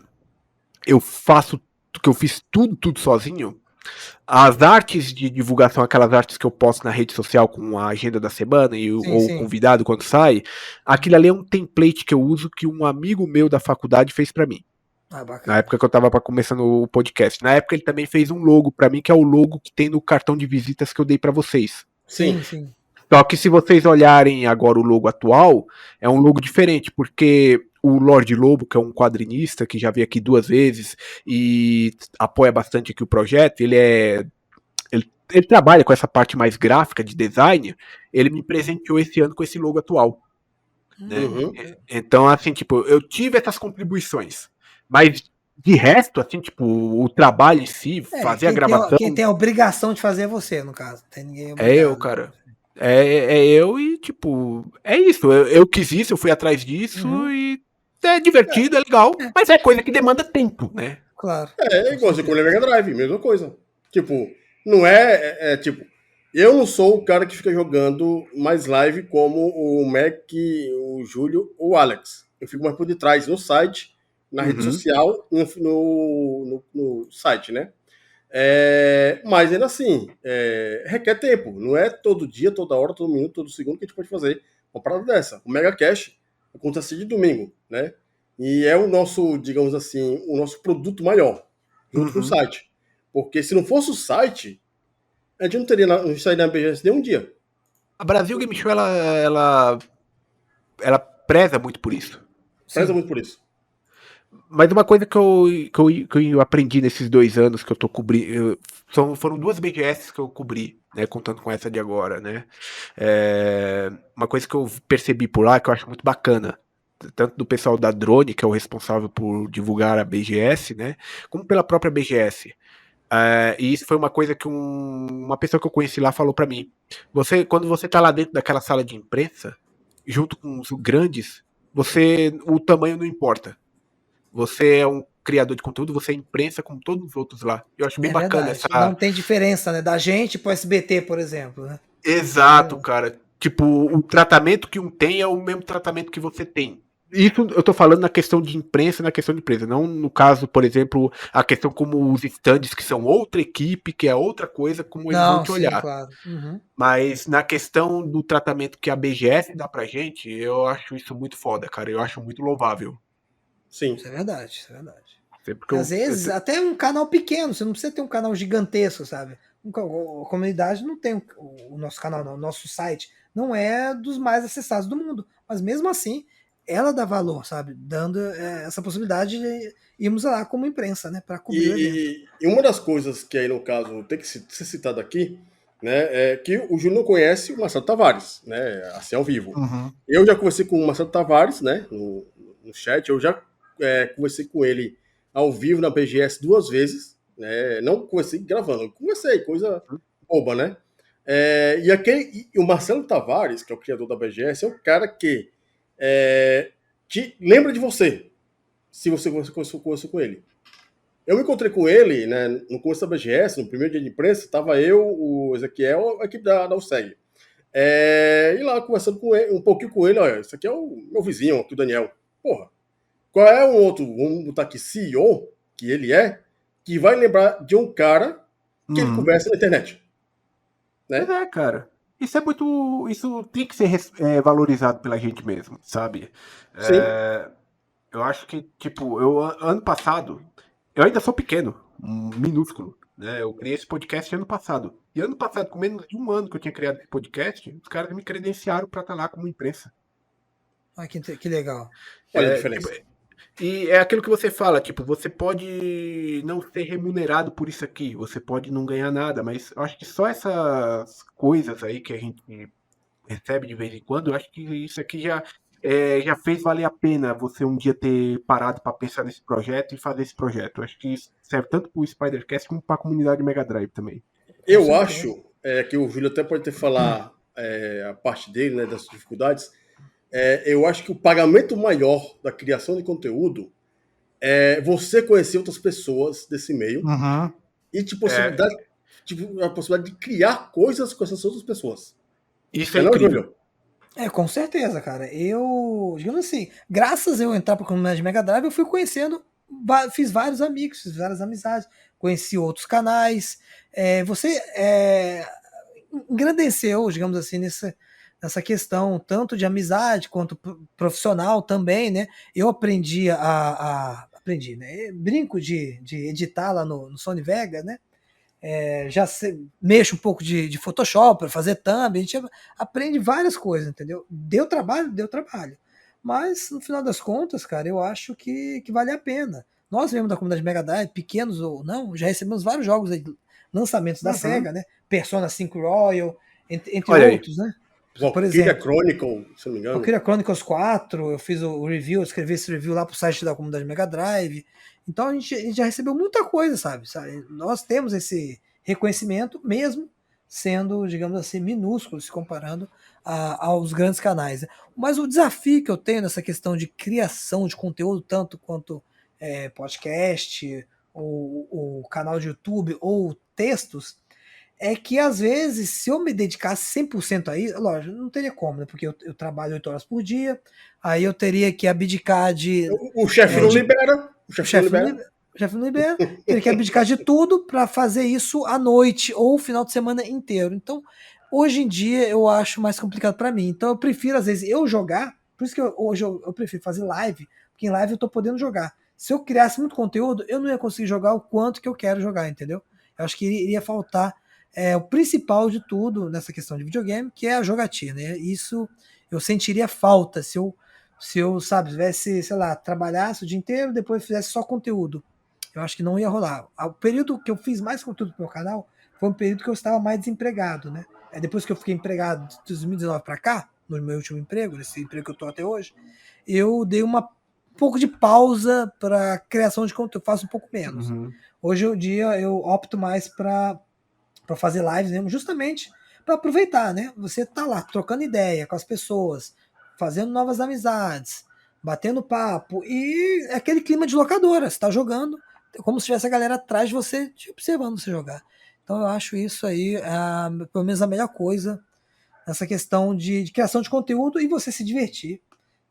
eu fiz tudo sozinho, as artes de divulgação, aquelas artes que eu posto na rede social com a agenda da semana ou o convidado quando sai, aquilo ali é um template que eu uso que um amigo meu da faculdade fez pra mim. Na época que eu tava começando o podcast. Na época ele também fez um logo pra mim, que é o logo que tem no cartão de visitas que eu dei pra vocês. Sim. Só que se vocês olharem agora o logo atual, é um logo diferente, porque o Lorde Lobo, que é um quadrinista que já veio aqui 2 vezes e apoia bastante aqui o projeto, ele trabalha com essa parte mais gráfica de design, ele me presenteou esse ano com esse logo atual. Né? Então, assim, tipo, eu tive essas contribuições, mas de resto, assim, tipo, o trabalho em si, fazer a gravação... Quem tem a obrigação de fazer é você, no caso. Não tem ninguém obrigado. É eu, cara. É eu e, tipo, é isso. Eu quis isso, eu fui atrás disso e é divertido, é legal, mas é coisa que demanda tempo, né? Claro. Igual você com o Mega Drive, mesma coisa. Tipo, não tipo, eu não sou o cara que fica jogando mais live como o Mac, o Júlio ou o Alex. Eu fico mais por detrás no site, na rede social, no site, né? Mas ainda assim, requer tempo. Não é todo dia, toda hora, todo minuto, todo segundo que a gente pode fazer uma parada dessa. O Mega Cash acontece de domingo, né? E é o nosso, digamos assim, o nosso produto maior, junto com o site. Porque se não fosse o site, a gente não estaria na BGS nem um dia. A Brasil Game Show, ela preza muito por isso. Preza muito por isso. Mas uma coisa que eu aprendi nesses 2 anos que eu tô cobrindo. Foram 2 BGS que eu cobri, né? Contando com essa de agora, né? Uma coisa que eu percebi por lá, que eu acho muito bacana, tanto do pessoal da Drone, que é o responsável por divulgar a BGS, né? Como pela própria BGS. E isso foi uma coisa que uma pessoa que eu conheci lá falou pra mim. Quando você tá lá dentro daquela sala de imprensa, junto com os grandes, o tamanho não importa. Você é um criador de conteúdo, você é imprensa como todos os outros lá. Eu acho bem bacana essa... Não tem diferença, né? Da gente pro SBT, por exemplo, né? Exato, cara. Tipo, o tratamento que um tem é o mesmo tratamento que você tem. Isso eu tô falando na questão de imprensa, na questão de empresa. Não no caso, por exemplo, a questão como os stands, que são outra equipe, que é outra coisa, como eles vão te olhar. Claro. Mas na questão do tratamento que a BGS dá pra gente, eu acho isso muito foda, cara. Eu acho muito louvável. Sim. Isso é verdade. Às vezes, até um canal pequeno, você não precisa ter um canal gigantesco, sabe? A comunidade não tem o nosso canal, não. O nosso site não é dos mais acessados do mundo. Mas mesmo assim, ela dá valor, sabe? Dando essa possibilidade de irmos lá como imprensa, né? Para cobrir o evento. E uma das coisas que aí, no caso, tem que ser citado aqui, né, é que o Júlio não conhece o Marcelo Tavares, né, assim, ao vivo. Uhum. Eu já conversei com o Marcelo Tavares, né, no chat, eu já conversei com ele ao vivo na BGS 2 vezes, né, não conversei gravando, conversei, coisa boba, né. E o Marcelo Tavares, que é o criador da BGS, é o cara que te lembra de você, se você conversou com ele. Eu me encontrei com ele, né, no começo da BGS, no primeiro dia de imprensa, estava eu, o Ezequiel, a equipe da USEG. E lá conversando com ele, um pouquinho com ele, olha, esse aqui é o meu vizinho, aqui o Daniel. Porra, qual é um outro, vamos botar aqui, CEO, que ele é, que vai lembrar de um cara que ele conversa na internet? Né? Pois é, cara. Isso é muito. Isso tem que ser valorizado pela gente mesmo, sabe? Sim. Eu acho que, tipo, ano passado, eu ainda sou pequeno, minúsculo, né? Eu criei esse podcast ano passado. E ano passado, com menos de um ano que eu tinha criado esse podcast, os caras me credenciaram pra estar lá como imprensa. Olha que legal. Olha a diferença. Tipo, e é aquilo que você fala, tipo, você pode não ser remunerado por isso aqui, você pode não ganhar nada, mas eu acho que só essas coisas aí que a gente recebe de vez em quando, eu acho que isso aqui já fez valer a pena você um dia ter parado para pensar nesse projeto e fazer esse projeto. Eu acho que isso serve tanto para o Spidercast como para a comunidade Mega Drive também. Eu acho que o Júlio até pode ter falar a parte dele, né, das dificuldades. Eu acho que o pagamento maior da criação de conteúdo é você conhecer outras pessoas desse meio e a possibilidade de criar coisas com essas outras pessoas. Isso é incrível. Com certeza, cara. Eu, digamos assim, graças a eu entrar para a comunidade Mega Drive, eu fui conhecendo, fiz vários amigos, fiz várias amizades, conheci outros canais. Você engrandeceu, digamos assim, nessa questão, tanto de amizade quanto profissional também, né? Eu aprendi aprendi, né? Brinco de editar lá no Sony Vegas, né? Mexo um pouco de Photoshop para fazer thumb, a gente aprende várias coisas, entendeu? Deu trabalho, mas no final das contas, cara, eu acho que vale a pena. Nós mesmo da comunidade Mega Drive, pequenos ou não, já recebemos vários jogos aí, lançamentos da Sega, né? Persona 5 Royal, entre outros, né? Por exemplo, Chronicle, se não me engano. Valkyria Chronicles 4, eu fiz o review, eu escrevi esse review lá pro site da comunidade Mega Drive. Então a gente já recebeu muita coisa, sabe? Nós temos esse reconhecimento, mesmo sendo, digamos assim, minúsculo se comparando aos grandes canais. Mas o desafio que eu tenho nessa questão de criação de conteúdo, tanto quanto podcast, ou canal de YouTube, ou textos, é que às vezes, se eu me dedicasse 100% a isso, lógico, não teria como, né? Porque eu trabalho 8 horas por dia, aí eu teria que abdicar de... O chefe não libera. O chefe não libera. Teria que abdicar de tudo para fazer isso à noite ou o final de semana inteiro. Então, hoje em dia, eu acho mais complicado para mim. Então, eu prefiro, às vezes, eu jogar. Por isso que hoje eu prefiro fazer live, porque em live eu tô podendo jogar. Se eu criasse muito conteúdo, eu não ia conseguir jogar o quanto que eu quero jogar, entendeu? Eu acho que iria faltar o principal de tudo nessa questão de videogame, que é a jogatina, né? Isso eu sentiria falta se eu, sabe, tivesse, sei lá, trabalhasse o dia inteiro, depois fizesse só conteúdo. Eu acho que não ia rolar. O período que eu fiz mais conteúdo pro meu canal foi um período que eu estava mais desempregado, né? Depois que eu fiquei empregado de 2019 para cá, no meu último emprego, nesse emprego que eu tô até hoje, eu dei um pouco de pausa para criação de conteúdo, faço um pouco menos. Hoje em dia eu opto mais para fazer lives mesmo, justamente para aproveitar, né? Você tá lá trocando ideia com as pessoas, fazendo novas amizades, batendo papo, e é aquele clima de locadora, você tá jogando, como se tivesse a galera atrás de você te observando você jogar. Então eu acho isso aí, pelo menos a melhor coisa nessa questão de criação de conteúdo e você se divertir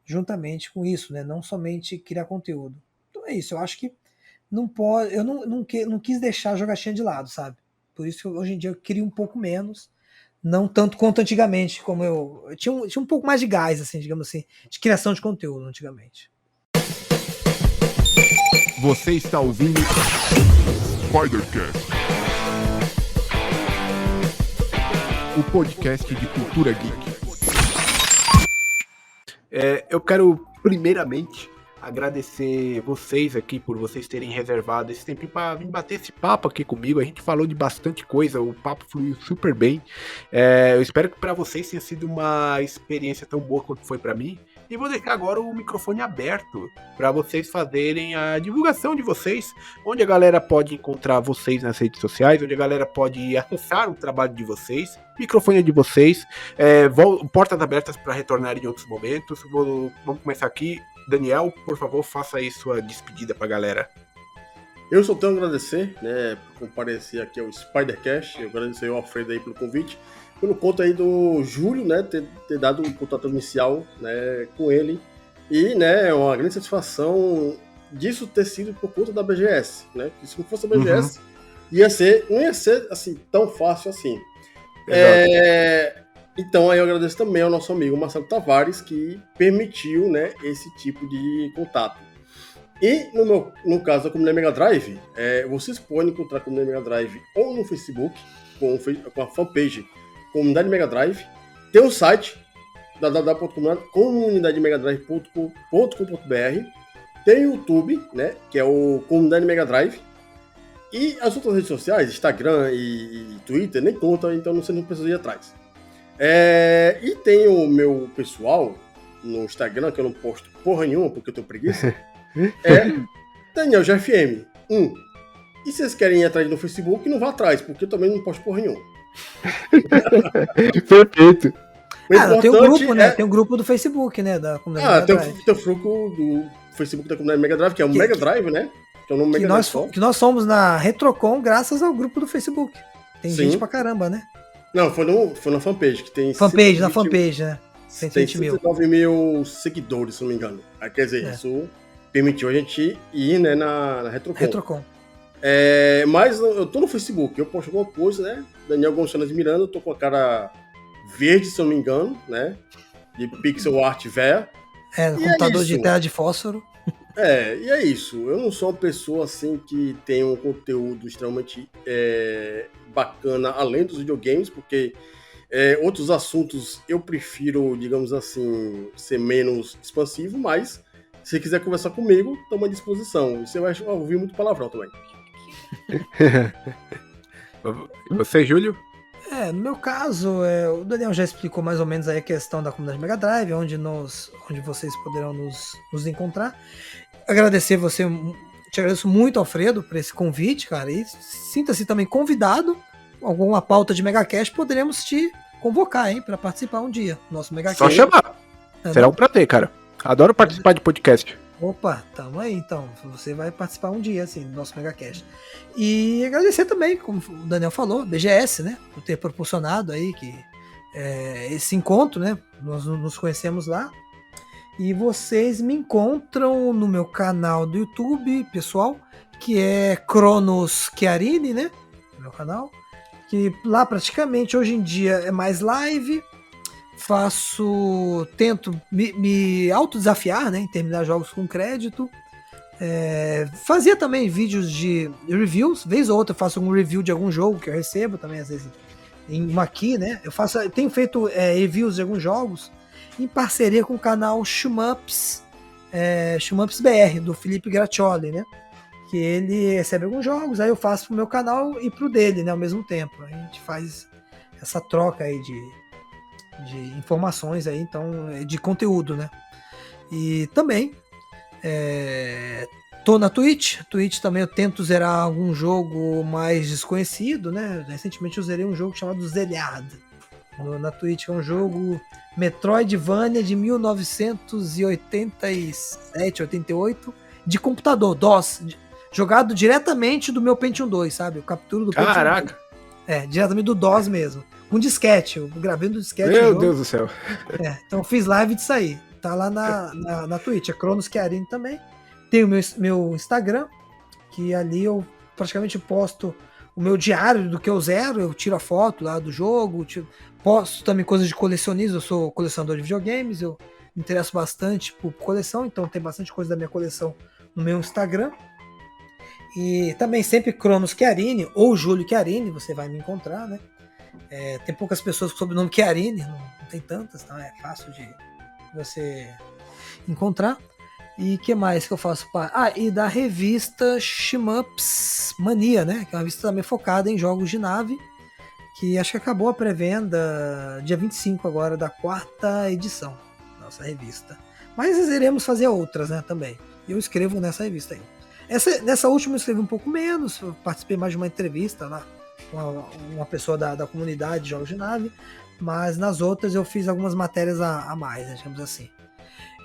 juntamente com isso, né? Não somente criar conteúdo. Então é isso, eu acho que não pode, eu não quis deixar a jogatina de lado, sabe? Por isso que hoje em dia eu crio um pouco menos, não tanto quanto antigamente, como eu tinha um pouco mais de gás, assim, digamos assim, de criação de conteúdo antigamente. Você está ouvindo Spidercast, o podcast de cultura geek. Eu quero primeiramente, agradecer vocês aqui por vocês terem reservado esse tempinho para vir bater esse papo aqui comigo. A gente falou de bastante coisa, o papo fluiu super bem. Eu espero que para vocês tenha sido uma experiência tão boa quanto foi para mim. E vou deixar agora o microfone aberto para vocês fazerem a divulgação de vocês, onde a galera pode encontrar vocês nas redes sociais, onde a galera pode acessar o trabalho de vocês. O microfone é de vocês. Portas abertas para retornar em outros momentos. Vamos começar aqui. Daniel, por favor, faça aí sua despedida pra galera. Eu só tenho a agradecer, né, por comparecer aqui ao Spidercast. Eu agradecer ao Alfredo aí pelo convite, pelo conto aí do Júlio, né, ter dado um contato inicial, né, com ele. E, né, é uma grande satisfação disso ter sido por conta da BGS, né, que se não fosse a BGS, não ia ser assim, tão fácil assim. Então, aí eu agradeço também ao nosso amigo Marcelo Tavares, que permitiu, né, esse tipo de contato. E, no caso da Comunidade Mega Drive, vocês podem encontrar a Comunidade Mega Drive ou no Facebook, com a fanpage Comunidade Mega Drive. Tem o site, www.comunidademegadrive.com.br. Tem o YouTube, né, que é o Comunidade Mega Drive. E as outras redes sociais, Instagram e Twitter, nem conta, então você não precisa ir atrás. E tem o meu pessoal no Instagram, que eu não posto porra nenhuma, porque eu tenho preguiça. Daniel GFM 1. E se vocês querem ir atrás no Facebook, não vá atrás, porque eu também não posto porra nenhuma. Perfeito. Tem o grupo, né? Tem o grupo do Facebook, né? Da Comunidade Mega Drive. Tem o grupo do Facebook da Comunidade Mega Drive, que é o Mega Drive, né? Que é o nome Mega Drive. Que nós somos na Retrocon graças ao grupo do Facebook. Tem gente pra caramba, né? Não, foi na fanpage, que tem... Na fanpage, né? 109 mil seguidores, se não me engano. Quer dizer, isso permitiu a gente ir, né, na Retrocon. Mas eu tô no Facebook, eu posto alguma coisa, né? Daniel Gonçalves Miranda, eu tô com a cara verde, se eu não me engano, né? De pixel art véia. No computador de tela de fósforo. E é isso. Eu não sou uma pessoa assim que tem um conteúdo extremamente bacana além dos videogames, porque outros assuntos eu prefiro, digamos assim, ser menos expansivo, mas se você quiser conversar comigo, estamos à disposição. Você vai ouvir muito palavrão também. E você, Júlio? No meu caso, o Daniel já explicou mais ou menos aí a questão da Comunidade Mega Drive, onde vocês poderão nos encontrar. Agradecer você, te agradeço muito, Alfredo, por esse convite, cara, e sinta-se também convidado, alguma pauta de Megacast, poderemos te convocar, hein, para participar um dia do nosso Megacast. Só chamar. Será um prazer, cara. Adoro participar de podcast. Opa, tamo aí então. Você vai participar um dia, assim, do nosso Megacast. E agradecer também, como o Daniel falou, BGS, né, por ter proporcionado aí esse encontro, né, nós nos conhecemos lá. E vocês me encontram no meu canal do YouTube, pessoal, que é Cronos Chiarini, né, meu canal, que lá praticamente hoje em dia é mais live. Tento me autodesafiar, né, em terminar jogos com crédito. Fazia também vídeos de reviews, vez ou outra eu faço um review de algum jogo que eu recebo também, às vezes em uma aqui, né, tenho feito reviews de alguns jogos em parceria com o canal Shmups BR, do Felipe Graccioli, né, que ele recebe alguns jogos, aí eu faço pro meu canal e pro dele, né, ao mesmo tempo. A gente faz essa troca aí de informações aí, então, de conteúdo, né? E também tô na Twitch também eu tento zerar algum jogo mais desconhecido, né? Recentemente eu zerei um jogo chamado Zeliard na Twitch, que é um jogo Metroidvania de 1987, 88, de computador, DOS, jogado diretamente do meu Pentium 2, sabe? Eu capturo do Pentium 2. Caraca! Diretamente do DOS mesmo. Um disquete, eu gravei no disquete. Meu Deus do céu. Então eu fiz live disso aí. Tá lá na Twitch, é Cronos Chiarini também. Tem o meu Instagram, que ali eu praticamente posto o meu diário do que eu zero, eu tiro a foto lá do jogo, posto também coisas de colecionismo, eu sou colecionador de videogames, eu me interesso bastante por coleção, então tem bastante coisa da minha coleção no meu Instagram. E também sempre Cronos Chiarini, ou Júlio Chiarini, você vai me encontrar, né? Tem poucas pessoas com o sobrenome Chiarini, não tem tantas, então é fácil de você... encontrar. E que mais que eu faço parte? E da revista Shmups Mania, né? Que é uma revista também focada em jogos de nave, que acho que acabou a pré-venda dia 25 agora da 4ª edição da nossa revista. Mas iremos fazer outras, né, também. E eu escrevo nessa revista aí. Nessa última eu escrevi um pouco menos, eu participei mais de uma entrevista lá com uma pessoa da comunidade de jogos de nave, mas nas outras eu fiz algumas matérias a mais, né, digamos assim.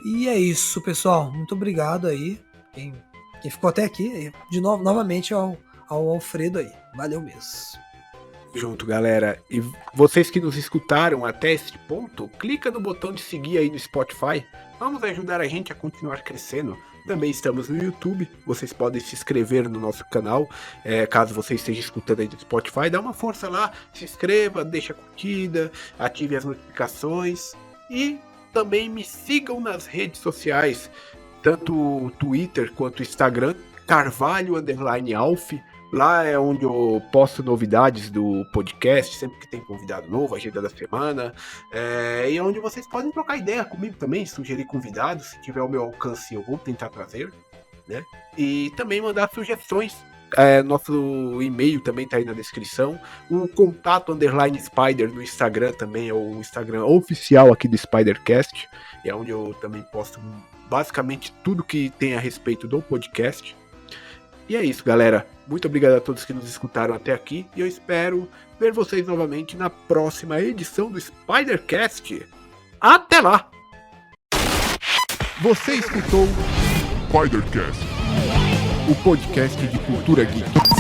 E é isso, pessoal. Muito obrigado aí. Quem ficou até aqui. De novo, novamente ao Alfredo aí. Valeu mesmo. Junto, galera. E vocês que nos escutaram até este ponto, clica no botão de seguir aí no Spotify. Vamos ajudar a gente a continuar crescendo. Também estamos no YouTube. Vocês podem se inscrever no nosso canal. Caso você esteja escutando aí do Spotify, dá uma força lá. Se inscreva, deixa a curtida, ative as notificações. E também me sigam nas redes sociais, tanto o Twitter quanto o Instagram, Carvalho_Alf. Lá é onde eu posto novidades do podcast, sempre que tem convidado novo, agenda da semana. E é onde vocês podem trocar ideia comigo também, sugerir convidados. Se tiver ao meu alcance, eu vou tentar trazer, né? E também mandar sugestões. Nosso e-mail também tá aí na descrição. O contato_Spider no Instagram também é o Instagram oficial aqui do Spidercast. É onde eu também posto basicamente tudo que tem a respeito do podcast. E é isso, galera. Muito obrigado a todos que nos escutaram até aqui. E eu espero ver vocês novamente na próxima edição do Spidercast. Até lá! Você escutou Spidercast. o podcast de cultura geek.